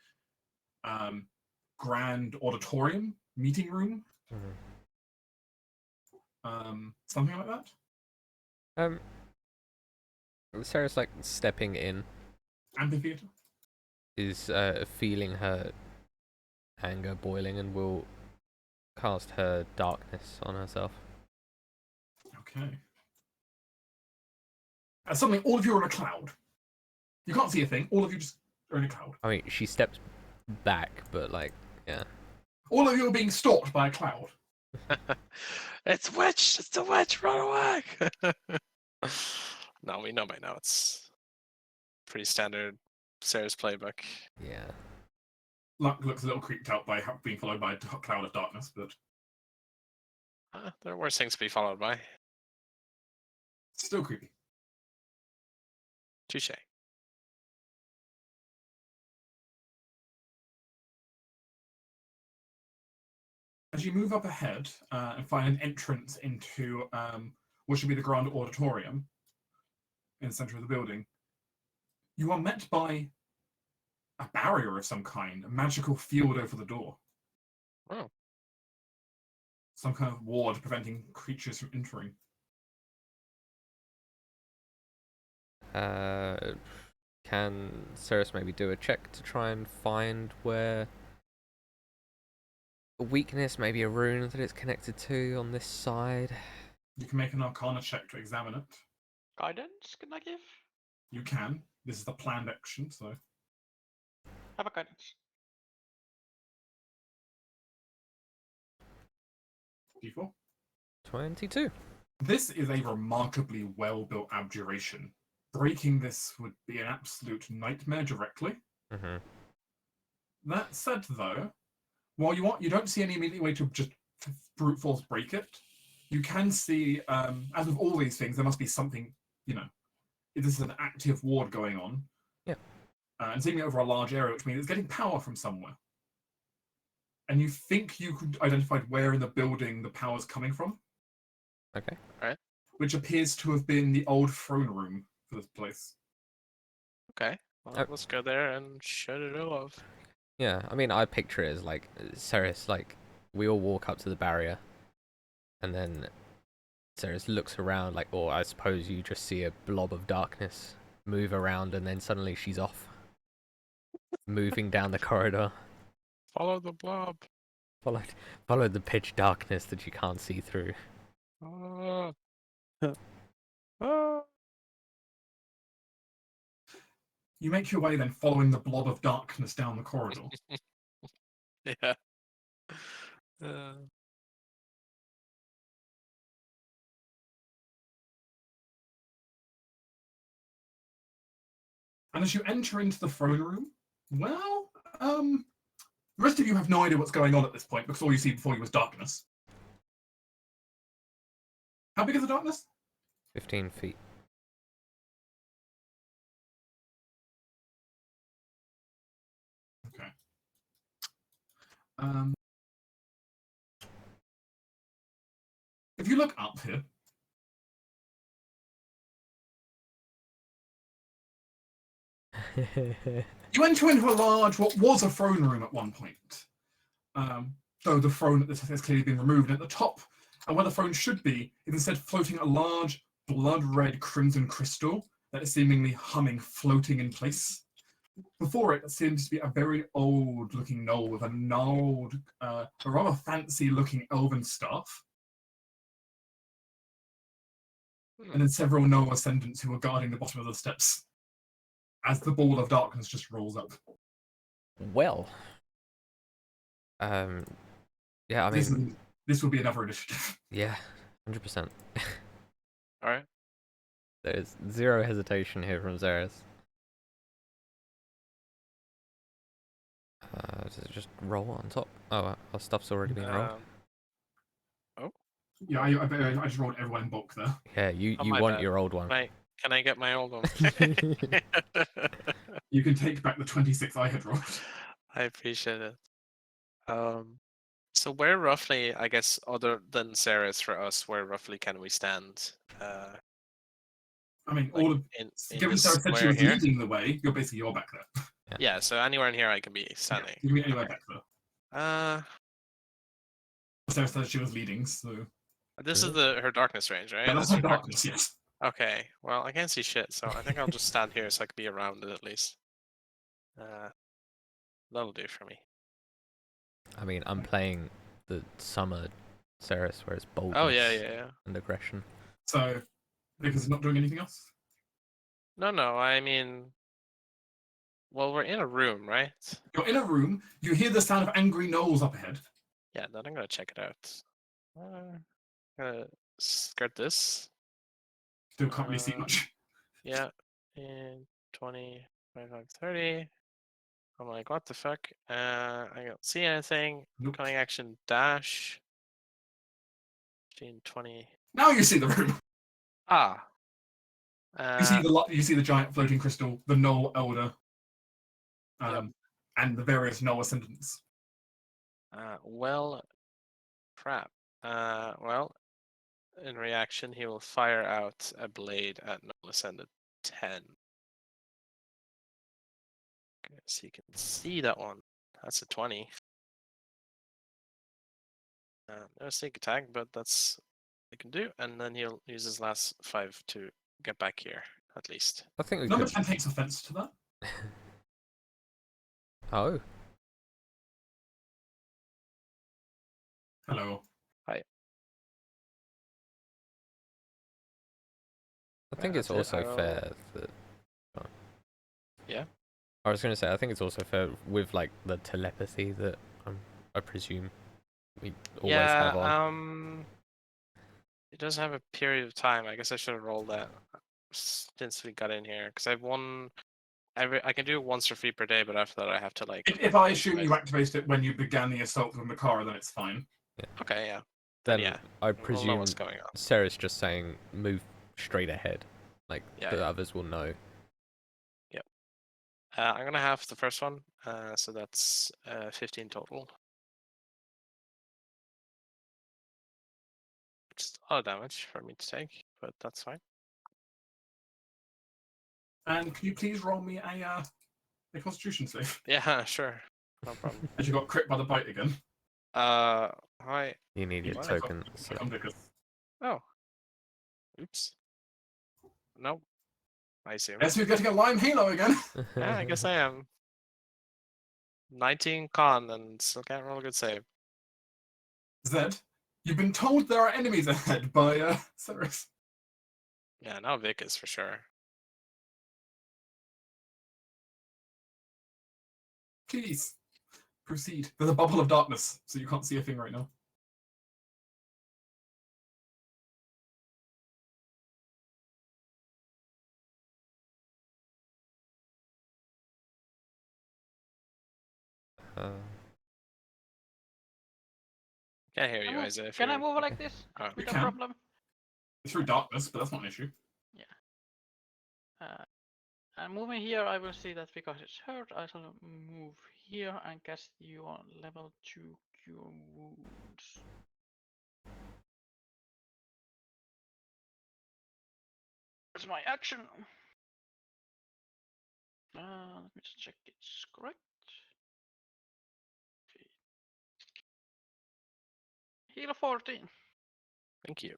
grand auditorium, meeting room, something like that. Ceres like stepping in Amphitheater. is feeling her anger boiling and will cast her darkness on herself. Okay. Suddenly, all of you are in a cloud. You can't see a thing. All of you just are in a cloud. I mean, she steps back, but like, yeah. All of you are being stalked by a cloud. It's witch! It's the witch! Run away! No, we know by now. It's pretty standard Sarah's playbook. Yeah. Luck looks a little creeped out by being followed by a cloud of darkness, but There are worse things to be followed by. still creepy. Touche. As you move up ahead and find an entrance into what should be the grand auditorium in the center of the building, you are met by a barrier of some kind, a magical field over the door. Oh. Some kind of ward preventing creatures from entering. Can Ceres maybe do a check to try and find where a weakness, maybe a rune that it's connected to on this side? You can make an Arcana check to examine it. Guidance, can I give? You can. This is the planned action, so Have a guidance. D4. 22. This is a remarkably well-built abjuration. Breaking this would be an absolute nightmare directly. Mm-hmm. That said, though, while you don't see any immediate way to just brute force break it, you can see, as with all these things, there must be something, this is an active ward going on. Yeah. And seemingly over a large area, which means it's getting power from somewhere. And you think you could identify where in the building the power's coming from. Okay. Alright. Which appears to have been the old throne room for this place. Okay. Well, let's go there and shut it off. Yeah, I mean, I picture it as like Ceres, like we all walk up to the barrier, and then Ceres looks around, like, or I suppose you just see a blob of darkness move around, and then suddenly she's off, moving down the corridor. Follow the blob. Follow the pitch darkness that you can't see through. Ah. You make your way then following the blob of darkness down the corridor. Yeah. And as you enter into the throne room, well, the rest of you have no idea what's going on at this point because all you see before you was darkness. How big is the darkness? 15 feet. Okay. If you look up here, you enter into a large, what was a throne room at one point. Though the throne has clearly been removed. And at the top, and where the throne should be, is instead floating a large, blood-red crimson crystal that is seemingly humming, floating in place. Before it seems to be a very old-looking gnoll with a rather fancy-looking elven staff. And then several gnoll ascendants who are guarding the bottom of the steps as the ball of darkness just rolls up. Well, yeah, I mean, this will be another initiative. Yeah, 100%. All right. There's zero hesitation here from Zeres. Does it just roll on top? Oh, our stuff's already been rolled. Oh. Yeah, I just rolled everyone in bulk there. Yeah, you my want bad. your old one. Can I get my old one? You can take back the 26 I had rolled. I appreciate it. So where roughly, I guess, other than Ceres for us, where roughly can we stand? I mean, Like all of in given this Sarah said she square was here? leading the way, you're back there. Yeah, so anywhere in here I can be standing. You can be anywhere back there. Uh, Sarah said she was leading, so this Is is her darkness range, right? yeah, that's her her darkness, yes. Okay, well, I can't see shit, so I think I'll just stand here so I can be around it at least. That'll do for me. I mean, I'm playing the summer Ceres, where it's boldness Oh, yeah. and aggression. So, because not doing anything else? No, I mean, well, we're in a room, right? You're in a room, you hear the sound of angry gnolls up ahead. Yeah, then I'm gonna check it out. Gonna skirt this. Still can't really see much. Yeah, in 20, 25, 30. I'm like, what the fuck? I don't see anything. Nope. Cunning action dash. 15, 20. Now you see the room. Ah. You see the giant floating crystal, the Gnoll Elder, Yep. and the various Gnoll ascendants. Well, crap. Well, in reaction, he will fire out a blade at Gnoll Ascendant 10. Okay, so you can see that one. That's a 20. No sneak attack, but that's what he can do. And then he'll use his last 5 to get back here, at least. I think we Number could... 10 takes offense to that. Oh. Hello. Hi. I think it's that's it. also fair that... Oh. Yeah? I was going to say, I think it's also fair with, like, the telepathy that I presume we always have on. It does have a period of time. I guess I should have rolled that since we got in here, because I've one I can do it once for free per day, but after that I have to like. If I assume you activated it when you began the assault with Makara, then it's fine. Okay, yeah. Then yeah, I we'll know presume what's going on. Sarah's just saying move straight ahead. Like Yeah, the yeah. others will know. I'm gonna have the first one, so that's 15 total. Just a lot of damage for me to take, but that's fine. And can you please roll me a Constitution save? Yeah, sure, no problem. As you got crit by the bite again. Hi. You need your What? token. So. Oh. Oops. No. I assume. Guess who's getting a lime halo again? Yeah, I guess I am. 19 con and still can't roll a good save. Zed, you've been told there are enemies ahead by Ceres. Yeah, now Vic is for sure. Please proceed. There's a bubble of darkness, so you can't see a thing right now. Can't hear you, Can I move- Isaiah. if Can I you're- move like this Oh. with You a can. problem? It's through darkness, but that's not an issue. And moving here, I will see that because it's hurt, I shall move here and cast you on level 2 cure wounds. That's my action. Let me just check it's correct. Okay. Heal 14. Thank you.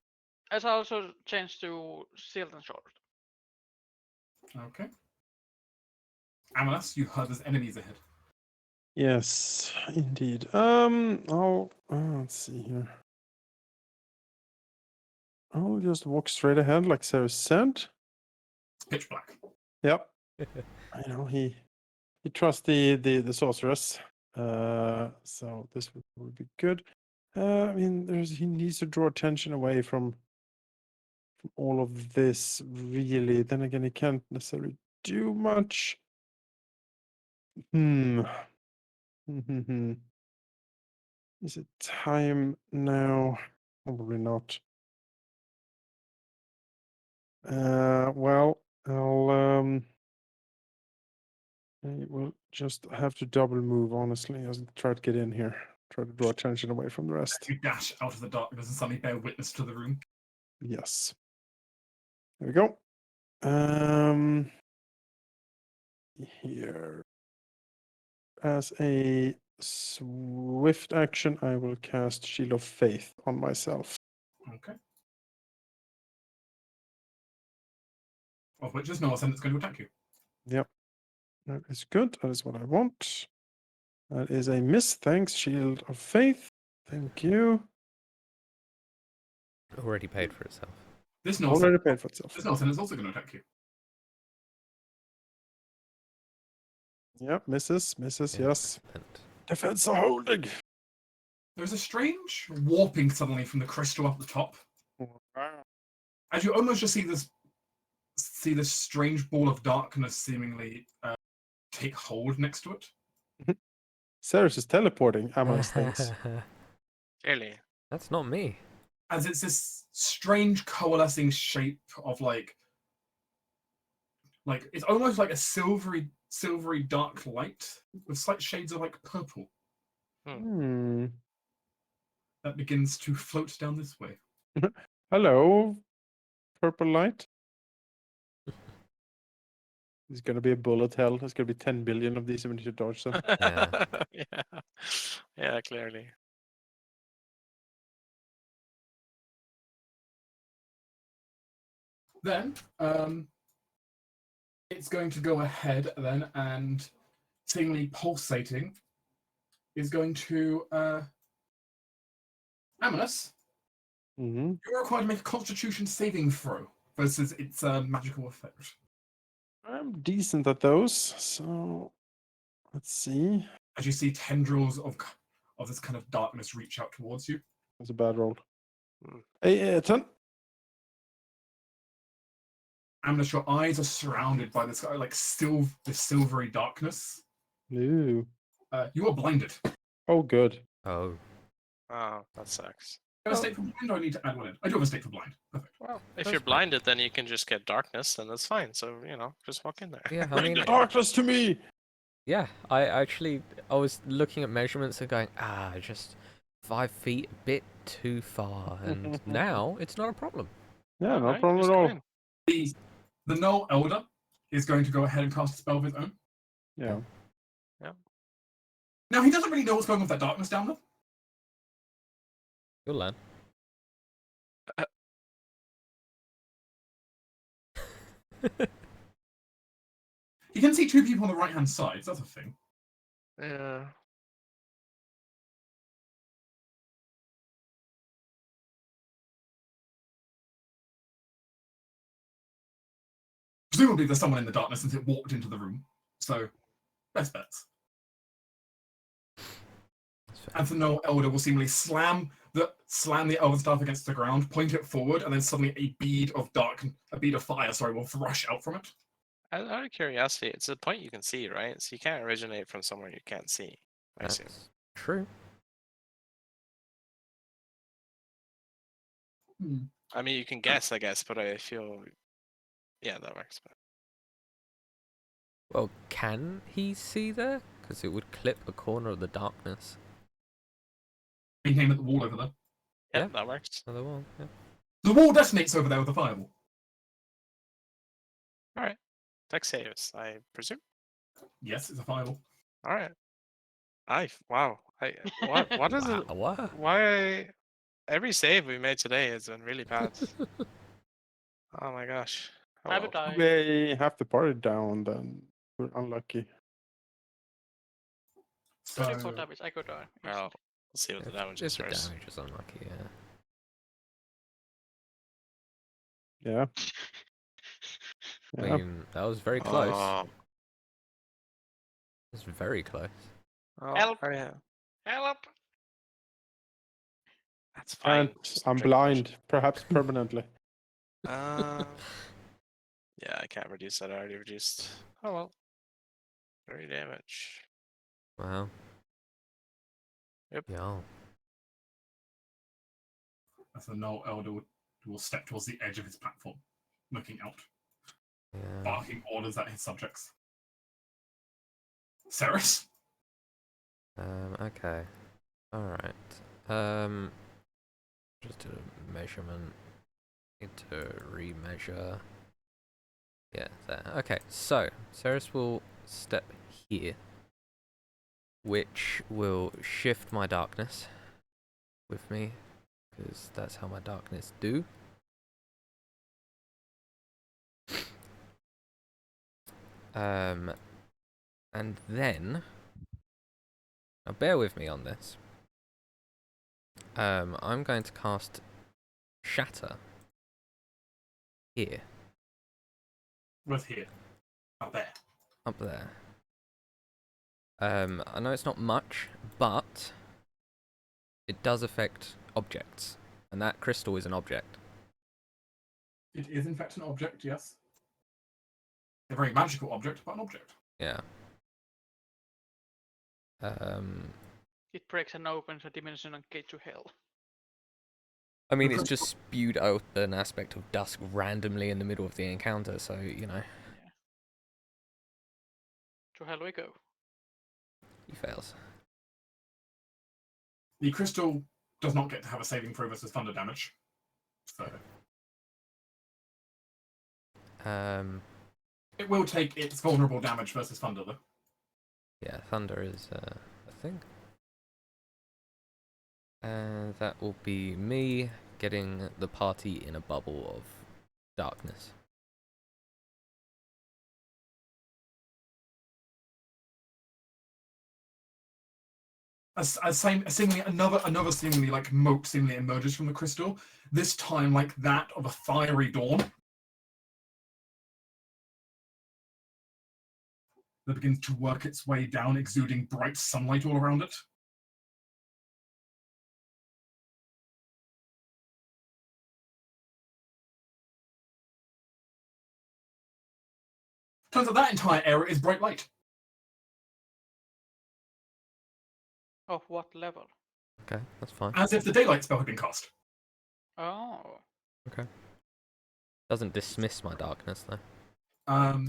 As I also changed to shield and sword. Okay. Amalas, you heard there's enemies ahead. Yes, indeed. Let's see here. I'll just walk straight ahead, like Sarah said. It's pitch black. Yep. I know he trusts the sorceress. So this would be good. I mean, he needs to draw attention away from all of this. Really, then again, he can't necessarily do much. Is it time now? Probably not. Well, I will just have to double move, honestly. I'll try to get in here. Try to draw attention away from the rest. You dash out of the darkness and suddenly bear witness to the room. Yes. There we go. Here. As a swift action, I will cast Shield of Faith on myself. Okay. Of which there's no ascent that's going to attack you. Yep. That is good. That is what I want. That is a miss. Thanks, Shield of Faith. Thank you. Already paid for itself. This no Already ascent, paid for itself. this no ascent is also going to attack you. Yep, misses, Yeah, yes. excellent. Defense are holding. There's a strange warping suddenly from the crystal up the top. As you almost just see this strange ball of darkness seemingly take hold next to it. Ceres is teleporting, Amaras thinks. Clearly. That's not me. As it's this strange coalescing shape of like it's almost like a silvery dark light with slight shades of like purple that begins to float down this way. Hello, purple light. There's gonna be a bullet hell. There's gonna be 10 billion of these and we need to dodge them. Yeah. Yeah. Yeah, clearly. Then it's going to go ahead then and seemingly pulsating is going to Amanus. You're required to make a Constitution saving throw versus its magical effect. I'm decent at those, so let's see. As you see tendrils of this kind of darkness reach out towards you. That's a bad roll. Hey, 10. Amnish, your eyes are surrounded by this like this silvery darkness. Ooh. You are blinded. Oh, good. Oh. Oh, that sucks. Do I have a state for blind, or I need to add one in? I do have a state for blind. Perfect. Well, if That's you're fine. blinded, then you can just get darkness, then that's fine. So, just walk in there. Yeah, I Bring mean, the darkness to me! Yeah, I was looking at measurements and going, just 5 feet, a bit too far, and now it's not a problem. Yeah, no Alright, problem just at go all. in. The Null Elder is going to go ahead and cast a spell of his own. Yeah. Now, he doesn't really know what's going on with that darkness down there. You'll learn. He can see two people on the right-hand side, so that's a thing. Yeah. Presumably there's someone in the darkness since it walked into the room. So, best bets. That's fair. And the Null Elder will seemingly slam the Elven staff against the ground, point it forward, and then suddenly a bead of fire, will rush out from it. Out of curiosity, it's a point you can see, right? So you can't originate from somewhere you can't see. I see. That's true. I mean, you can guess, I guess, but I feel, yeah, that works. Well, can he see there? Because it would clip a corner of the darkness. He came at the wall over there. Yeah, Yeah. that works. Oh, the wall, yeah. The wall detonates over there with the fireball. All right. Dex saves, I presume. Yes, it's a fireball. All right. Wow. What is it? Wow, what? Why every save we made today has been really bad. Oh my gosh. Oh, I well. would die. They have the party down, then we're unlucky. So, 34 damage, I could die. Well, we'll see what the damage is If the first. damage is unlucky, yeah. Yeah. I Yeah. mean, that was very close. Oh, It was very close. Help. Oh, yeah. Help! That's fine. And Just I'm drink potion. blind, perhaps permanently. Yeah, I can't reduce that. I already reduced. Oh well. 30 damage. Wow. Yep. Yeah. as the Null Elder will step towards the edge of his platform, looking out, Yeah. barking orders at his subjects. Ceres? Okay. Alright. Just a measurement. Need to remeasure. Yeah, there. Okay, so Ceres will step here, which will shift my darkness with me, because that's how my darkness do. And then, now bear with me on this. I'm going to cast Shatter here, Where's here? Up there. up there. I know it's not much, but it does affect objects, and that crystal is an object. It is in fact an object, yes. A very magical object, but an object. Yeah. It breaks and opens a dimension and gate to hell. I mean, The it's just spewed out an aspect of dusk randomly in the middle of the encounter, so, you know, Yeah. To hell we go. he fails. The crystal does not get to have a saving throw versus thunder damage. So it will take its vulnerable damage versus thunder, though. Yeah, thunder is a thing. And that will be me getting the party in a bubble of darkness. Seemingly another seemingly like moat seemingly emerges from the crystal. This time, like that of a fiery dawn, that begins to work its way down, exuding bright sunlight all around it. Turns out that entire area is bright light. Of what level? Okay, that's fine. As if the daylight spell had been cast. Oh. Doesn't dismiss my darkness though. Well,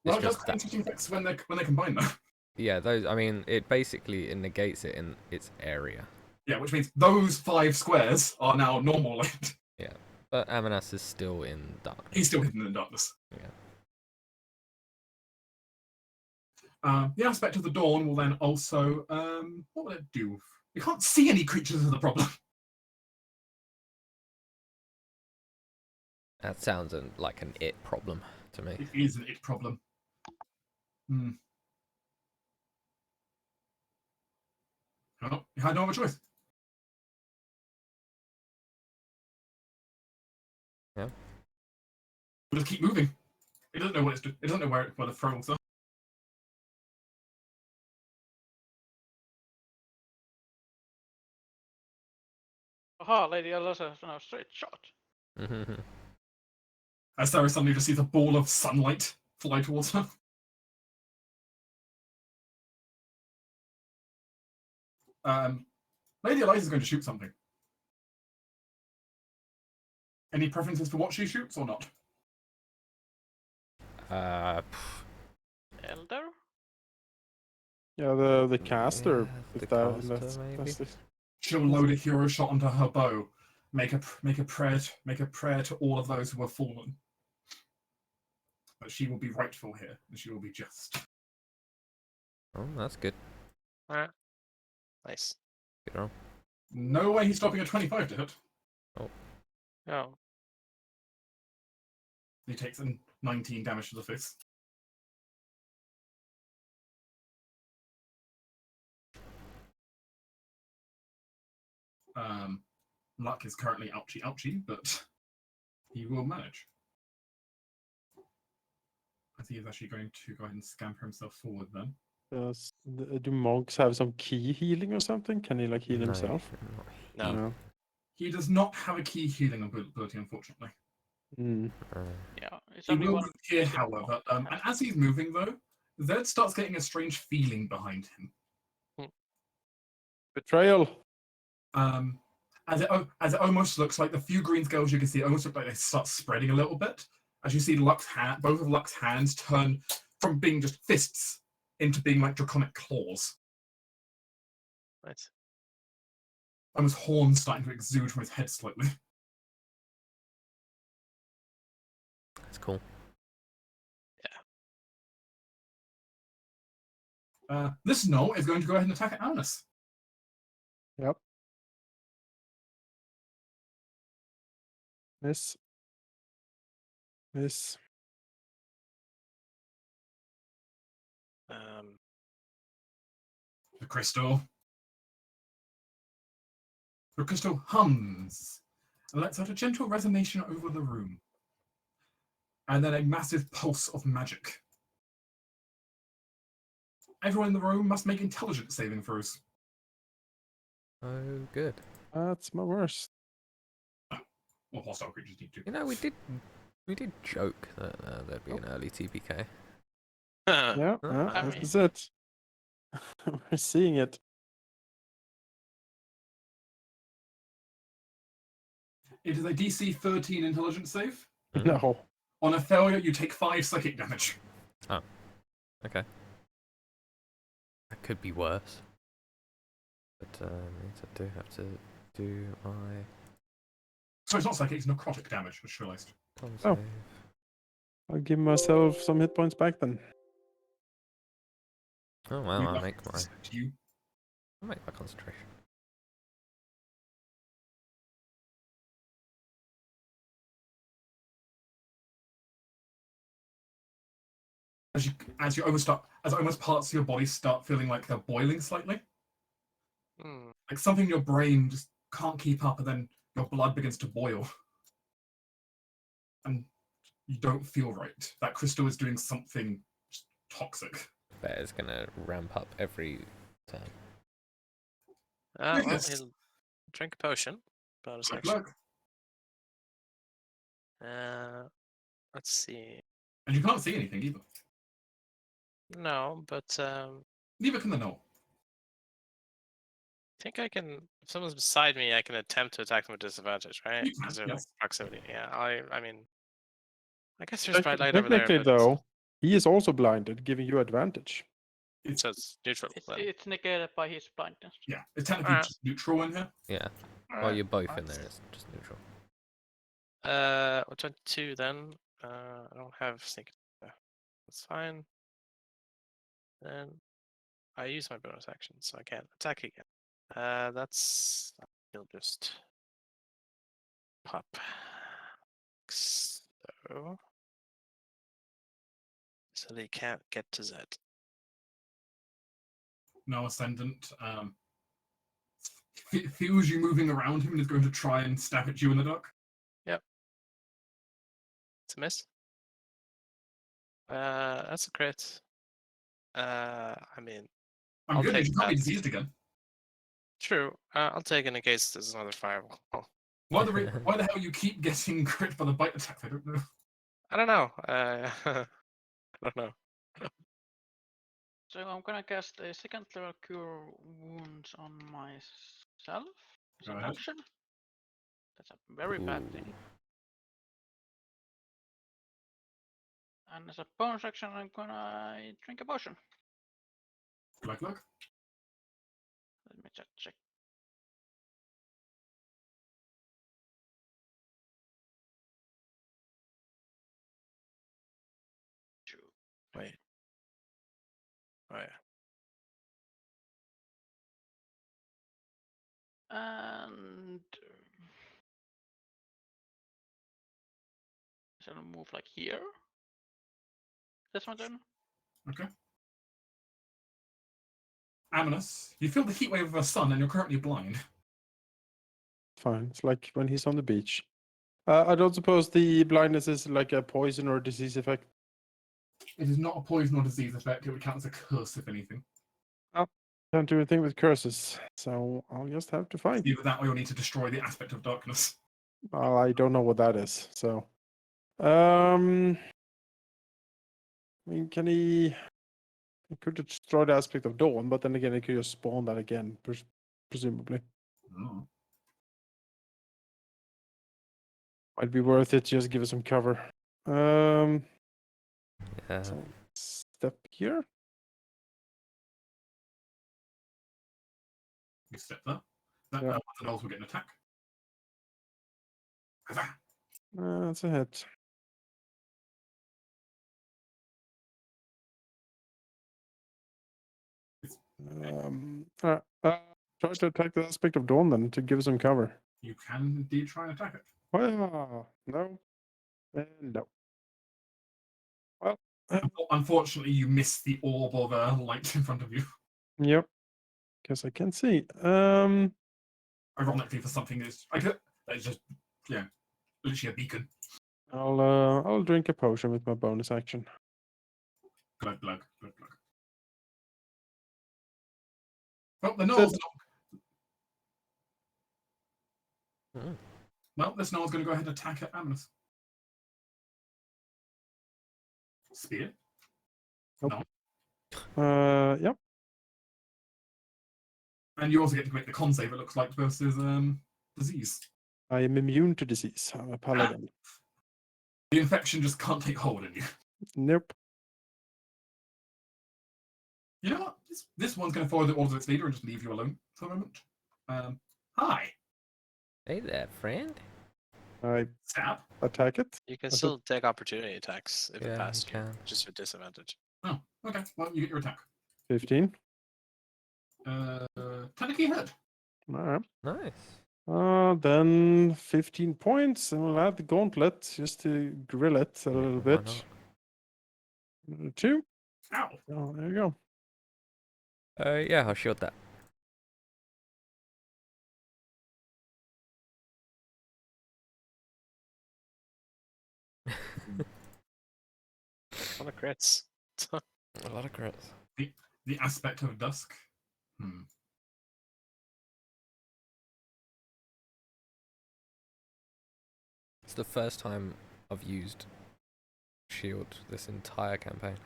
it does just have that- interesting effects when they combine though. Yeah, those. I mean, it basically negates it in its area. Yeah, which means those 5 squares are now normal light. But Amanas is still in darkness. He's still hidden in darkness. Yeah. The aspect of the dawn will then also what will it do? We can't see any creatures is the problem. That sounds like an it problem to me. It is an it problem. Oh, you had no other choice. Yeah. We'll just keep moving. It doesn't know what it's doing. It doesn't know where the throws are. Aha, Lady Alyssa has no straight shot. As Sarah suddenly just sees a ball of sunlight fly towards her. Lady Eliza's going to shoot something. Any preferences for what she shoots or not? Elder? Yeah, the caster. Yeah, if the that, caster, that's, maybe? that's the, She'll load a hero shot onto her bow. Make a prayer to all of those who have fallen. But she will be rightful here, and she will be just. Oh, that's good. Alright. Nice. Good roll. No way he's stopping a 25 to hit. Oh. He takes 19 damage to the face. Luck is currently ouchy, but he will manage. As he is actually going to go ahead and scamper himself forward then. do monks have some key healing or something? Can he like heal No, himself? not No. No. He does not have a key healing ability, unfortunately. Mm. Yeah, it's He only will one. move here, however, and as he's moving though, Zed starts getting a strange feeling behind him. Betrayal. As it almost looks like the few green scales you can see almost look like they start spreading a little bit. As you see both of Luck's hands turn from being just fists into being like draconic claws. Nice. Almost horns starting to exude from his head slightly. That's cool. This gnoll is going to go ahead and attack Alnus. Yep. Miss. The crystal hums and lets out a gentle resonation over the room. And then a massive pulse of magic. Everyone in the room must make intelligence saving throws. Oh, good. That's my worst. Or hostile creatures need to. You know, we did joke that there'd be an early TPK. Yeah, I this mean- is it. We're seeing it. It is a DC 13 intelligence save. No. On a failure, you take 5 psychic damage. Okay. That could be worse. But means I do have to do my So it's not psychic, it's necrotic damage, I just realised. con Oh. save. I'll give myself some hit points back then. Oh well, I'll make my concentration. As almost parts of your body start feeling like they're boiling slightly. Like something in your brain just can't keep up, and then your blood begins to boil. And you don't feel right. That crystal is doing something toxic. Bet it's gonna ramp up every turn. Well, Yes. he'll drink a potion. Bonus Good action. luck. Let's see. And you can't see anything either. No, but Neither can the gnoll. I think I can. If someone's beside me, I can attempt to attack them with disadvantage, right? You can, Because they're like yes. proximity. Yeah. I mean, I guess there's bright light over Technically, there, but though, he is also blinded, giving you advantage. It's, so it's neutral. Then. It's negated by his blindness. yeah, it's technically Alright. just neutral in here. Yeah. Well, Alright, you're both in alright. there. It's just neutral. Well, 22 then. I don't have sneak. That's fine. Then I use my bonus action, so I can't attack again. That's. He'll just pop. So they can't get to Z. No ascendant. Feels you moving around him and is going to try and stab at you in the dark. It's a miss. That's a crit. I mean, I'm I'll good. take You can't be that. diseased again. True. I'll take it in case there's another fireball. Why the hell you keep getting crit by the bite attack? I don't know. I don't know. I don't know. So I'm gonna cast a second level cure wounds on myself. As Go an ahead. action. That's a very bad thing. And as a bonus action, I'm gonna drink a potion. Good luck. Let me just check. Wait. Oh yeah. And so I'll move like here. That's my turn. Okay. Aminus, you feel the heat wave of the sun and you're currently blind. Fine. It's like when he's on the beach. I don't suppose the blindness is like a poison or disease effect. It is not a poison or disease effect. It would count as a curse, if anything. Can't do anything with curses, so I'll just have to fight. Either that or you'll need to destroy the aspect of darkness. Well, I don't know what that is, so. I mean, can he? He could destroy the aspect of dawn, but then again, he could just spawn that again, presumably. Oh. Might be worth it. Just give us some cover. Yeah. So step here. You step there. That Yeah. one of the gnolls will get an attack. Huzzah! That's a hit. Try to attack the aspect of dawn then to give us some cover. You can indeed try and attack it. Well, no, and no. Well, Unfortunately, you miss the orb of light in front of you. yep. Guess I can see. Ironically, for something that's just literally a beacon. I'll drink a potion with my bonus action. Glug. Well, the gnolls. Hmm. Well, this gnolls going to go ahead and attack at Aminus. Spear. Nope. No. Yep. And you also get to make the con save, it looks like, versus disease. I am immune to disease. I'm a paladin. The infection just can't take hold of you. Nope. You know what? This one's going to follow the orders of its leader and just leave you alone for a moment. Hi. Hey there, friend. I Stab. attack it. You can That's still take opportunity attacks if Yeah, it you passes you, can. just with disadvantage. Oh, okay. Well, you get your attack. 15. Technically hit. All right. Nice. Then 15 points, and we'll add the gauntlet just to grill it a little Why bit. not? 2. Ow. Oh, there you go. Yeah, I'll shield that. A lot of crits. A lot of crits. The aspect of dusk. It's the first time I've used shield this entire campaign.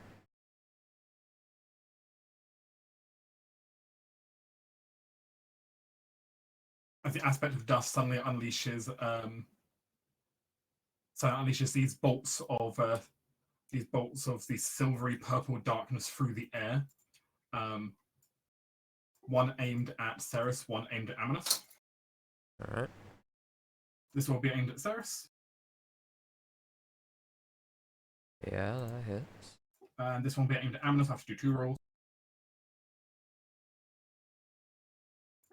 as the aspect of dust suddenly unleashes these bolts of this silvery purple darkness through the air. One aimed at Ceres, one aimed at Amanus. Alright. This will be aimed at Ceres. Yeah, that hits. And this one will be aimed at Amanus. I have to do 2 rolls.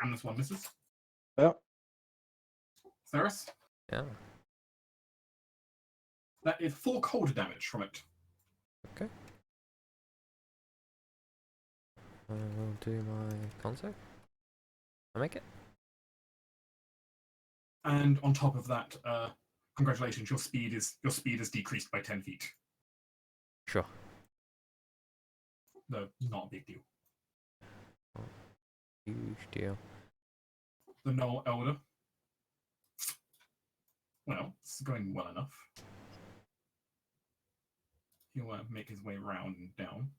Amanus 1 misses. Yeah. Ceres. Yeah. That is 4 cold damage from it. Okay. I will do my con save. I make it. And on top of that, congratulations, your speed is decreased by 10 feet. Sure. No, not a big deal. Huge deal. The Knoll Elder. Well, it's going well enough. He'll make his way round and down.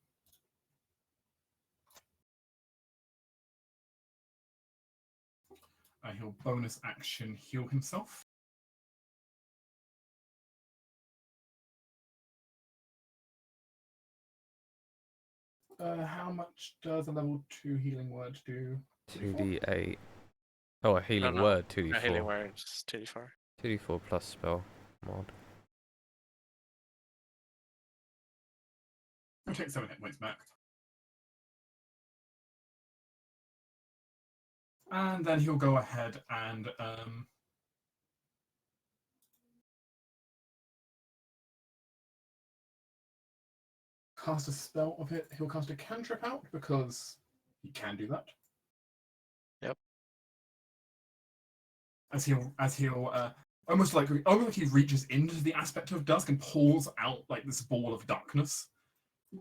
He'll bonus action heal himself. How much does a level 2 healing word do? 2d8. Oh, a healing no. word, A healing 2d4. word, just 2d4. 2d4 plus spell mod. I'll take 7 hit points back. And then he'll go ahead and cast a spell of it. He'll cast a cantrip out because he can do that. Yep. As he'll almost like he reaches into the aspect of dusk and pulls out like this ball of darkness.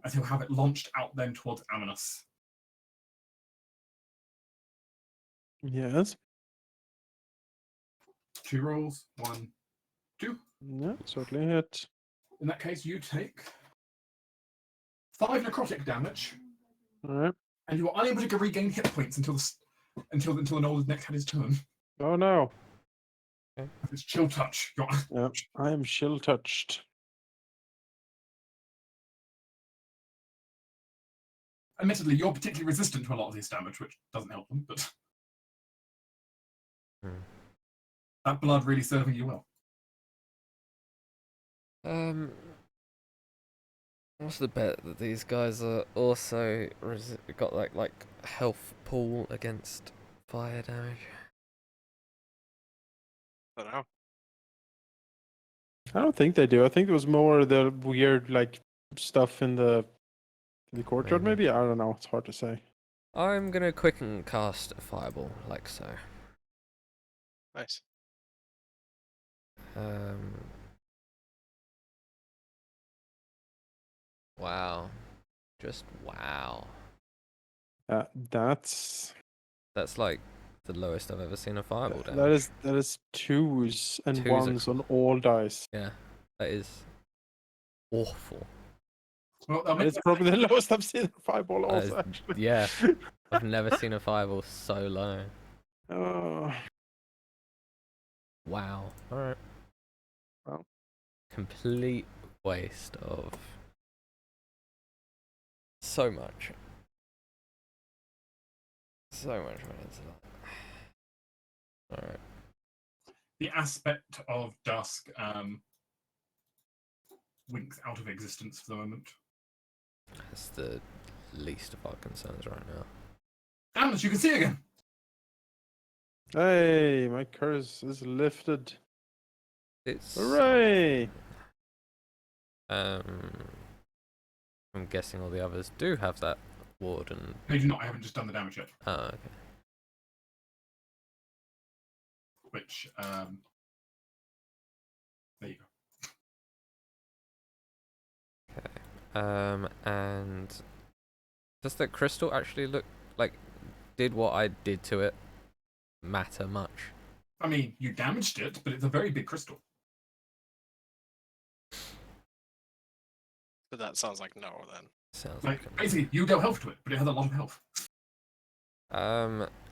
As he'll have it launched out then towards Amanus. Yes. 2 rolls. 1, 2. Yeah, certainly hit. In that case, you take 5 necrotic damage, All right. and you are unable to regain hit points until the Knoll next had his turn. Oh no. It's chill touch. Yeah, I am chill touched. Admittedly, you're particularly resistant to a lot of this damage, which doesn't help them, but that blood really serving you well. What's the bet that these guys are also got like health pool against fire damage? I don't know. I don't think they do. I think it was more the weird like stuff in the courtyard. Maybe I don't know. It's hard to say. I'm gonna quicken cast a fireball like so. Nice. Wow. Just wow. That's like the lowest I've ever seen a fireball damage. that is 2s and 2s 1s on all dice. Yeah, that is awful. Well, And it's probably the lowest I've seen a fireball That also, is- actually. yeah. I've never seen a fireball so low. Oh, Wow. Alright. Well. Complete waste of so much. So much went into that. Alright. the aspect of dusk winks out of existence for the moment. That's the least of our concerns right now. Amanus, you can see again. hey, my curse is lifted. It's Hooray! I'm guessing all the others do have that ward and They do not. I haven't just done the damage yet. oh, okay. Which there you go. And does that crystal actually look like did what I did to it matter much? I mean, you damaged it, but it's a very big crystal. But that sounds like no then. Sounds Like like basically, you dealt health to it, but it has a lot of health.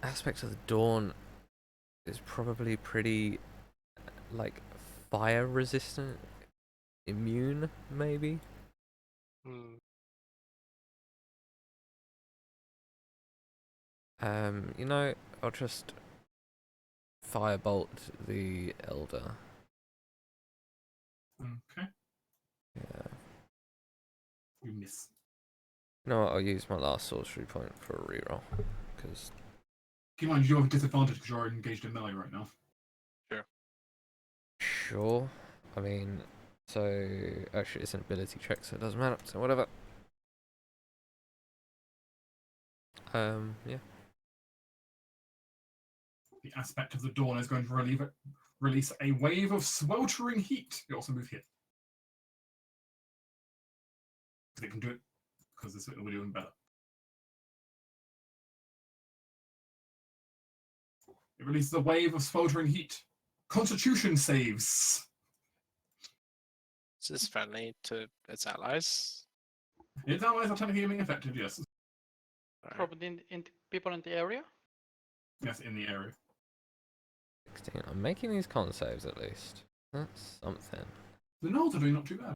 aspect of the dawn. is probably pretty like fire resistant, immune maybe. Hmm. You know, I'll just firebolt the elder. Okay. Yeah. You miss. You know what? I'll use my last sorcery point for a reroll because Keep in mind, you have a disadvantage because you're engaged in melee right now. sure. I mean, so actually it's an ability check, so it doesn't matter. So whatever. Yeah. The aspect of the dawn is going to release a wave of sweltering heat. You also move here. Because it can do it, because this will be doing better. It releases a wave of sweltering heat. Constitution saves. Is this friendly to its allies? Its allies are technically being affected, yes. Alright. Probably in people in the area. Yes, in the area. 16. I'm making these con saves at least. That's something. The Gnolls are doing not too bad.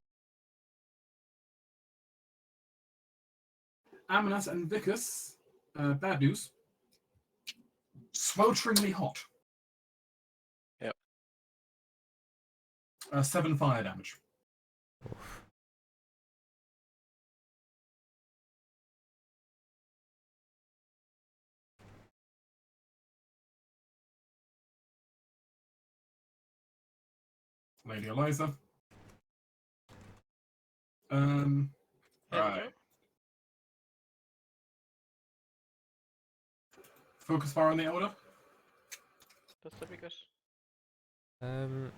Amanas and Vicus, bad news. Swelteringly hot. Yep. 7 fire damage. Oof. Lady Eliza. Here we Right. go. Focus fire on the Elder. That's the biggest. You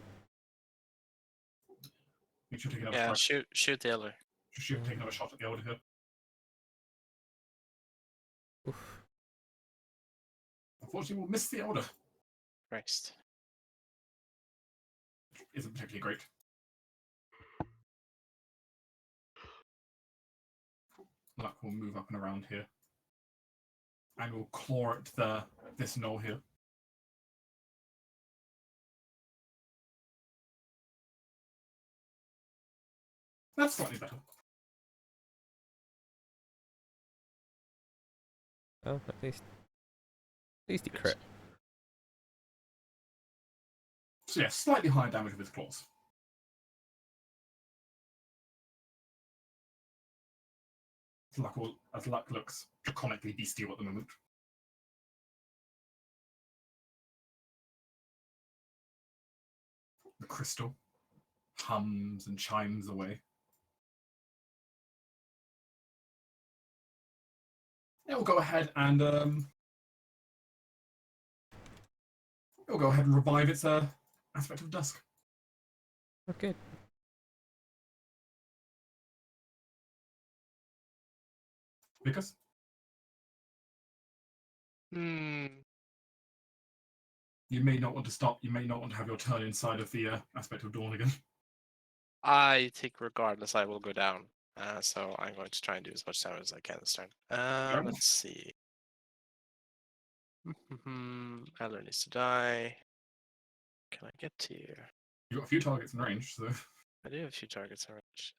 should take another Yeah, strike. shoot the elder. Should take another shot at the Elder here. Oof. Unfortunately, we'll miss the Elder. Christ. Isn't particularly great. Luck will move up and around here. And we'll claw at this knoll here. That's slightly better. Oh, at least he crit. So yeah, slightly higher damage with his claws. As Luck looks draconically bestial at the moment. The crystal hums and chimes away. It will go ahead and revive its aspect of dusk. Oh, good. Because Hmm. you may not want to stop. You may not want to have your turn inside of the aspect of dawn again. I think regardless, I will go down. So I'm going to try and do as much damage as I can this turn. enough. Let's see. Elder needs to die. Can I get to you? You've got a few targets in range, so I do have a few targets in range.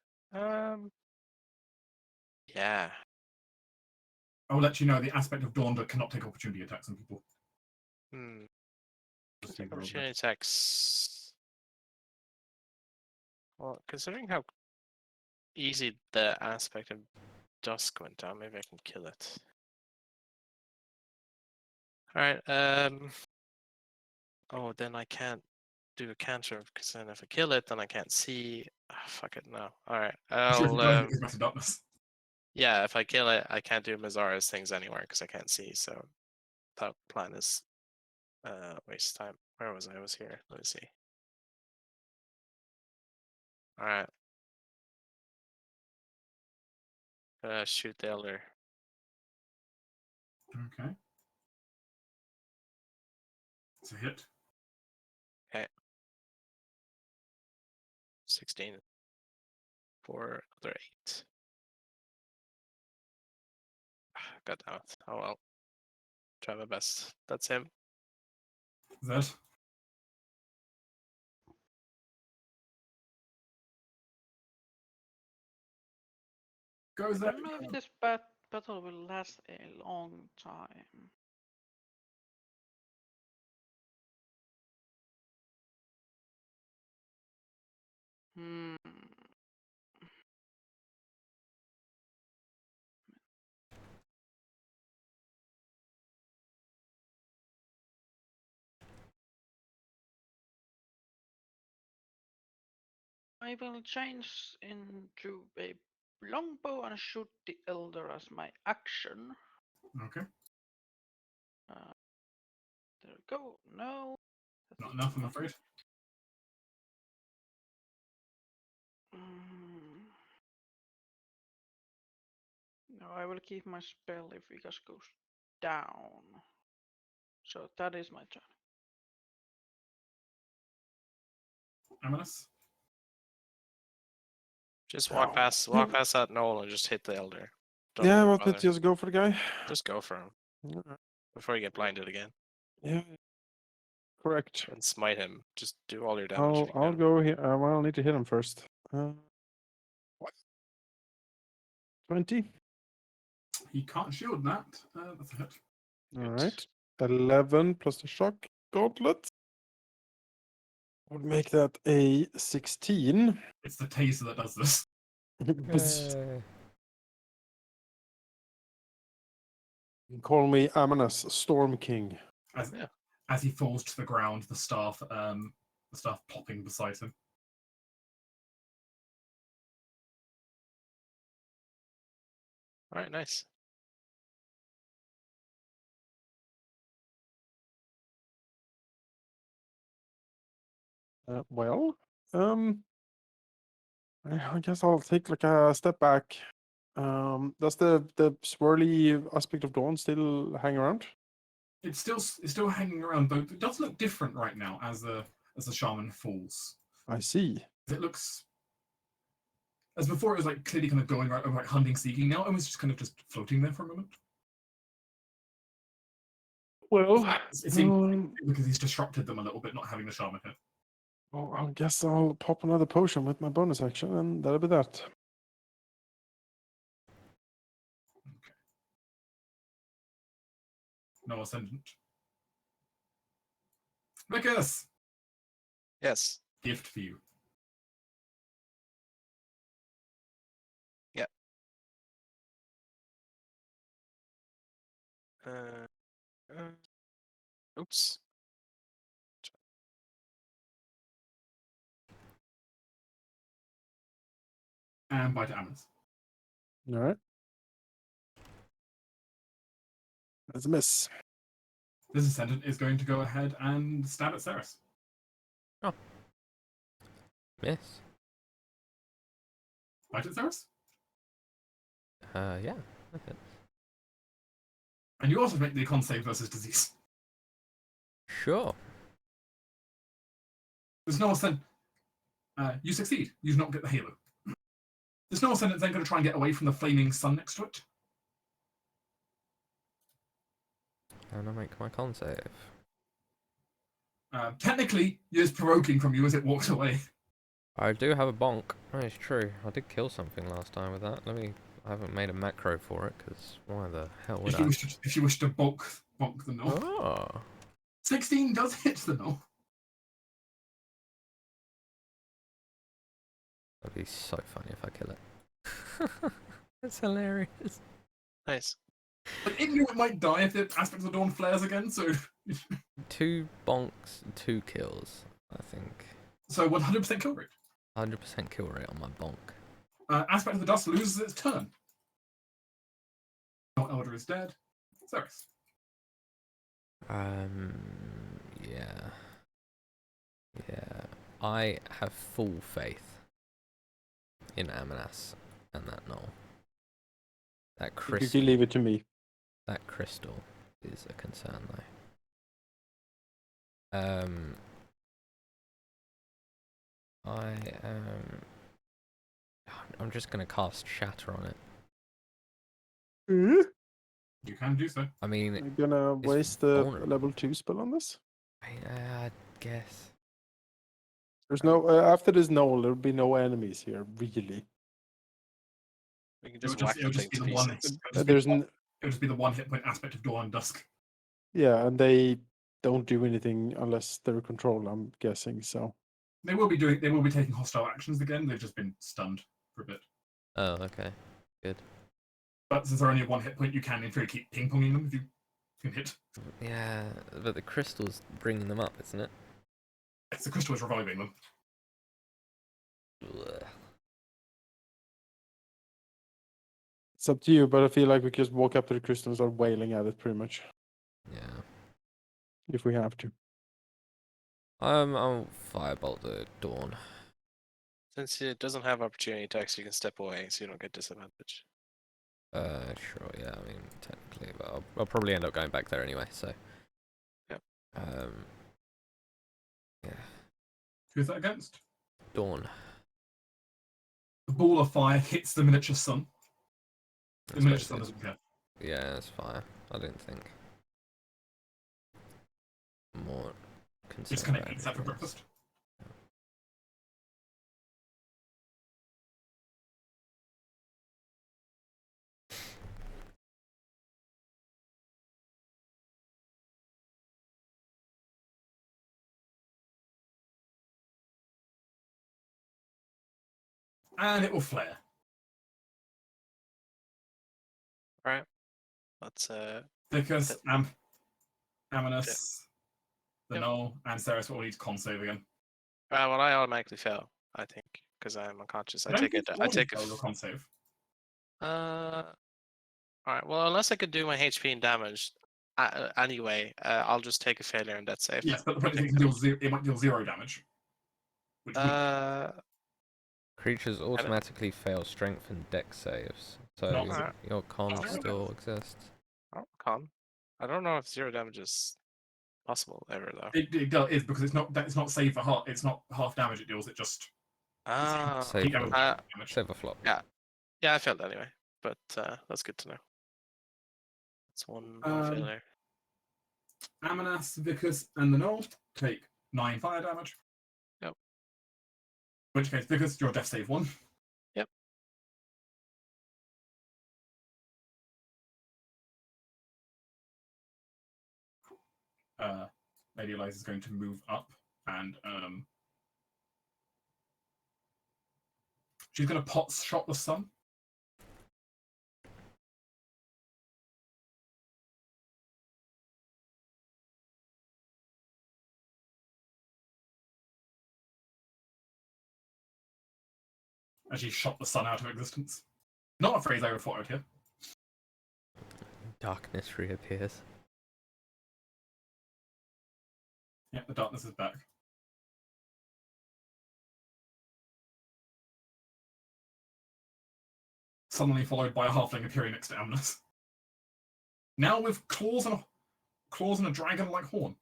Yeah. I will let you know the aspect of dawn that cannot take opportunity attacks on people. Just Take take a roll there. opportunity attacks. Well, considering how easy the aspect of dusk went down, maybe I can kill it. Alright, oh, then I can't do a cantrip, because then if I kill it, then I can't see. Fuck it, no. Alright, Sure, if you I'll, don't, it's better darkness. yeah, if I kill it, I can't do Mazara's things anywhere, because I can't see, so that plan is, waste time. Where was I? I was here. Let me see. Alright. Shoot the elder. Okay. It's a hit. 16 for another 8. God damn it. Oh well. Try my best. That's him. Zed. Go I Zed. don't know if this battle will last a long time. Hmm. I will change into a longbow and shoot the elder as my action. Okay. There we go. No. Not enough, I'm afraid. Mm. No, I will keep my spell if Vigas goes down. So that is my turn. Amanus. Just walk past that knoll and just hit the elder. Don't Yeah, even but let's bother. just go for the guy. Just go for him Alright. before you get blinded again. Yeah, correct. And smite him. Just do all your damage. if you I'll can. go here. Well, I'll need to hit him first. What? 20. He can't shield that. That's a hit. All Good. right. 11 plus the shock gauntlet would make that a 16. It's the taser that does this. Yay. Call me Amanus, Storm King. As, Yeah. as he falls to the ground, the staff popping beside him. All right, nice. Well, I guess I'll take like a step back. Does the swirly aspect of dawn still hang around? It's still hanging around, but it does look different right now as the shaman falls. I see. It looks as before. It was like clearly kind of going right over, like hunting, seeking. Now it was just kind of just floating there for a moment. Well, It seems because he's disrupted them a little bit, not having the shaman here. well, I guess I'll pop another potion with my bonus action, and that'll be that. Okay. No ascendant. Lucas, Yes. gift for you. Yeah. Oops. And bite Amanus. All right. That's a miss. This ascendant is going to go ahead and stab at Ceres. Miss. Bite at Ceres. Yeah. Okay. And you also make the con save versus disease. Sure. There's no ascendant. You succeed. You do not get the halo. There's no ascendant then going to try and get away from the flaming sun next to it. And I make my con save. Technically, it's provoking from you as it walks away. I do have a bonk. That is true. I did kill something last time with that. I haven't made a macro for it, because why the hell would If you wish to bonk the null. Oh. 16 does hit the null. That'd be so funny if I kill it. That's hilarious. Nice. But it knew it might die if the aspect of the dawn flares again, so 2 bonks, 2 kills, I think. so 100% kill rate. 100% kill rate on my bonk. Aspect of the dust loses its turn. Your elder is dead. Ceres. Yeah. Yeah. I have full faith in Amanus and that null. That You crystal. can leave it to me. That crystal is a concern, though. I'm just gonna cast Shatter on it. You can do so. I mean, I'm gonna it's waste the vulnerable. level 2 spell on this. I guess. There's no after this knoll, there'll be no enemies here, really. We can It would just whack it the would thing just be to the one. pieces. It would just be There's the one- it would just be the one hit point aspect of dawn and dusk. yeah, and they don't do anything unless they're controlled, I'm guessing. So They will be taking hostile actions again. They've just been stunned for a bit. Oh, okay. Good. But since they're only at one hit point, you can in theory keep ping ponging them if you can hit. Yeah, but the crystal's bringing them up, isn't it? Yes, the crystal is reviving them. Ugh. it's up to you, but I feel like we just walk up to the crystal and start wailing at it pretty much, Yeah. if we have to. I'll firebolt the dawn. Since it doesn't have opportunity attacks, you can step away so you don't get disadvantage. Sure, yeah, I mean, technically, but I'll probably end up going back there anyway, so. Yep. Yeah. Who's that against? Dawn. The ball of fire hits the miniature sun. The That's miniature sun basically- doesn't care. Yeah, it's fire. I didn't think. More Just concerned kind of about eats that for everything else. breakfast. And it will flare. Alright. Let's Because Th- Amanus, the Yep. Null, and Ceres will all need to con save again. well, I automatically fail, I think, because I'm unconscious. I don't take think it. all I of take you a. fail your con save. Alright. Well, unless I could do my HP and damage, anyway, I'll just take a failure and death save. Yes, but the point is Take it, can deal it might deal 0 damage. Which wouldn't- Creatures automatically fail strength and dex saves, so Not zero. your con Not zero still exists. con. I don't know if 0 damage is possible ever though. it is because it's not save for half. It's not half damage it deals. It just Save peak for, damage. save a flop. Yeah. Yeah, I failed anyway, but that's good to know. That's one failure. Amanas, Vickers, and the Null take 9 fire damage. Yep. In which case, Vickers, your death save 1. Yep. Lady Eliza is going to move up and she's going to pot shot the sun. As she shot the sun out of existence. Not a phrase I would have thought out here. Darkness reappears. Yeah, the darkness is back. Suddenly followed by a halfling appearing next to Amnus. Now with claws and a dragon-like horn.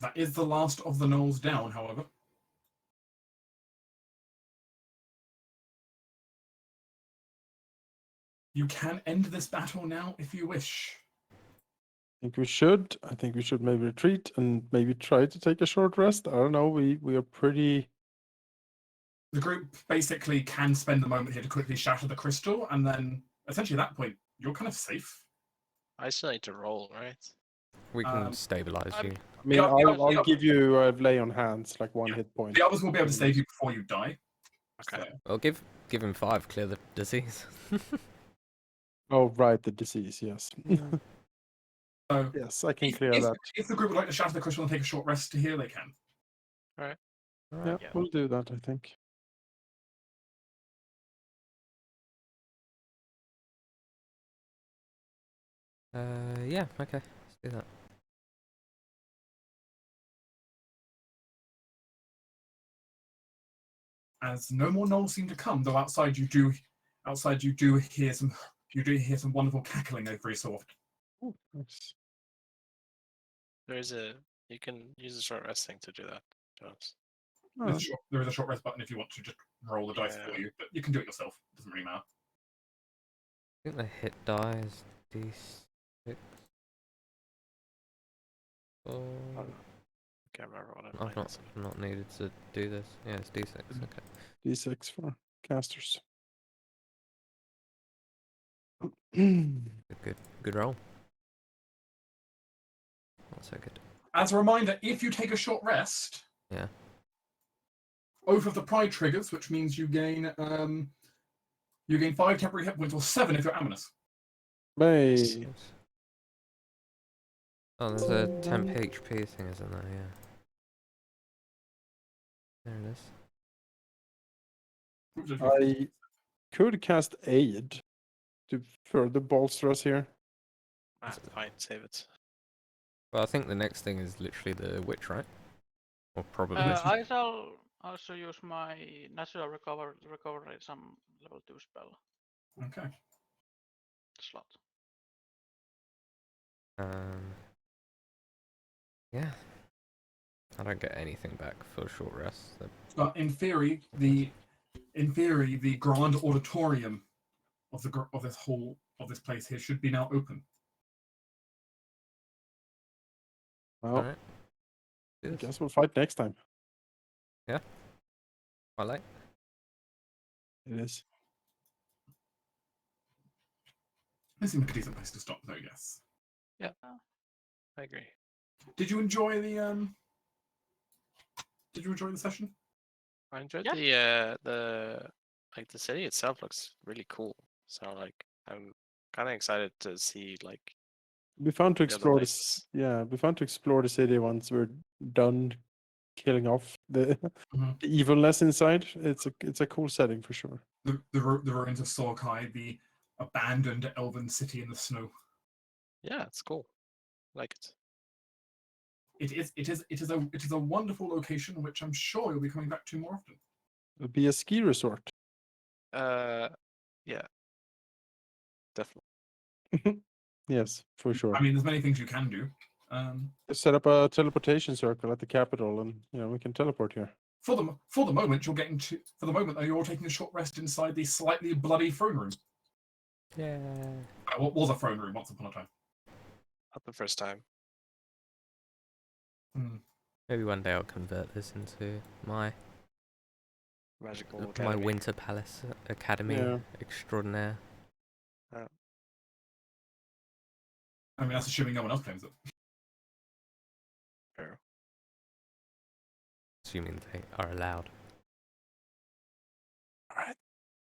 That is the last of the gnolls down, however. You can end this battle now if you wish. I think we should. I think we should maybe retreat and maybe try to take a short rest. I don't know. We are pretty. The group basically can spend the moment here to quickly shatter the crystal, and then essentially at that point, you're kind of safe. I still need to roll, right? We can Um, stabilize you. I mean, Yeah, I'll yeah. give you a lay on hands, like one Yeah. hit point. The others will be able to save you before you die. Okay. So, Well, give him 5, clear the disease. Oh, right, the disease. Yes. so yes, I can if, clear if, that. if the group would like to shatter the crystal and take a short rest to heal, they can. Yeah, Yeah. we'll do that. I think. Yeah, okay, let's do that. As no more gnolls seem to come, though outside you do hear some wonderful cackling every so often. Oh, nice. There's a You can use a short resting to do that, Jonas. There is a short rest button if you want to just roll the dice for Yeah. you, but you can do it yourself. It doesn't really matter. I think the hit die is D6. Oh, Can't remember what I've not needed to do this. Yeah, it's D6. Okay. D6 for casters. Good roll. Not so good. As a reminder, if you take a short rest, Yeah. both of the pride triggers, which means you gain 5 temporary hit points or 7 if you're ominous. Hey. Oh, there's a temp HP thing, isn't there? Yeah. There it is. Which is- I could cast Aid to further bolster us here. Ah, fine, save it. Well, I think the next thing is literally the witch, right? Or probably. I shall also use my natural recovery some level 2 spell Okay. slot. Yeah. I don't get anything back for short rest. So But in theory, the grand auditorium of this place here should be now open. Well, alright. I guess we'll fight next time. I like. It is. This seems like a decent place to stop, though. Yes. Yeah, I agree. Did you enjoy the session? I enjoyed Yeah. the city itself looks really cool. So like I'm kind of excited to see like It'd be fun to the other explore this. places. Yeah, it'd be fun to explore the city once we're done killing off the Mhm. the evilness inside. It's a cool setting for sure. The ruins of Sorkai, the abandoned elven city in the snow. Yeah, it's cool. Like it. It is a wonderful location, which I'm sure you'll be coming back to more often. It'll be a ski resort. Yeah, definitely. Yes, for sure. I mean, there's many things you can do. Set up a teleportation circle at the capital, and we can teleport here. For the moment, you're getting to. For the moment, though, you're taking a short rest inside the slightly bloody throne room. Yeah. What was a throne room once upon a time? Not the first time. Maybe one day I'll convert this into my Magical my Academy. Winter Palace Academy Yeah. extraordinaire. I mean, that's assuming no one else claims it. Fair. Assuming they are allowed.